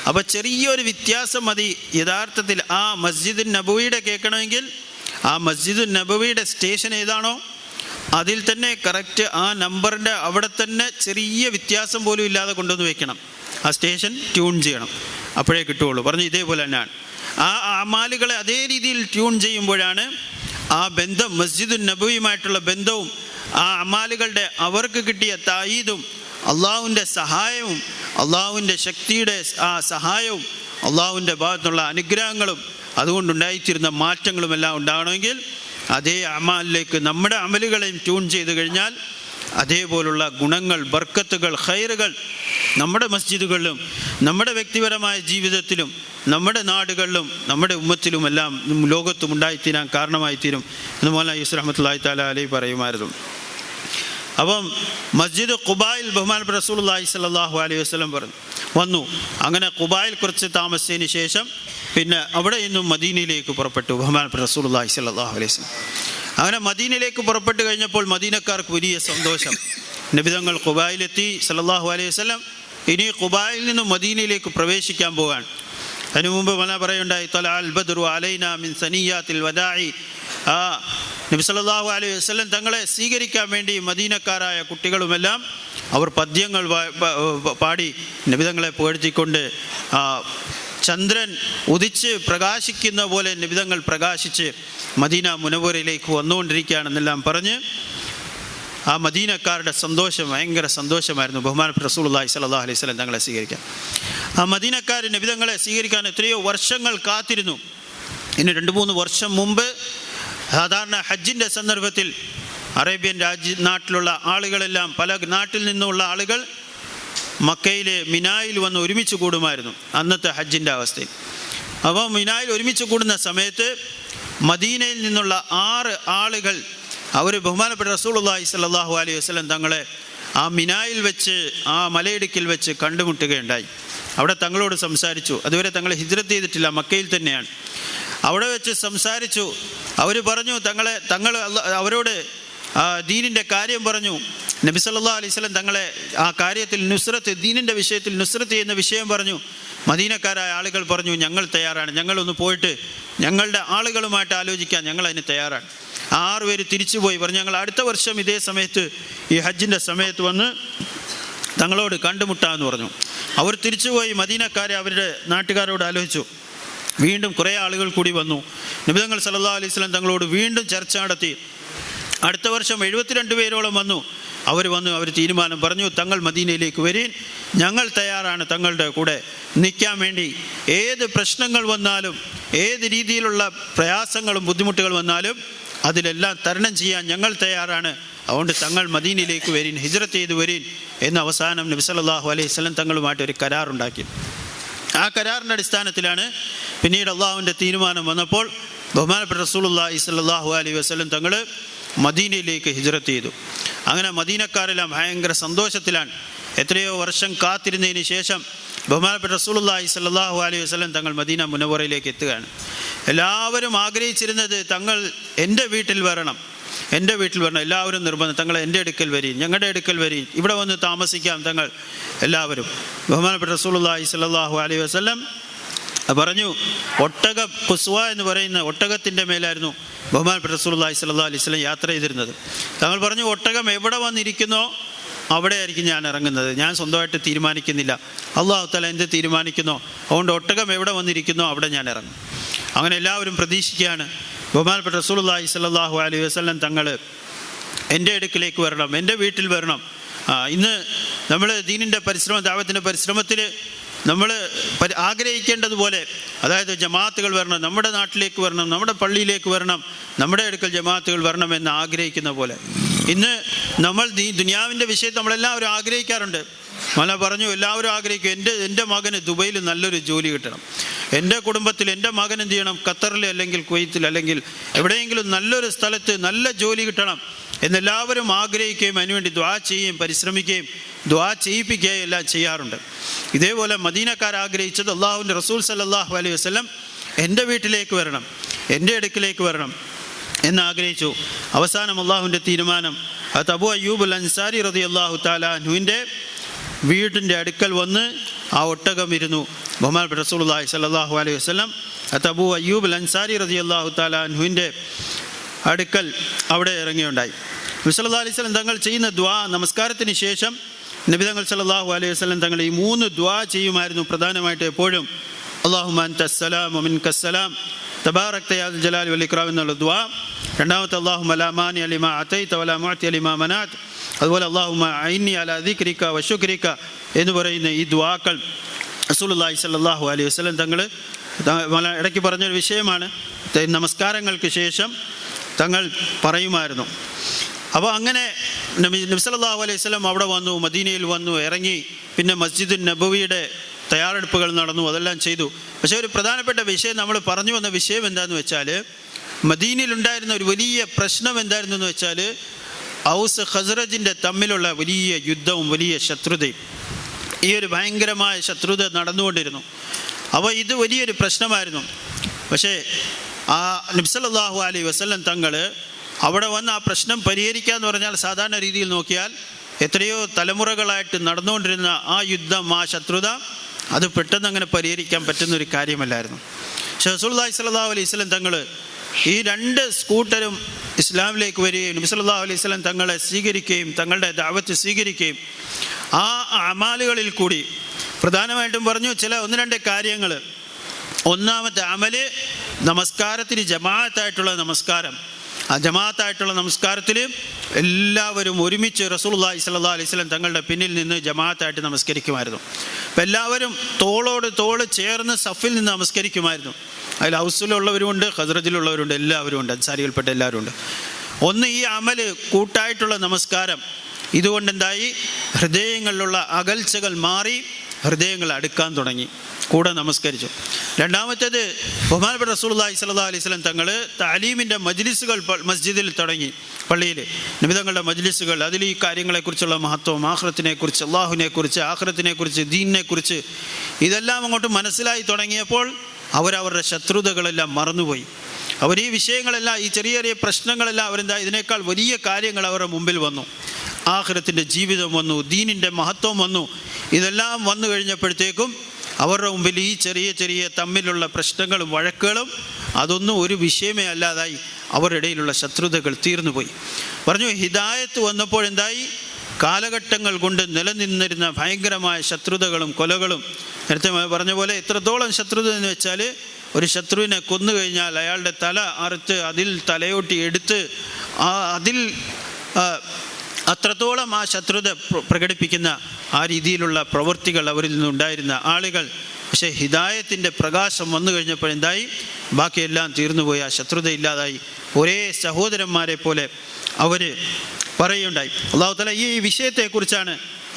അപ്പോൾ ചെറിയൊരു വ്യത്യാസം മതി യഥാർത്ഥത്തിൽ ആ മസ്ജിദ് നബവിയുടെ കേൾക്കണമെങ്കിൽ. ആ മസ്ജിദ് നബവിയുടെ സ്റ്റേഷൻ ഏതാണോ അതിൽ തന്നെ കറക്റ്റ് ആ നമ്പറിൻ്റെ അവിടെ തന്നെ ചെറിയ വ്യത്യാസം പോലും ഇല്ലാതെ കൊണ്ടുവന്ന് വെക്കണം. ആ സ്റ്റേഷൻ ട്യൂൺ ചെയ്യണം, അപ്പോഴേ കിട്ടുകയുള്ളൂ. പറഞ്ഞു ഇതേപോലെ തന്നെയാണ് ആ അമാലുകളെ അതേ രീതിയിൽ ട്യൂൺ ചെയ്യുമ്പോഴാണ് ആ ബന്ധം, മസ്ജിദ് നബവിയുമായിട്ടുള്ള ബന്ധവും ആ അമാലുകളുടെ അവർക്ക് കിട്ടിയ തായീദും അള്ളാഹുവിൻ്റെ സഹായവും അള്ളാഹുവിൻ്റെ ശക്തിയുടെ ആ സഹായവും അള്ളാഹുവിൻ്റെ ഭാഗത്തുള്ള അനുഗ്രഹങ്ങളും അതുകൊണ്ടുണ്ടായിത്തീരുന്ന മാറ്റങ്ങളുമെല്ലാം ഉണ്ടാകണമെങ്കിൽ അതേ അമാലിലേക്ക് നമ്മുടെ അമലുകളെയും ട്യൂൺ ചെയ്ത് കഴിഞ്ഞാൽ അതേപോലുള്ള ഗുണങ്ങൾ, ബർക്കത്തുകൾ, ഖൈറുകൾ നമ്മുടെ മസ്ജിദുകളിലും നമ്മുടെ വ്യക്തിപരമായ ജീവിതത്തിലും നമ്മുടെ നാടുകളിലും നമ്മുടെ ഉമ്മത്തിലുമെല്ലാം ലോകത്തും ഉണ്ടായിത്തീരാൻ കാരണമായിത്തീരും എന്ന് മൗലാന യൂസുഫ് റഹ്മത്തുള്ളാഹി തആല അലൈഹി പറയുമായിരുന്നു. അപ്പം മസ്ജിദ് ഖുബായിൽ ബഹുമാനപ്പെട്ട റസൂലുള്ളാഹി സ്വല്ലല്ലാഹു അലൈഹി വസല്ലം വന്നു. അങ്ങനെ ഖുബായിൽ കുറച്ച് താമസിച്ചതിന് ശേഷം പിന്നെ അവിടെ നിന്നും മദീനയിലേക്ക് പുറപ്പെട്ടു ബഹുമാനപ്പെട്ട റസൂലുള്ളാഹി സ്വല്ലല്ലാഹു അലൈഹി വസല്ലം. അങ്ങനെ മദീനയിലേക്ക് പുറപ്പെട്ടു കഴിഞ്ഞപ്പോൾ മദീനക്കാർക്ക് വലിയ സന്തോഷം. നബി തങ്ങൾ ഖുബായിലെത്തി സ്വല്ലല്ലാഹു അലൈഹി വസല്ലം. ഇനി ഖുബായിൽ നിന്നും മദീനയിലേക്ക് പ്രവേശിക്കാൻ പോകാൻ. അതിനു മുമ്പ് മല പറയുണ്ടായി, തലഅൽ ബദ്റു അലൈനാ മിൻ സനിയാത്തിൽ വദാഇ. നബി സല്ലല്ലാഹു അലൈഹി വസല്ലം തങ്ങളെ സ്വീകരിക്കാൻ വേണ്ടി മദീനക്കാരായ കുട്ടികളുമെല്ലാം അവർ പദ്യങ്ങൾ പാടി നബി തങ്ങളെ പുകഴ്ത്തിക്കൊണ്ട് ചന്ദ്രൻ ഉദിച്ച് പ്രകാശിക്കുന്ന പോലെ നബിതങ്ങൾ പ്രകാശിച്ച് മദീന മുനവ്വറയിലേക്ക് വന്നുകൊണ്ടിരിക്കുകയാണെന്നെല്ലാം പറഞ്ഞ് ആ മദീനക്കാരുടെ സന്തോഷം ഭയങ്കര സന്തോഷമായിരുന്നു ബഹുമാനപ്പെട്ട റസൂലുള്ളാഹി സ്വല്ലല്ലാഹു അലൈഹി വസല്ലം തങ്ങളെ സ്വീകരിക്കാൻ. ആ മദീനക്കാർ നബിതങ്ങളെ സ്വീകരിക്കാൻ എത്രയോ വർഷങ്ങൾ കാത്തിരുന്നു. ഇനി 2-3 വർഷം മുമ്പ് സാധാരണ ഹജ്ജിൻ്റെ സന്ദർഭത്തിൽ അറേബ്യൻ നാട്ടിലുള്ള ആളുകളെല്ലാം, പല നാട്ടിൽ നിന്നുള്ള ആളുകൾ മക്കയിലെ മിനായിൽ വന്ന് ഒരുമിച്ച് കൂടുമായിരുന്നു അന്നത്തെ ഹജ്ജിൻ്റെ അവസ്ഥയിൽ. അപ്പോൾ മിനായിൽ ഒരുമിച്ച് കൂടുന്ന സമയത്ത് മദീനയിൽ നിന്നുള്ള 6 ആളുകൾ അവർ ബഹുമാനപ്പെട്ട റസൂലുള്ളാഹി സ്വല്ലല്ലാഹു അലൈഹി വസല്ലം തങ്ങളെ ആ മിനായിൽ വെച്ച്, ആ മലയിടുക്കിൽ വെച്ച് കണ്ടുമുട്ടുകയുണ്ടായി. അവിടെ തങ്ങളോട് സംസാരിച്ചു. അതുവരെ തങ്ങൾ ഹിജ്റത്ത് ചെയ്തിട്ടില്ല, മക്കയിൽ തന്നെയാണ്. അവിടെ വെച്ച് സംസാരിച്ചു. അവർ പറഞ്ഞു, തങ്ങൾ അവരോട് ദീനിൻ്റെ കാര്യം പറഞ്ഞു. നബി സല്ലല്ലാഹു അലൈഹി വസല്ലം തങ്ങളെ ആ കാര്യത്തിൽ നുസ്രത്ത്, ദീനിൻ്റെ വിഷയത്തിൽ നുസ്രത്ത് ചെയ്യുന്ന വിഷയം പറഞ്ഞു. മദീനക്കാരായ ആളുകൾ പറഞ്ഞു, ഞങ്ങൾ തയ്യാറാണ്, ഞങ്ങളൊന്ന് പോയിട്ട് ഞങ്ങളുടെ ആളുകളുമായിട്ട് ആലോചിക്കാൻ ഞങ്ങൾ അതിന് തയ്യാറാണ്. 6 പേര് തിരിച്ചുപോയി പറഞ്ഞു, ഞങ്ങൾ അടുത്ത വർഷം ഇതേ സമയത്ത് ഈ ഹജ്ജിൻ്റെ സമയത്ത് വന്ന് തങ്ങളോട് കണ്ടുമുട്ടാമെന്ന് പറഞ്ഞു. അവർ തിരിച്ചുപോയി മദീനക്കാരെ അവരുടെ നാട്ടുകാരോട് ആലോചിച്ചു. വീണ്ടും കുറേ ആളുകൾ കൂടി വന്നു. നബി തങ്ങൾ സല്ലല്ലാഹു അലൈഹി വസല്ലം തങ്ങളോട് വീണ്ടും ചർച്ച നടത്തി. അടുത്ത വർഷം 72 പേരോളം വന്നു. അവർ തീരുമാനം പറഞ്ഞു, തങ്ങൾ മദീനയിലേക്ക് വരീൻ, ഞങ്ങൾ തയ്യാറാണ് തങ്ങളുടെ കൂടെ നിൽക്കാൻ വേണ്ടി. ഏത് പ്രശ്നങ്ങൾ വന്നാലും, ഏത് രീതിയിലുള്ള പ്രയാസങ്ങളും ബുദ്ധിമുട്ടുകൾ വന്നാലും അതിലെല്ലാം തരണം ചെയ്യാൻ ഞങ്ങൾ തയ്യാറാണ്. അതുകൊണ്ട് തങ്ങൾ മദീനയിലേക്ക് വരീൻ, ഹിജ്റത്ത് ചെയ്ത് വരീൻ എന്ന് അവസാനം നബി സല്ലല്ലാഹു അലൈഹി വസല്ലം തങ്ങളുമായിട്ട് ഒരു കരാറുണ്ടാക്കി. ആ കരാറിൻ്റെ അടിസ്ഥാനത്തിലാണ് പിന്നീട് അള്ളാഹുവിൻ്റെ തീരുമാനം വന്നപ്പോൾ ബഹുമാനപ്പെട്ട റസൂലുള്ളാഹി സ്വല്ലല്ലാഹു അലൈഹി വസല്ലം തങ്ങൾ മദീനയിലേക്ക് ഹിജ്റത്ത് ചെയ്തു. അങ്ങനെ മദീനക്കാരെല്ലാം ഭയങ്കര സന്തോഷത്തിലാണ്. എത്രയോ വർഷം കാത്തിരുന്നതിന് ശേഷം ബഹുമാനപ്പെട്ട റസൂലുള്ളാഹി സ്വല്ലല്ലാഹു അലൈഹി വസല്ലം തങ്ങൾ മദീന മുനവ്വറയിലേക്ക് എത്തുകയാണ്. എല്ലാവരും ആഗ്രഹിച്ചിരുന്നത് തങ്ങൾ എൻ്റെ വീട്ടിൽ വരണം, എൻ്റെ വീട്ടിൽ വരണം. എല്ലാവരും നിർബന്ധം, തങ്ങൾ എൻ്റെ അടുക്കൽ വരീൻ, ഞങ്ങളുടെ അടുക്കൽ വരീൻ, ഇവിടെ വന്ന് താമസിക്കാം തങ്ങൾ എല്ലാവരും. ബഹുമാനപ്പെട്ട റസൂലുള്ളാഹി സ്വല്ലല്ലാഹു അലൈഹി വസല്ലം പറഞ്ഞു, ഒട്ടക ഖുസ്വ എന്ന് പറയുന്ന ഒട്ടകത്തിൻ്റെ മേലായിരുന്നു ബഹുമാനപ്പെട്ട റസൂലുള്ളാഹി സ്വല്ലല്ലാഹു അലൈഹി വസല്ലം യാത്ര ചെയ്തിരുന്നത്. തങ്ങൾ പറഞ്ഞു, ഒട്ടകം എവിടെ വന്നിരിക്കുന്നോ അവിടെ ആയിരിക്കും ഞാൻ ഇറങ്ങുന്നത്, ഞാൻ സ്വന്തമായിട്ട് തീരുമാനിക്കുന്നില്ല, അല്ലാഹു തആല എന്ത് തീരുമാനിക്കുന്നോ അതുകൊണ്ട് ഒട്ടകം എവിടെ വന്നിരിക്കുന്നോ അവിടെ ഞാൻ ഇറങ്ങും. അങ്ങനെ എല്ലാവരും പ്രതീക്ഷിക്കുകയാണ്. ബഹുമാനപ്പെട്ട റസൂലുള്ളാഹി സ്വല്ലല്ലാഹു അലൈഹി വസല്ലം തങ്ങൾ എൻ്റെ അടുക്കിലേക്ക് വരണം, എൻ്റെ വീട്ടിൽ വരണം. ഇന്ന് നമ്മൾ ദീനിൻ്റെ പരിശ്രമം, ദഅവത്തിൻ്റെ പരിശ്രമത്തിൽ നമ്മൾ ആഗ്രഹിക്കേണ്ടതുപോലെ, അതായത് ജമാഅത്തുകൾ വരണം, നമ്മുടെ നാട്ടിലേക്ക് വരണം, നമ്മുടെ പള്ളിയിലേക്ക് വരണം, നമ്മുടെ അടുക്കൽ ജമാഅത്തുകൾ വരണമെന്ന് ആഗ്രഹിക്കുന്ന പോലെ ഇന്ന് നമ്മൾ ദുനിയാവിൻ്റെ വിഷയത്തിൽ നമ്മളെല്ലാവരും ആഗ്രഹിക്കാറുണ്ട്. മല പറഞ്ഞു, എല്ലാവരും ആഗ്രഹിക്കും എൻ്റെ മകന് ദുബൈയിൽ നല്ലൊരു ജോലി കിട്ടണം, എൻ്റെ കുടുംബത്തിൽ എൻ്റെ മകൻ എന്ത് ചെയ്യണം, ഖത്തറിൽ അല്ലെങ്കിൽ കുവൈത്തിൽ അല്ലെങ്കിൽ എവിടെയെങ്കിലും നല്ലൊരു സ്ഥലത്ത് നല്ല ജോലി കിട്ടണം എന്നെല്ലാവരും ആഗ്രഹിക്കുകയും അതിനുവേണ്ടി ദുആ ചെയ്യുകയും പരിശ്രമിക്കുകയും ദുആ ചെയ്യിപ്പിക്കുകയും എല്ലാം ചെയ്യാറുണ്ട്. ഇതേപോലെ മദീനക്കാർ ആഗ്രഹിച്ചത് അള്ളാഹുവിൻ്റെ റസൂൽ സല്ലല്ലാഹു അലൈഹി വസല്ലം എൻ്റെ വീട്ടിലേക്ക് വരണം, എൻ്റെ അടുക്കിലേക്ക് വരണം എന്നാഗ്രഹിച്ചു. അവസാനം അള്ളാഹുവിൻ്റെ തീരുമാനം, അത് അബൂ അയ്യൂബ് അൽ അൻസാരി റളിയല്ലാഹു തആല അൻഹുവിൻ്റെ വീടിൻ്റെ അടുക്കൽ വന്ന് ആ ഒട്ടകം ഇരുന്നു. ബഹുമാനപ്പെട്ട റസൂലുള്ളാഹി സ്വല്ലല്ലാഹു അലൈഹി വസല്ലം അത് അബൂ അയ്യൂബ് അൽ അൻസാരി റളിയല്ലാഹു തആല അൻഹുവിൻ്റെ അടുക്കൽ അവിടെ ഇറങ്ങിയുണ്ടായി. നബി സല്ലല്ലാഹു അലൈഹി വസല്ലം തങ്ങൾ ചെയ്യുന്ന ദുആ, നമസ്കാരത്തിന് ശേഷം നബി തങ്ങൾ സല്ലല്ലാഹു അലൈഹി വസല്ലം തങ്ങൾ ഈ 3 ദുആ ചെയ്യുമായിരുന്നു പ്രധാനമായിട്ട് എപ്പോഴും. അല്ലാഹുമ്മ അൻതസ്സലാം വമിൻകസ്സലാം തബാറക്ത യാ ദുൽ ജലാലി വൽ ഇക്റാം എന്നുള്ള ദുആ. രണ്ടാമത്തെ അല്ലാഹുമ്മ ലാ മാനിഅ ലിമാ അതൈത വലാ മുഅതി ലിമാ മനാഅത. അതുപോലെ അല്ലാഹുമ്മ അഇന്നി അലാ ദിക്രിക വശുക്രിക എന്ന് പറയുന്ന ഈ ദുആക്കൾ റസൂലുള്ളാഹി സ്വല്ലല്ലാഹു അലൈഹി വസല്ലം തങ്ങൾ ഇടയ്ക്ക് പറഞ്ഞൊരു വിഷയമാണ്. നമസ്കാരങ്ങൾക്ക് ശേഷം തങ്ങൾ പറയുമായിരുന്നു. അപ്പോൾ അങ്ങനെ നബി സല്ലല്ലാഹു അലൈഹി വസല്ലം അവിടെ വന്നു, മദീനയിൽ വന്നു, ഇറങ്ങി. പിന്നെ മസ്ജിദുൻ നബവിയുടെ തയ്യാറെടുപ്പുകൾ നടന്നു, അതെല്ലാം ചെയ്തു. പക്ഷേ ഒരു പ്രധാനപ്പെട്ട വിഷയം നമ്മൾ പറഞ്ഞു വന്ന വിഷയം എന്താണെന്ന് വെച്ചാൽ, മദീനയിലുണ്ടായിരുന്ന ഒരു വലിയ പ്രശ്നം എന്തായിരുന്നു എന്ന് വെച്ചാൽ, ഔസ് ഖസ്റജിൻ്റെ തമ്മിലുള്ള വലിയ യുദ്ധവും വലിയ ശത്രുതയും. ഈ ഒരു ഭയങ്കരമായ ശത്രുത നടന്നുകൊണ്ടിരുന്നു. അപ്പോൾ ഇത് വലിയൊരു പ്രശ്നമായിരുന്നു. പക്ഷേ ആ നബി സല്ലല്ലാഹു അലൈഹി വസല്ലം തങ്ങൾ അവിടെ വന്ന് ആ പ്രശ്നം പരിഹരിക്കുക എന്ന് പറഞ്ഞാൽ, സാധാരണ രീതിയിൽ നോക്കിയാൽ എത്രയോ തലമുറകളായിട്ട് നടന്നുകൊണ്ടിരുന്ന ആ യുദ്ധം, ആ ശത്രുത, അത് പെട്ടെന്ന് അങ്ങനെ പരിഹരിക്കാൻ പറ്റുന്നൊരു കാര്യമല്ലായിരുന്നു. റസൂലുള്ളാഹി സ്വല്ലല്ലാഹു അലൈഹി വസല്ലം തങ്ങൾ ഈ 2 സ്കൂട്ടരും ഇസ്ലാമിലേക്ക് വരികയും നബി സല്ലല്ലാഹു അലൈഹി വസല്ലം തങ്ങളെ സ്വീകരിക്കുകയും തങ്ങളുടെ ദഅവത്ത് സ്വീകരിക്കുകയും ആ അമാലുകളിൽ കൂടി പ്രധാനമായിട്ടും പറഞ്ഞു ചില 1-2 കാര്യങ്ങൾ. ഒന്നാമത്തെ അമല് നമസ്കാരത്തിന് ജമാഅത്തായിട്ടുള്ള നമസ്കാരം. ആ ജമാഅത്തായിട്ടുള്ള നമസ്കാരത്തിൽ എല്ലാവരും ഒരുമിച്ച് റസൂലുള്ളാഹി സ്വല്ലല്ലാഹു അലൈഹി വസല്ലം തങ്ങളുടെ പിന്നിൽ നിന്ന് ജമാഅത്തായിട്ട് നമസ്കരിക്കുമായിരുന്നു. അപ്പം എല്ലാവരും തോളോട് തോള് ചേർന്ന് സഫിൽ നിന്ന് നമസ്കരിക്കുമായിരുന്നു. അതിൽ ഹൗസിലുള്ളവരുമുണ്ട്, ഖസ്റജിലുള്ളവരുണ്ട്, എല്ലാവരും ഉണ്ട്, അൻസാരികൾപ്പെട്ട എല്ലാവരും ഉണ്ട്. ഒന്ന്, ഈ അമല് കൂട്ടായിട്ടുള്ള നമസ്കാരം, ഇതുകൊണ്ടെന്തായി, ഹൃദയങ്ങളിലുള്ള അകൽച്ചകൾ മാറി ഹൃദയങ്ങൾ അടുക്കാൻ തുടങ്ങി, കൂടെ നമസ്കരിച്ചു. രണ്ടാമത്തേത്, ബഹുമാനപ്പെട്ട റസൂലുള്ളാഹി സ്വല്ലല്ലാഹു അലൈഹി വസല്ലം തങ്ങൾ തഅലീമിൻ്റെ മജ്ലിസുകൾ മസ്ജിദിൽ തുടങ്ങി, പള്ളിയിൽ നബി തങ്ങളുടെ മജ്ലിസുകൾ. അതിൽ ഈ കാര്യങ്ങളെക്കുറിച്ചുള്ള മഹത്വം, ആഖിറത്തിനെക്കുറിച്ച്, അള്ളാഹുവിനെക്കുറിച്ച്, ആഖിറത്തിനെക്കുറിച്ച്, ദീനിനെക്കുറിച്ച് ഇതെല്ലാം അങ്ങോട്ട് മനസ്സിലായി തുടങ്ങിയപ്പോൾ അവരവരുടെ ശത്രുതകളെല്ലാം മറന്നുപോയി. അവർ ഈ വിഷയങ്ങളെല്ലാം, ഈ ചെറിയ ചെറിയ പ്രശ്നങ്ങളെല്ലാം അവരെന്താ, ഇതിനേക്കാൾ വലിയ കാര്യങ്ങൾ അവരുടെ മുമ്പിൽ വന്നു. ആഖിറത്തിൻ്റെ ജീവിതം വന്നു, ദീനിൻ്റെ മഹത്വം വന്നു. ഇതെല്ലാം വന്നു കഴിഞ്ഞപ്പോഴത്തേക്കും അവരുടെ മുമ്പിൽ ഈ ചെറിയ ചെറിയ തമ്മിലുള്ള പ്രശ്നങ്ങളും വഴക്കുകളും അതൊന്നും ഒരു വിഷയമേ അല്ലാതായി. അവരുടെ ഇടയിലുള്ള ശത്രുതകൾ തീർന്നുപോയി. പറഞ്ഞു, ഹിദായത്ത് വന്നപ്പോഴെന്തായി, കാലഘട്ടങ്ങൾ കൊണ്ട് നിലനിന്നിരുന്ന ഭയങ്കരമായ ശത്രുതകളും കൊലകളും, നേരത്തെ പറഞ്ഞ പോലെ എത്രത്തോളം ശത്രുത എന്ന് വെച്ചാൽ, ഒരു ശത്രുവിനെ കൊന്നു കഴിഞ്ഞാൽ അയാളുടെ തല അറുത്ത് അതിൽ തലയോട്ടി എടുത്ത് അതിൽ അത്രത്തോളം ആ ശത്രുത പ്രകടിപ്പിക്കുന്ന ആ രീതിയിലുള്ള പ്രവൃത്തികൾ അവരിൽ നിന്നുണ്ടായിരുന്ന ആളുകൾ. പക്ഷേ ഹിദായത്തിൻ്റെ പ്രകാശം വന്നു കഴിഞ്ഞപ്പോഴെന്തായി, ബാക്കിയെല്ലാം തീർന്നുപോയി, ആ ശത്രുത ഇല്ലാതായി, ഒരേ സഹോദരന്മാരെ പോലെ അവർ പറയുണ്ടായി. അല്ലാഹു തആല ഈ വിഷയത്തെക്കുറിച്ചാണ്,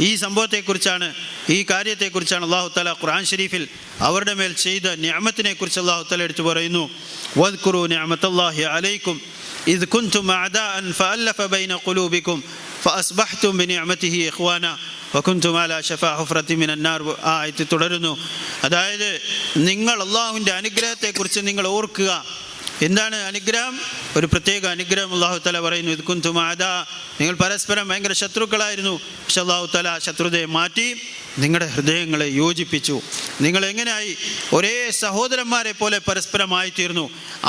ഈ സംഭവത്തെക്കുറിച്ചാണ്, ഈ കാര്യത്തെക്കുറിച്ചാണ് അല്ലാഹു തആല ഖുർആൻ ഷരീഫിൽ അവരുടെ മേൽ ചെയ്ത നിഅമത്തിനെ കുറിച്ച് അല്ലാഹു തആല എടുത്തു പറയുന്നു. വദ്കുറൂ നിഅമത്തല്ലാഹി അലൈക്കും ഇദ് കുൻതും അഅദാഅൻ ഫഅല്ലഫ ബൈന ഖുലൂബിക്കും ഫഅസ്ബഹ്തും ബിനിഅമതിഹി ഇഖ്വാന വകുൻതും അലാ ശഫാ ഹുഫ്റത്തിൻ മിനൻ നാർ ആ ആയത്ത് തുടരുന്നു. അതായത് നിങ്ങൾ അള്ളാഹുവിൻ്റെ അനുഗ്രഹത്തെക്കുറിച്ച് നിങ്ങൾ ഓർക്കുക. എന്താണ് അനുഗ്രഹം? ഒരു പ്രത്യേക അനുഗ്രഹം അള്ളാഹു തആല പറയുന്നു, ഇദ് കുൻതും അദാ, നിങ്ങൾ പരസ്പരം ഭയങ്കര ശത്രുക്കളായിരുന്നു. പക്ഷെ അള്ളാഹു തആല ശത്രുതയെ മാറ്റി നിങ്ങളുടെ ഹൃദയങ്ങളെ യോജിപ്പിച്ചു. നിങ്ങൾ എങ്ങനെയായി? ഒരേ സഹോദരന്മാരെ പോലെ പരസ്പരമായി തീർന്നു.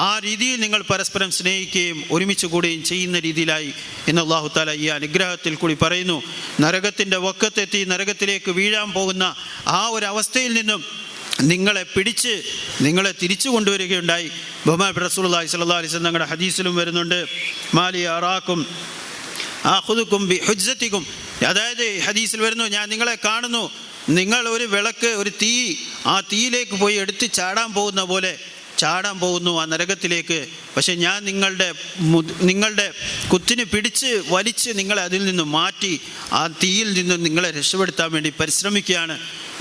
ആ രീതിയിൽ നിങ്ങൾ പരസ്പരം സ്നേഹിക്കുകയും ഒരുമിച്ച് കൂടുകയും ചെയ്യുന്ന രീതിയിലായി എന്ന് അള്ളാഹു തആല ഈ അനുഗ്രഹത്തിൽ കൂടി പറയുന്നു. നരകത്തിൻ്റെ വക്കത്തെത്തി നരകത്തിലേക്ക് വീഴാൻ പോകുന്ന ആ ഒരു അവസ്ഥയിൽ നിന്നും നിങ്ങളെ പിടിച്ച് നിങ്ങളെ തിരിച്ചു കൊണ്ടുവരികയുണ്ടായി. ബഹുമാനപ്പെട്ട റസൂലുള്ളാഹി സ്വല്ലല്ലാഹു അലൈഹി വസല്ലം തങ്ങളുടെ ഹദീസിലും വരുന്നുണ്ട്, മാലി അറാക്കും ആഖുദുക്കും ബിഹുജ്ജതികും. അതായത് ഹദീസിൽ വരുന്നു, ഞാൻ നിങ്ങളെ കാണുന്നു, നിങ്ങൾ ഒരു വിളക്ക്, ഒരു തീ, ആ തീയിലേക്ക് പോയി എടുത്ത് ചാടാൻ പോകുന്ന പോലെ ചാടാൻ പോകുന്നു ആ നരകത്തിലേക്ക്. പക്ഷെ ഞാൻ നിങ്ങളുടെ കുത്തിനെ പിടിച്ച് വലിച്ച് നിങ്ങളെ അതിൽ നിന്ന് മാറ്റി ആ തീയിൽ നിന്ന് നിങ്ങളെ രക്ഷപ്പെടുത്താൻ വേണ്ടി പരിശ്രമിക്കുകയാണ്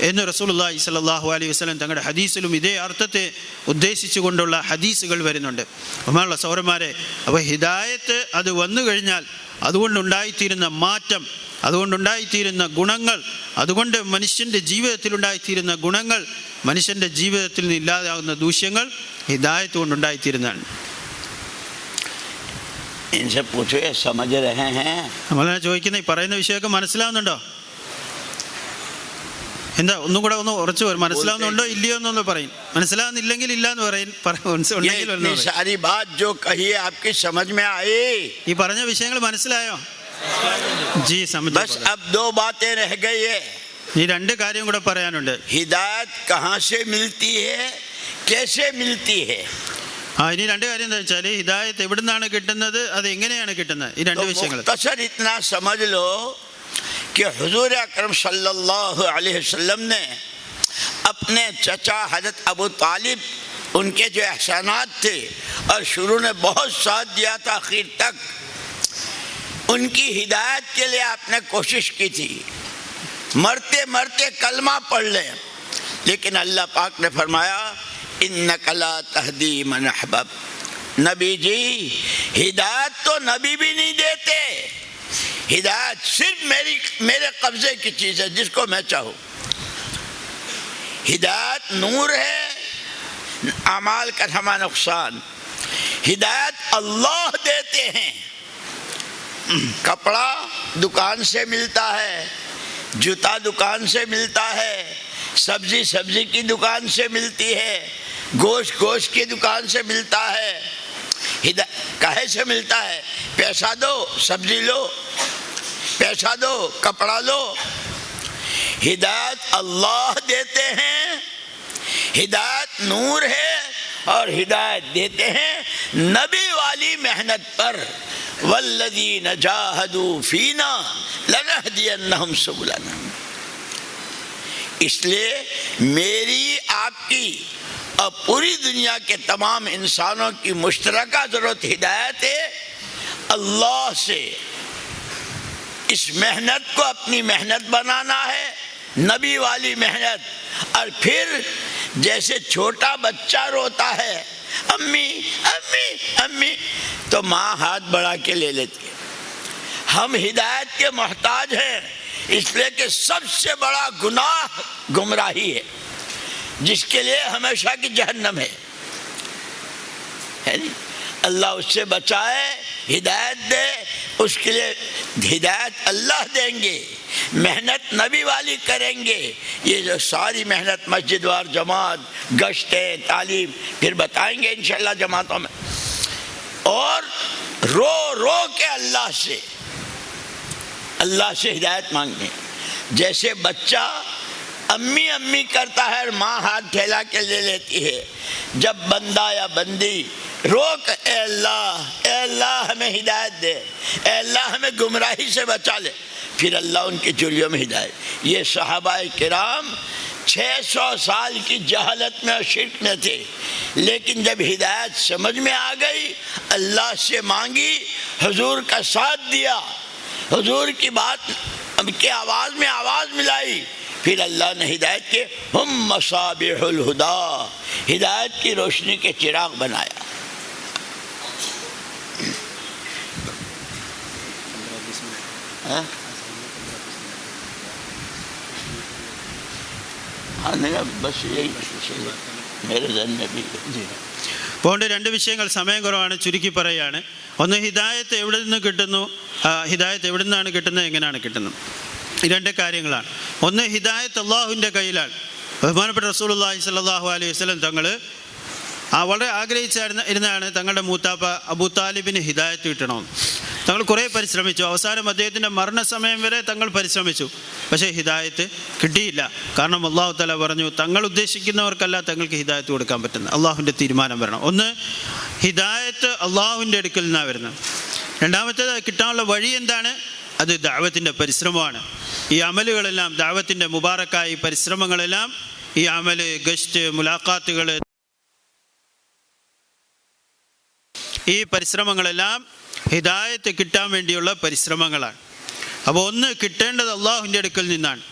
എന്ന് റസൂലുള്ളാഹി സ്വല്ലല്ലാഹു അലൈഹി വസല്ലം തങ്ങളുടെ ഹദീസിലും ഇതേ അർത്ഥത്തെ ഉദ്ദേശിച്ചു കൊണ്ടുള്ള ഹദീസുകൾ വരുന്നുണ്ട്. ബഹുമാനമുള്ള സഹോദരന്മാരെ, അപ്പോൾ ഹിദായത്ത് അത് വന്നു കഴിഞ്ഞാൽ അതുകൊണ്ടുണ്ടായിത്തീരുന്ന മാറ്റം, അതുകൊണ്ടുണ്ടായിത്തീരുന്ന ഗുണങ്ങൾ, അതുകൊണ്ട് മനുഷ്യൻ്റെ ജീവിതത്തിലുണ്ടായിത്തീരുന്ന ഗുണങ്ങൾ, മനുഷ്യൻ്റെ ജീവിതത്തിൽ നിന്ന് ഇല്ലാതാകുന്ന ദൂഷ്യങ്ങൾ ഹിദായത്ത് കൊണ്ടുണ്ടായിത്തീരുന്നതാണ്. നമ്മളെ ചോദിക്കുന്ന ഈ പറയുന്ന വിഷയമൊക്കെ മനസ്സിലാവുന്നുണ്ടോ? എന്താ ഒന്നും കൂടെ ഒന്ന് ഉറച്ചു വരും, മനസ്സിലാവുന്നുണ്ടോ ഇല്ലയോ എന്നൊന്ന് പറയും. മനസ്സിലാവുന്നില്ലെങ്കിൽ ഇല്ല എന്ന് പറയും. ഈ പറഞ്ഞ വിഷയങ്ങൾ മനസ്സിലായോ? ജി സമझ. ഈ രണ്ട് കാര്യം കൂടെ പറയാനുണ്ട്. ഹിദായത്ത് കഹാ സേ മിൽത്തി ഹൈ, കൈസേ മിൽത്തി ഹൈ. ഇനി രണ്ട് കാര്യം എന്താ വെച്ചാൽ ഹിദായത്ത് എവിടുന്നാണ് കിട്ടുന്നത്, അത് എങ്ങനെയാണ് കിട്ടുന്നത്, ഈ രണ്ട് വിഷയങ്ങൾ. इतना समझ लो कि हुजूर अकरम सल्लल्लाहु अलैहि वसल्लम ने अपने चचा हजरत अबू तालिब, उनके जो एहसानात थे और शुरू में बहुत साथ दिया था, आखिर तक उनकी हिदायत के लिए आपने कोशिश की थी, मरते मरते कलमा पढ़ ले, लेकिन अल्लाह पाक ने फरमाया इन्नका ला तहदी मन अहबब. नबी जी, हिदायत तो नबी भी नहीं देते, हिदायत सिर्फ मेरे कब्जे की चीज़ है, जिसको मैं चाहूँ. हिदायत नूर है, अमाल का थमा नुकसान. हिदायत अल्लाह देते हैं. कपड़ा दुकान से मिलता है, जूता दुकान से मिलता है, सब्जी की दुकान से मिलती है, गोश्त की दुकान से मिलता है. काहे से मिलता है? पैसा दो सब्जी लो, पैसा दो कपड़ा लो. हिदायत अल्लाह देते हैं, हिदायत नूर है, और हिदायत देते हैं नबी वाली मेहनत पर. वल्लज़ीन जाहदू फीना लनहदियन्नहुम सुबुलना. इसलिए मेरी, आपकी और पूरी दुनिया के तमाम इंसानों की मुश्तरका ज़रूरत हिदायत है. अल्लाह से इस मेहनत को अपनी मेहनत बनाना है, नबी वाली मेहनत. और फिर जैसे छोटा बच्चा रोता है, अम्मी अम्मी अम्मी, तो माँ हाथ बढ़ा के ले लेती है. हम हिदायत के मोहताज हैं, इसलिए कि सबसे बड़ा गुनाह गुमराही है, जिसके लिए हमेशा की जहन्नम है नहीं? अल्लाह उससे बचाए, हिदायत दे, उसके लिए हिदायत अल्लाह देंगे, मेहनत नबी वाली करेंगे. ये जो सारी मेहनत मस्जिद वार जमात, गश्तें, तालीम, फिर बताएंगे इंशाअल्लाह जमातों में. और रो रो के अल्लाह से हिदायत मांगने. जैसे बच्चा अम्मी अम्मी करता है और माँ हाथ फैला के ले लेती है, जब बंदा या बंदी रोक, ए अल्लाह हमें हिदायत दे, ए अल्लाह हमें गुमराही से बचा ले, फिर अल्लाह उनकी चुलियों में हिदायत. ये सहाबाए किराम 600 साल की जहालत में और शिर्क में थे, लेकिन जब हिदायत समझ में आ गई, अल्लाह से मांगी, हुजूर का साथ दिया, हुजूर की बात की आवाज़ में आवाज़ मिलाई, फिर अल्लाह ने हिदायत के हम मसाबिहुल हुदा, हिदायत की रोशनी के चिराग बनाया. बस यही मेरे जहन में भी അതുകൊണ്ട് രണ്ട് വിഷയങ്ങൾ, സമയം കുറവാണ്, ചുരുക്കി പറയുകയാണ്. ഒന്ന്, ഹിദായത്ത് എവിടെ നിന്ന് കിട്ടുന്നു, ഹിദായത്ത് എവിടെ നിന്നാണ് കിട്ടുന്നത്, എങ്ങനെയാണ് കിട്ടുന്നത്, ഈ രണ്ട് കാര്യങ്ങളാണ്. ഒന്ന്, ഹിദായത്ത് അള്ളാഹുവിൻ്റെ കയ്യിലാണ്. ബഹുമാനപ്പെട്ട റസൂലുള്ളാഹി സ്വല്ലല്ലാഹു അലൈഹി വസല്ലം തങ്ങൾ വളരെ ആഗ്രഹിച്ചിരുന്നതാണ് തങ്ങളുടെ മൂത്താപ്പ അബൂ താലിബിന് ഹിദായത്ത് കിട്ടണമെന്ന്. തങ്ങൾ കുറേ പരിശ്രമിച്ചു. അവസാനം അദ്ദേഹത്തിൻ്റെ മരണസമയം വരെ തങ്ങൾ പരിശ്രമിച്ചു. പക്ഷേ ഹിദായത്ത് കിട്ടിയില്ല. കാരണം അള്ളാഹു തആല പറഞ്ഞു, തങ്ങൾ ഉദ്ദേശിക്കുന്നവർക്കല്ല തങ്ങൾക്ക് ഹിദായത്ത് കൊടുക്കാൻ പറ്റുന്നത്, അള്ളാഹുവിൻ്റെ തീരുമാനം വരണം. ഒന്ന്, ഹിദായത്ത് അള്ളാഹുവിൻ്റെ അടുക്കൽ നിന്നാണ് വരുന്നത്. രണ്ടാമത്തേത്, കിട്ടാനുള്ള വഴി എന്താണ്? അത് ദഅവത്തിൻ്റെ പരിശ്രമമാണ്. ഈ അമലുകളെല്ലാം, ദഅവത്തിൻ്റെ മുബാറക്കായ ഈ പരിശ്രമങ്ങളെല്ലാം, ഈ അമല്, ഗസ്റ്റ്, മുലാഖാത്തുകൾ, ഈ പരിശ്രമങ്ങളെല്ലാം ഹിദായത്ത് കിട്ടാൻ വേണ്ടിയുള്ള പരിശ്രമങ്ങളാണ്. അപ്പോൾ ഒന്ന്, കിട്ടേണ്ടത് അള്ളാഹുവിൻ്റെ അടുക്കൽ നിന്നാണ്.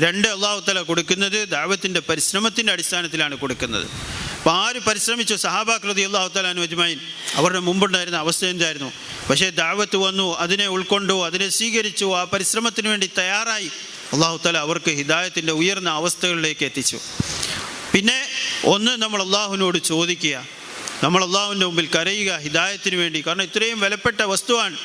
രണ്ട്, അള്ളാഹു തആല കൊടുക്കുന്നത് ദഅവത്തിൻ്റെ പരിശ്രമത്തിൻ്റെ അടിസ്ഥാനത്തിലാണ് കൊടുക്കുന്നത്. അപ്പോൾ ആര് പരിശ്രമിച്ചു? സഹാബാക്കൾ റളിയല്ലാഹു തആല അൻഹും അജ്മഈൻ. അവരുടെ മുമ്പുണ്ടായിരുന്ന അവസ്ഥ എന്തായിരുന്നു? പക്ഷേ ദഅവത്ത് വന്നു, അതിനെ ഉൾക്കൊണ്ടു, അതിനെ സ്വീകരിച്ചു, ആ പരിശ്രമത്തിന് വേണ്ടി തയ്യാറായി. അള്ളാഹു തആല അവർക്ക് ഹിദായത്തിൻ്റെ ഉയർന്ന അവസ്ഥകളിലേക്ക് എത്തിച്ചു. പിന്നെ ഒന്ന്, നമ്മൾ അള്ളാഹുവിനോട് ചോദിക്കുക, നമ്മൾ അള്ളാഹുവിൻ്റെ മുമ്പിൽ കരയുക ഹിദായത്തിന് വേണ്ടി. കാരണം ഇത്രയും വിലപ്പെട്ട വസ്തുവാണ്.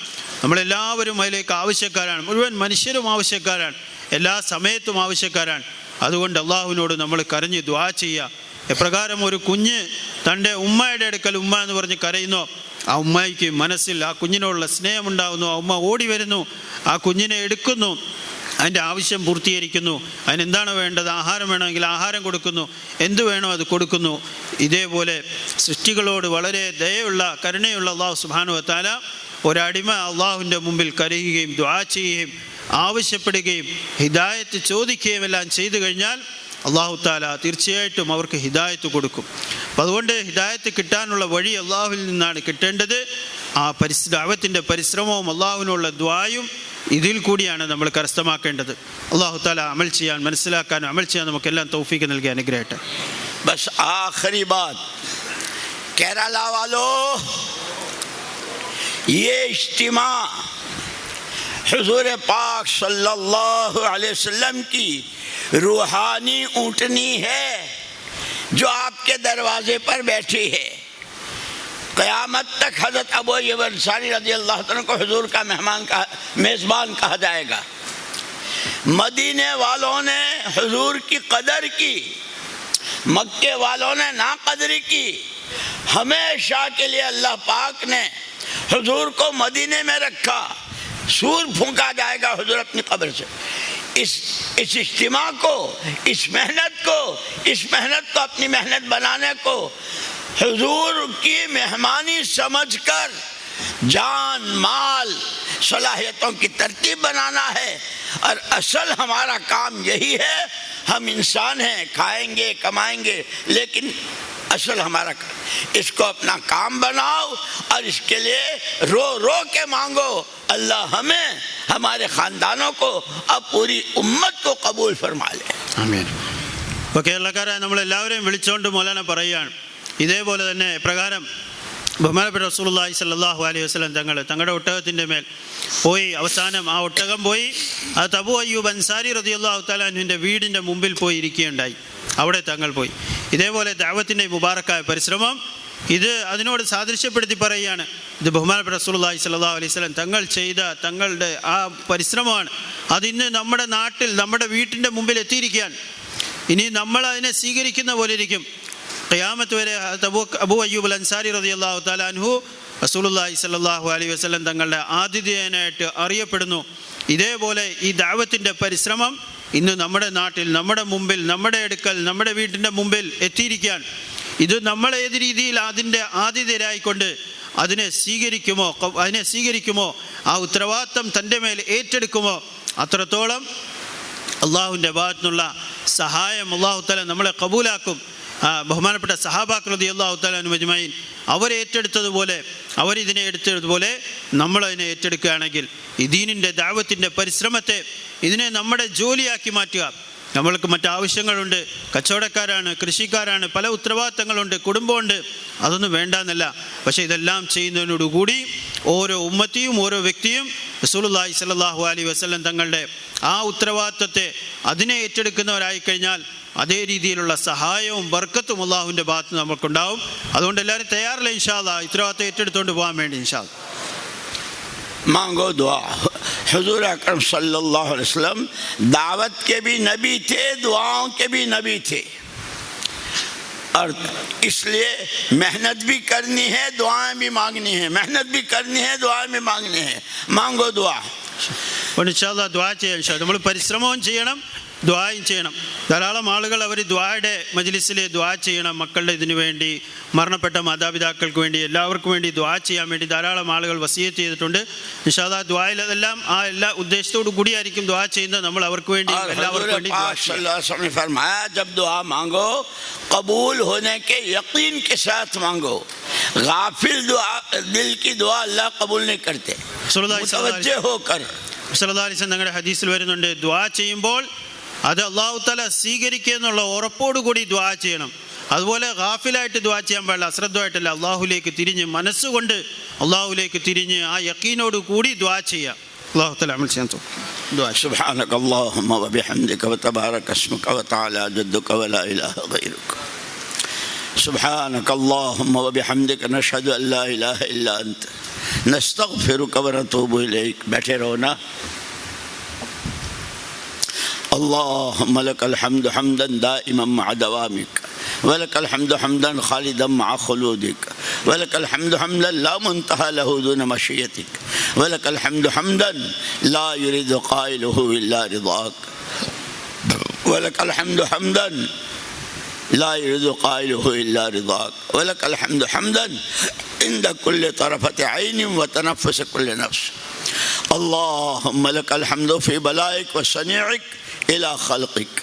നമ്മളെല്ലാവരും അതിലേക്ക് ആവശ്യക്കാരാണ്. മുഴുവൻ മനുഷ്യരും ആവശ്യക്കാരാണ്. എല്ലാ സമയത്തും ആവശ്യക്കാരാണ്. അതുകൊണ്ട് അള്ളാഹുവിനോട് നമ്മൾ കരഞ്ഞ് ദുആ ചെയ്യുക. എപ്രകാരം ഒരു കുഞ്ഞ് തൻ്റെ ഉമ്മയുടെ അടുക്കൽ ഉമ്മ എന്ന് പറഞ്ഞ് കരയുന്നോ, ആ ഉമ്മയ്ക്ക് മനസ്സിൽ ആ കുഞ്ഞിനോടുള്ള സ്നേഹമുണ്ടാകുന്നു. ആ ഉമ്മ ഓടി വരുന്നു, ആ കുഞ്ഞിനെ എടുക്കുന്നു, അതിൻ്റെ ആവശ്യം പൂർത്തീകരിക്കുന്നു. അതിനെന്താണ് വേണ്ടത്? ആഹാരം വേണമെങ്കിൽ ആഹാരം കൊടുക്കുന്നു, എന്ത് വേണോ അത് കൊടുക്കുന്നു. ഇതേപോലെ സൃഷ്ടികളോട് വളരെ ദയയുള്ള, കരുണയുള്ള അള്ളാഹു സുബ്ഹാനഹു വ തആല ഒരടിമ അള്ളാഹുവിൻ്റെ മുമ്പിൽ കരയുകയും ദുആ ചെയ്യുകയും ആവശ്യപ്പെടുകയും ഹിദായത്ത് ചോദിക്കുകയും എല്ലാം ചെയ്തു കഴിഞ്ഞാൽ അള്ളാഹു തആല തീർച്ചയായിട്ടും അവർക്ക് ഹിദായത്ത് കൊടുക്കും. അപ്പം അതുകൊണ്ട് ഹിദായത്ത് കിട്ടാനുള്ള വഴി അള്ളാഹുവിൽ നിന്നാണ് കിട്ടേണ്ടത്. ആ ദഅവത്തിൻ്റെ പരിശ്രമവും അള്ളാഹുവിനുള്ള ദുആയും ഇതിൽ കൂടിയാണ് നമ്മൾ കരസ്ഥമാക്കേണ്ടത്. അള്ളാഹു തആല അമൽ ചെയ്യാൻ, മനസ്സിലാക്കാൻ, അമൽ ചെയ്യാൻ നമുക്കെല്ലാം തൗഫീഖ് നൽകി അനുഗ്രഹിക്കട്ടെ. बस आखिरी बात, केरला वालों, ये इज्तिमा हुजूर पाक सल्लल्लाहु अलैहि वसल्लम की रूहानी ऊँटनी है जो आपके दरवाजे पर बैठी है. क़यामत तक हज़रत अबू अय्यूब अंसारी रज़ी अल्लाह तआला को हुजूर का मेज़बान कहा जाएगा. मदीने वालों ने हुजूर की कदर की, मक्के वालों ने ना कदरी की. हमेशा के लिए अल्लाह पाक ने हुजूर को मदीने में रखा. सूर फूंका जाएगा हुजूर अपनी कब्र से. इस इज्तिमा को, इस मेहनत को अपनी मेहनत बनाने को हुजूर की मेहमानी समझकर जान, माल, सलाहियतों की तरतीब बनाना है. और असल हमारा काम यही है. हम इंसान हैं, खाएंगे, कमाएंगे, लेकिन असल हमारा इसको अपना काम बनाओ और इसके लिए रो रो के मांगो. अल्लाह हमें, हमारे ख़ानदानों को, अब पूरी उम्मत को कबूल फरमा ले. ആമീൻ. ഇപ്പോൾ കേരളക്കാരെ നമ്മളെല്ലാവരെയും വിളിച്ചുകൊണ്ട് മൗലാന പറയുകയാണ്. ഇതേപോലെ തന്നെ പ്രകാരം ബഹുമാനപ്പെട്ട റസൂലുള്ളാഹി സ്വല്ലല്ലാഹു അലൈഹി വസല്ലം തങ്ങളുടെ ഒട്ടകത്തിൻ്റെ മേൽ പോയി. അവസാനം ആ ഒട്ടകം പോയി അത് അബൂ അയ്യൂബ് അൻസാരി റളിയല്ലാഹു തആല അൻഹുവിൻ്റെ വീടിൻ്റെ മുമ്പിൽ പോയി ഇരിക്കുകയുണ്ടായി. അവിടെ തങ്ങൾ പോയി. ഇതേപോലെ ദഅവത്തിൻ്റെ മുബാറക്കായ പരിശ്രമം, ഇത് അതിനോട് സാദൃശ്യപ്പെടുത്തി പറയുകയാണ്. ഇത് ബഹുമാനപ്പെട്ട റസൂലുള്ളാഹി സ്വല്ലല്ലാഹു അലൈഹി വസല്ലം തങ്ങൾ ചെയ്ത തങ്ങളുടെ ആ പരിശ്രമമാണ്. അതിന്ന് നമ്മുടെ നാട്ടിൽ, നമ്മുടെ വീട്ടിൻ്റെ മുമ്പിൽ എത്തിയിരിക്കുകയാണ്. ഇനി നമ്മൾ അതിനെ സ്വീകരിക്കുന്ന പോലെ ഇരിക്കും. ഖിയാമത്ത് വരെ അബൂ അയ്യൂബ് അൽ അൻസാരി റളിയല്ലാഹു തആല അൻഹു റസൂലുള്ളാഹി സ്വല്ലല്ലാഹു അലൈഹി വസല്ലം തങ്ങളുടെ ആതിഥേയനായിട്ട് അറിയപ്പെടുന്നു. ഇതേപോലെ ഈ ദഅവത്തിൻ്റെ പരിശ്രമം ഇന്ന് നമ്മുടെ നാട്ടിൽ, നമ്മുടെ മുമ്പിൽ, നമ്മുടെ അടുക്കൽ, നമ്മുടെ വീട്ടിൻ്റെ മുമ്പിൽ എത്തിയിരിക്കുകയാണ്. ഇത് നമ്മൾ ഏത് രീതിയിൽ അതിൻ്റെ ആതിഥേയരായിക്കൊണ്ട് അതിനെ സ്വീകരിക്കുമോ, ആ ഉത്തരവാദിത്തം തൻ്റെ മേൽ ഏറ്റെടുക്കുമോ, അത്രത്തോളം അള്ളാഹുവിൻ്റെ ഭാഗത്തുനിന്നുള്ള സഹായം അള്ളാഹു തആല നമ്മളെ കബൂലാക്കും. ബഹുമാനപ്പെട്ട സഹാബാക്കൾ റളിയല്ലാഹു തആല അൻഹും അജ്മഈൻ അവരേറ്റെടുത്തതുപോലെ, അവരിതിനെ എടുത്തതുപോലെ നമ്മളതിനെ ഏറ്റെടുക്കുകയാണെങ്കിൽ ഈ ദീനിൻ്റെ ദഅവത്തിൻ്റെ പരിശ്രമത്തെ, ഇതിനെ നമ്മുടെ ജോലിയാക്കി മാറ്റുക. നമ്മൾക്ക് മറ്റാവശ്യങ്ങളുണ്ട്, കച്ചവടക്കാരാണ്, കൃഷിക്കാരാണ്, പല ഉത്തരവാദിത്തങ്ങളുണ്ട്, കുടുംബമുണ്ട്, അതൊന്നും വേണ്ടെന്നല്ല. പക്ഷേ ഇതെല്ലാം ചെയ്യുന്നതിനോടുകൂടി ഓരോ ഉമ്മത്തിയും, ഓരോ വ്യക്തിയും റസൂലുള്ളാഹി സ്വല്ലല്ലാഹു അലൈഹി വസല്ലം തങ്ങളുടെ ആ ഉത്തരവാദിത്തത്തെ, അതിനെ ഏറ്റെടുക്കുന്നവരായി കഴിഞ്ഞാൽ അതേ രീതിയിലുള്ള സഹായവും ബർക്കത്തും അള്ളാഹുവിൻ്റെ ഭാഗത്ത് നമുക്കുണ്ടാവും. അതുകൊണ്ട് എല്ലാവരും തയ്യാറല്ല ഇൻഷാ അല്ലാഹ്, ഉത്തരവാദിത്തം ഏറ്റെടുത്തുകൊണ്ട് പോകാൻ വേണ്ടി ഇൻഷാ അല്ലാഹ്. مانگو دعا. حضور اکرم صلی اللہ علیہ وسلم دعوت کے بھی نبی تھے, دعاؤں کے بھی نبی تھے, اور اس لیے محنت بھی کرنی ہے, دعائیں بھی مانگنی ہیں. محنت بھی کرنی ہے, دعائیں بھی مانگنی ہیں. مانگو دعا. അപ്പോൾ ഇൻഷാ അല്ലാഹ് ദുആ ചെയ്യാം. ഇൻഷാ അല്ലാഹ് നമ്മൾ പരിശ്രമവും ചെയ്യണം, ദുആയും ചെയ്യണം. ധാരാളം ആളുകൾ അവർ ദുആയുടെ മജ്ലിസിൽ ദുആ ചെയ്യണം. മക്കളുടെ ഇതിനു വേണ്ടി, മരണപ്പെട്ട മാതാപിതാക്കൾക്ക് വേണ്ടി, എല്ലാവർക്കും വേണ്ടി ദുആ ചെയ്യാൻ വേണ്ടി ധാരാളം ആളുകൾ വസിയത്ത് ചെയ്തിട്ടുണ്ട്. ഇൻഷാ അല്ലാഹ് ദുആയിൽ അതെല്ലാം ആ എല്ലാ ഉദ്ദേശത്തോടു കൂടിയായിരിക്കും ദുആ ചെയ്യുന്നത്. നമ്മൾ അവർക്ക് വേണ്ടി, എല്ലാവർക്കും വേണ്ടി ദുആ صلی اللہ علیہ وسلم نے فرمایا جب دعا مانگو قبول ہونے کے یقین کے ساتھ مانگو. غافل دعا, دل کی دعا اللہ قبول نہیں کرتے. متوجہ ہو کر സല്ലല്ലാഹു അലൈഹി വസല്ലം തങ്ങളുടെ ഹദീസിൽ വരുന്നുണ്ട്, ദുആ ചെയ്യുമ്പോൾ അത് അല്ലാഹു തആല സ്വീകരിക്കുക എന്നുള്ള ഉറപ്പോടുകൂടി ദുആ ചെയ്യണം. അതുപോലെ ഗാഫിലായിട്ട് ദുആ ചെയ്യാൻ പാടില്ല, അശ്രദ്ധമായിട്ടല്ല, അള്ളാഹുലേക്ക് തിരിഞ്ഞ്, മനസ്സുകൊണ്ട് അള്ളാഹുലേക്ക് തിരിഞ്ഞ് ആ യഖീനോട് കൂടി ദുആ ചെയ്യുക. അല്ലാഹു തആല അമൽ ചെയ്യാൻ ദുആ. سبحانك اللهم وبحمدك وتبارك اسمك وتعالى جدك ولا إله غيرك. سبحانك اللهم وبحمدك نشهد أن لا إله إلا أنت نستغفرك ونتوب إليك. بیٹھے رہو نا. اللهم لك الحمد حمدا دائما مع دوامك, ولك الحمد حمدا خالدا مع خلودك, ولك الحمد حمدا لا منتهى له دون مشيتك, ولك الحمد حمدا لا يريد قائله إلا رضاك, ولك الحمد حمدا لا يريد قائله إلا رضاك, ولك الحمد حمدا عند كل طرفة عين وتنفس كل نفس. اللهم لك الحمد في بلائك وصنيعك إلى خلقك,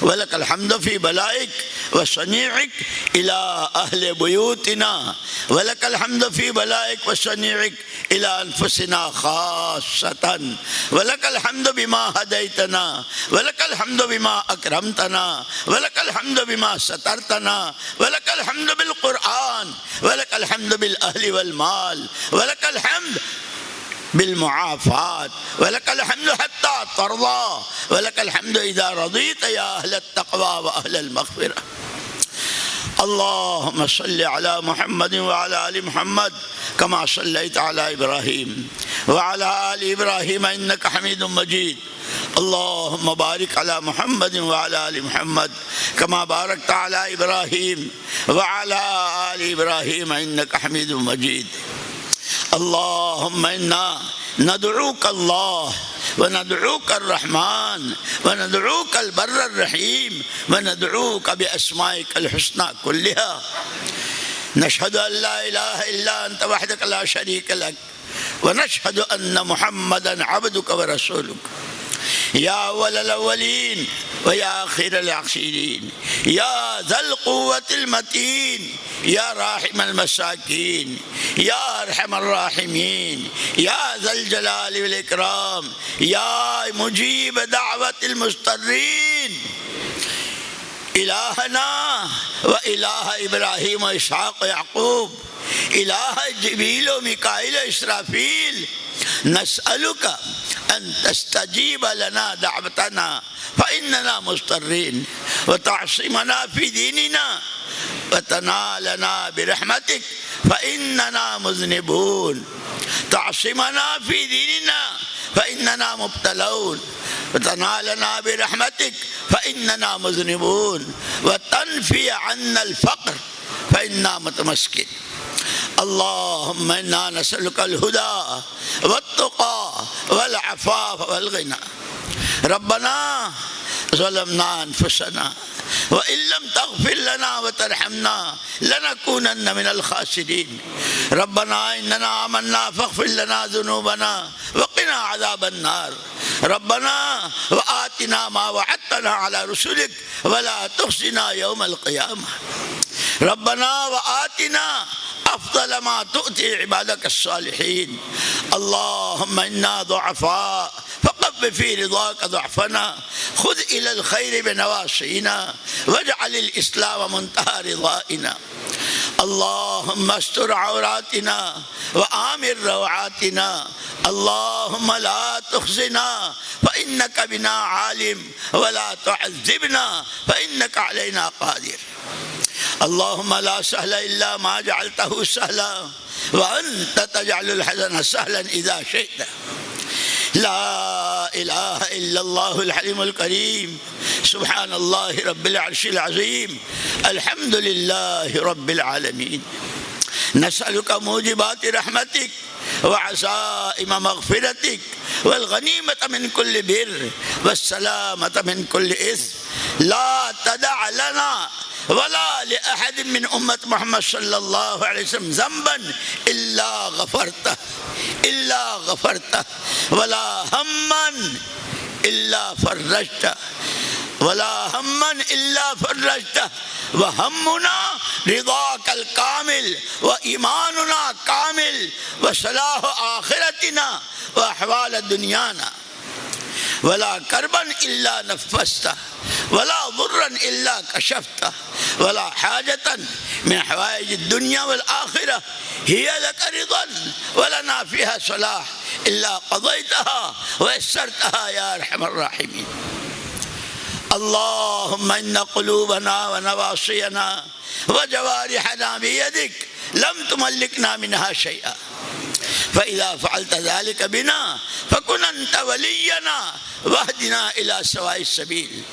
ولك الحمد في بلائك وصنيعك إلى أهل بيوتنا, ولك الحمد في بلائك وصنيعك إلى أنفسنا خاصة, ولك الحمد بما هديتنا, ولك الحمد بما أكرمتنا, ولك الحمد بما سترتنا, ولك الحمد بالقرآن, ولك الحمد بالأهل والمال, ولك الحمد بالمعافات, ولك الحمد حتى ترضى, ولك الحمد إذا رضيت يا أهل التقوى وأهل المغفرة. اللهم صل على محمد وعلى آل محمد كما صليت على إبراهيم وعلى آل إبراهيم إنك حميد مجيد. اللهم بارك على محمد وعلى آل محمد كما باركت على إبراهيم وعلى آل إبراهيم إنك حميد مجيد. اللهم إنا ندعوك الله وندعوك الرحمن وندعوك البر الرحيم وندعوك بأسمائك الحسنى كلها. نشهد أن لا إله إلا أنت وحدك لا شريك لك, ونشهد أن محمدا عبدك ورسولك. يا أول الأولين ويا آخر الآخرين, يا ذا القوة المتين, يا راحم المساكين, يا أرحم الراحمين, يا ذا الجلال والإكرام, يا مجيب دعوة المضطرين. إلهنا وإله إبراهيم وإسحاق ويعقوب, إله جبريل وميكائيل وإسرافيل, نسألك أن تستجيب لنا دعوتنا فإننا مضطرين, وتعصمنا في ديننا, وتنالنا برحمتك فإننا مذنبون, تعصمنا في ديننا فإننا مبتلون, وتنالنا برحمتك فإننا مذنبون, وتنفي عنا الفقر فإننا متمسكين. اللهم إنا نسألك الهدى والتقى والعفاف والغنى. ربنا ظلمنا أنفسنا وإن لم تغفر لنا وترحمنا لنكونن من الخاسرين. ربنا إننا آمنا فاغفر لنا ذنوبنا وقنا عذاب النار. ربنا وآتنا ما وعدتنا على رسلك ولا تخزنا يوم القيامة. ربنا وآتنا أفضل ما تؤتي عبادك الصالحين. اللهم إنا ضعفاء فقف في رضاك ضعفنا, خذ إلى الخير بنواصينا, واجعل الإسلام منتهى رضائنا. اللهم استر عوراتنا وآمن روعاتنا, اللهم لا تخزنا فإنك بنا عالم ولا تعذبنا فإنك علينا قادر. اللهم لا سهل إلا ما جعلته سهلا وأنت تجعل الحزن سهلا إذا شئت. لا إله إلا الله الحليم الكريم سبحان الله رب العرش العظيم الحمد لله رب العالمين. نسألك موجبات رحمتك وعزائم مغفرتك والغنيمة من كل بر والسلامة من كل إثم. لا تدع لنا ولا لأحد من أمة محمد صلى الله عليه وسلم ذنبا إلا غفرته ولا هما إلا فرجته وهمنا رضاك الكامل وإيماننا كامل وصلاح آخرتنا وأحوال دنيانا. ولا كربا إلا نفسته ولا ضرا إلا كشفته ولا حاجة من حوائج الدنيا والآخرة هي لك رضا ولنا فيها صلاح إلا قضيتها ويسرتها يا أرحم الراحمين. اللهم إن قلوبنا ونواصينا وجوارحنا بيدك لم تملكنا منها شيئا، فإذا فعلت ذلك بنا فكن أنت ولينا واهدنا إلى سواء السبيل.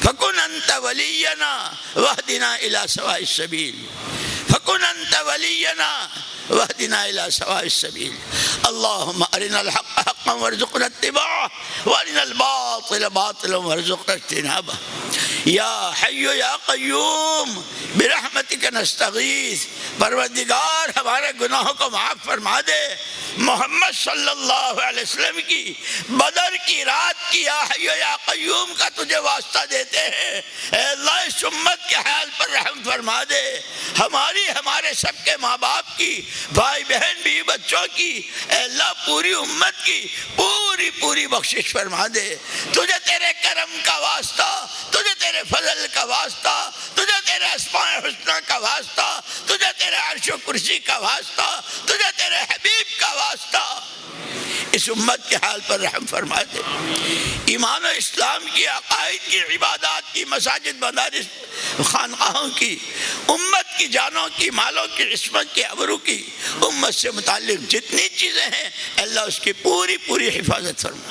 فكن أنت ولينا واهدنا إلى سواء السبيل. فكن أنت ولينا واهدنا إلى سواء السبيل. اللهم أرنا الحق حقا وارزقنا اتباعه وأرنا الباطل باطلا وارزقنا اجتنابه. یا حی یا قیوم برحمتک نستغیث. پروردگار ہمارے گناہوں کو معاف فرما دے. محمد صلی اللہ علیہ وسلم کی بدر کی رات کی یا حی یا قیوم کا تجھے واسطہ دیتے ہیں. اے اللہ اس امت کے حال پر رحم فرما دے. ہمارے سب کے ماں باپ کی، بھائی بہن بھی بچوں کی، اے اللہ پوری امت کی پوری بخشش فرما دے. تجھے تیرے کرم کا واسطہ، تجھے تیرے فضل کا واسطہ، تجھے تیرے اسماء الحسنی کا واسطہ، تجھے تیرے عرش و کرسی کا واسطہ، تجھے تیرے حبیب کا واسطہ اس امت کے حال پر رحم فرما دے. ایمان و اسلام کی، عقائد کی، عبادات کی، مساجد مدارس خانقاہوں کی، امت کی جانوں کی، مالوں کی، عصمت کی، ابرو کی، امت سے متعلق جتنی چیزیں ہیں اللہ اس کی پوری حفاظت فرما.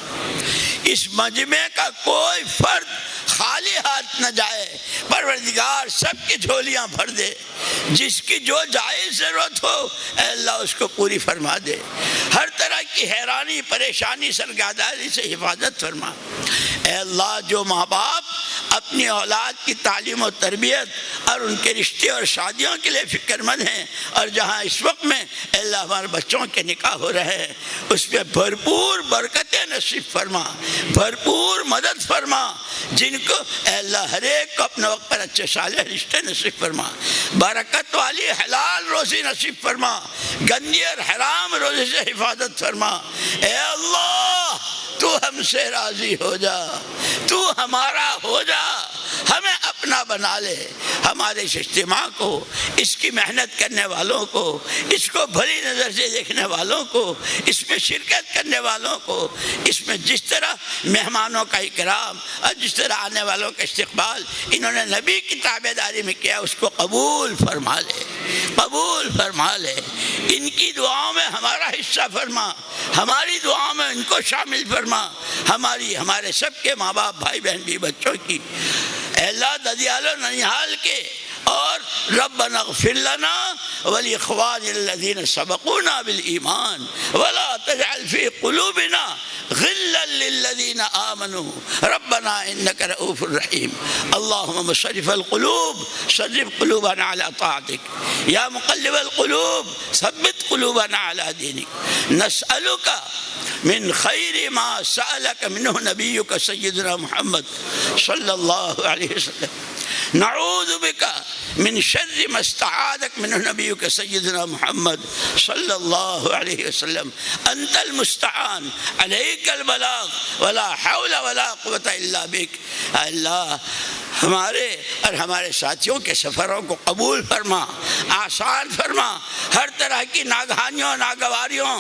اس مجمع کا کوئی فرد خالی ہاتھ نہ جائے. پروردگار سب کی جھولیاں بھر دے. جس کی جو جائز ضرورت ہو اے اللہ اس کو پوری فرما دے. ہر طرح کی حیرانی، پریشانی، سرگردانی سے حفاظت فرما. اے اللہ جو ماں باپ اپنی اولاد کی تعلیم و تربیت اور ان کے رشتے اور شادیوں کے لیے فکر مند ہیں، اور جہاں اس وقت میں اے اللہ ہمارے بچوں کے نکاح ہو رہے ہیں اس میں بھرپور برکتیں نصیب فرما، بھرپور مدد فرما. جن کو اے اللہ ہر ایک کو اپنے وقت پر اچھے صالح رشتے نصیب فرما. برکت والی حلال روزی نصیب فرما. گندی اور حرام روزی سے حفاظت فرما. اے اللہ تو ہم سے راضی ہو جا، تو ہمارا ہو جا، ہمیں اپنا بنا لے. ہمارے اس اجتماع کو، اس کی محنت کرنے والوں کو، اس کو بھلی نظر سے دیکھنے والوں کو، اس میں شرکت کرنے والوں کو، اس میں جس طرح مہمانوں کا اکرام اور جس طرح آنے والوں کا استقبال انہوں نے نبی کی تابعداری میں کیا اس کو قبول فرما لے، قبول فرما لے. ان کی دعاؤں میں ہمارا حصہ فرما، ہماری دعاؤں میں ان کو شامل فرما. ہمارے سب کے ماں باپ، بھائی بہن بھی بچوں کی اے اللہ ددیال و ننیحال کے، اور ربنا اغفر لنا ولاخواننا الذین سبقونا بالایمان ولا تجعل فی قلوبنا غلا للذین آمنوا ربنا انک رؤوف رحیم. اللهم مصرف القلوب صرف قلوبنا على طاعتك یا مقلب القلوب ثبت قلوبنا على دینک. نسألك من خیر ما سألك منه نبیك سیدنا محمد صلی اللہ علیہ وسلم. نعوذ بك من شر ما استعاذك منه نبيك سيدنا محمد صلى الله عليه وسلم. أنت المستعان، عليك البلاغ، ولا حول ولا قوة إلا بك. اللہ ہمارے اور ہمارے ساتھیوں کے سفروں کو قبول فرما، آسان فرما، ہر طرح کی ناگہانیوں ناگواریوں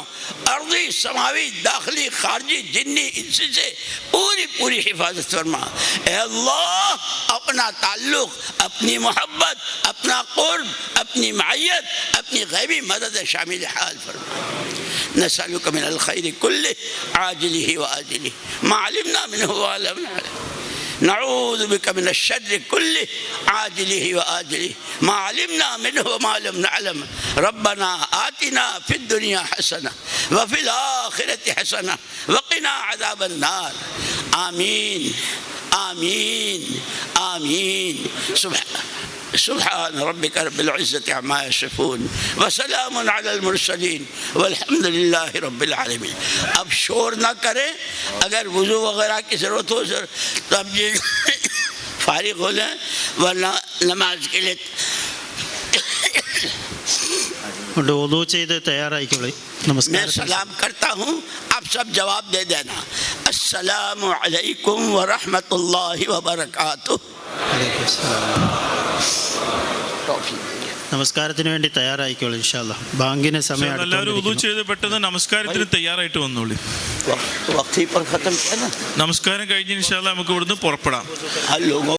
ارضی سماوی داخلی خارجی جنی انسی سے پوری حفاظت فرما۔ اے اللہ اپنا تعلق، اپنی محبت، اپنا قرب، اپنی معیت، اپنی غیبی مدد شامل حال فرما۔ نسألك من الخير كله عاجله وآجله ما علمنا منه وما لم نعلم، نعوذ بك من الشر كله عاجله وآجله ما علمنا منه وما لم نعلم، ربنا آتنا في الدنيا حسنة وفي الآخرة حسنة وقنا عذاب النار، آمين آمين آمين۔ سبحان ربك رب العزة عما يصفون وسلام على المرسلين والحمد لله رب العالمين۔ اب شور نہ کریں، اگر وضو وغیرہ کی ضرورت ہو تو اب یہ فارغ ہو لیں، ورنہ نماز کے لیے wudu ചെയ്ത് തയ്യാറായിക്കോളി. میں നമസ്കാരം. سلام کرتا ہوں، آپ سب جواب دے دینا۔ السلام علیکم ورحمۃ اللہ وبرکاتہ۔ നമസ്കാരത്തിന് വേണ്ടി തയ്യാറായിക്കോളൂ ഇൻഷാ അല്ലാഹ്. ബാങ്കിന് സമയം എല്ലാവരും ഉദു അടുത്തുകൊണ്ടിരിക്കുന്നു. ചെയ്ത് പെട്ടെന്ന് നമസ്കാരത്തിന് തയ്യാറായിട്ട് വന്നോളി. وقتی پر ختم کیا نا നമസ്കാരം കഴിഞ്ഞ് ഇൻഷാ അല്ലാഹ് നമുക്ക് ഇവിടുന്ന് പുറപ്പെടാം. لوگوں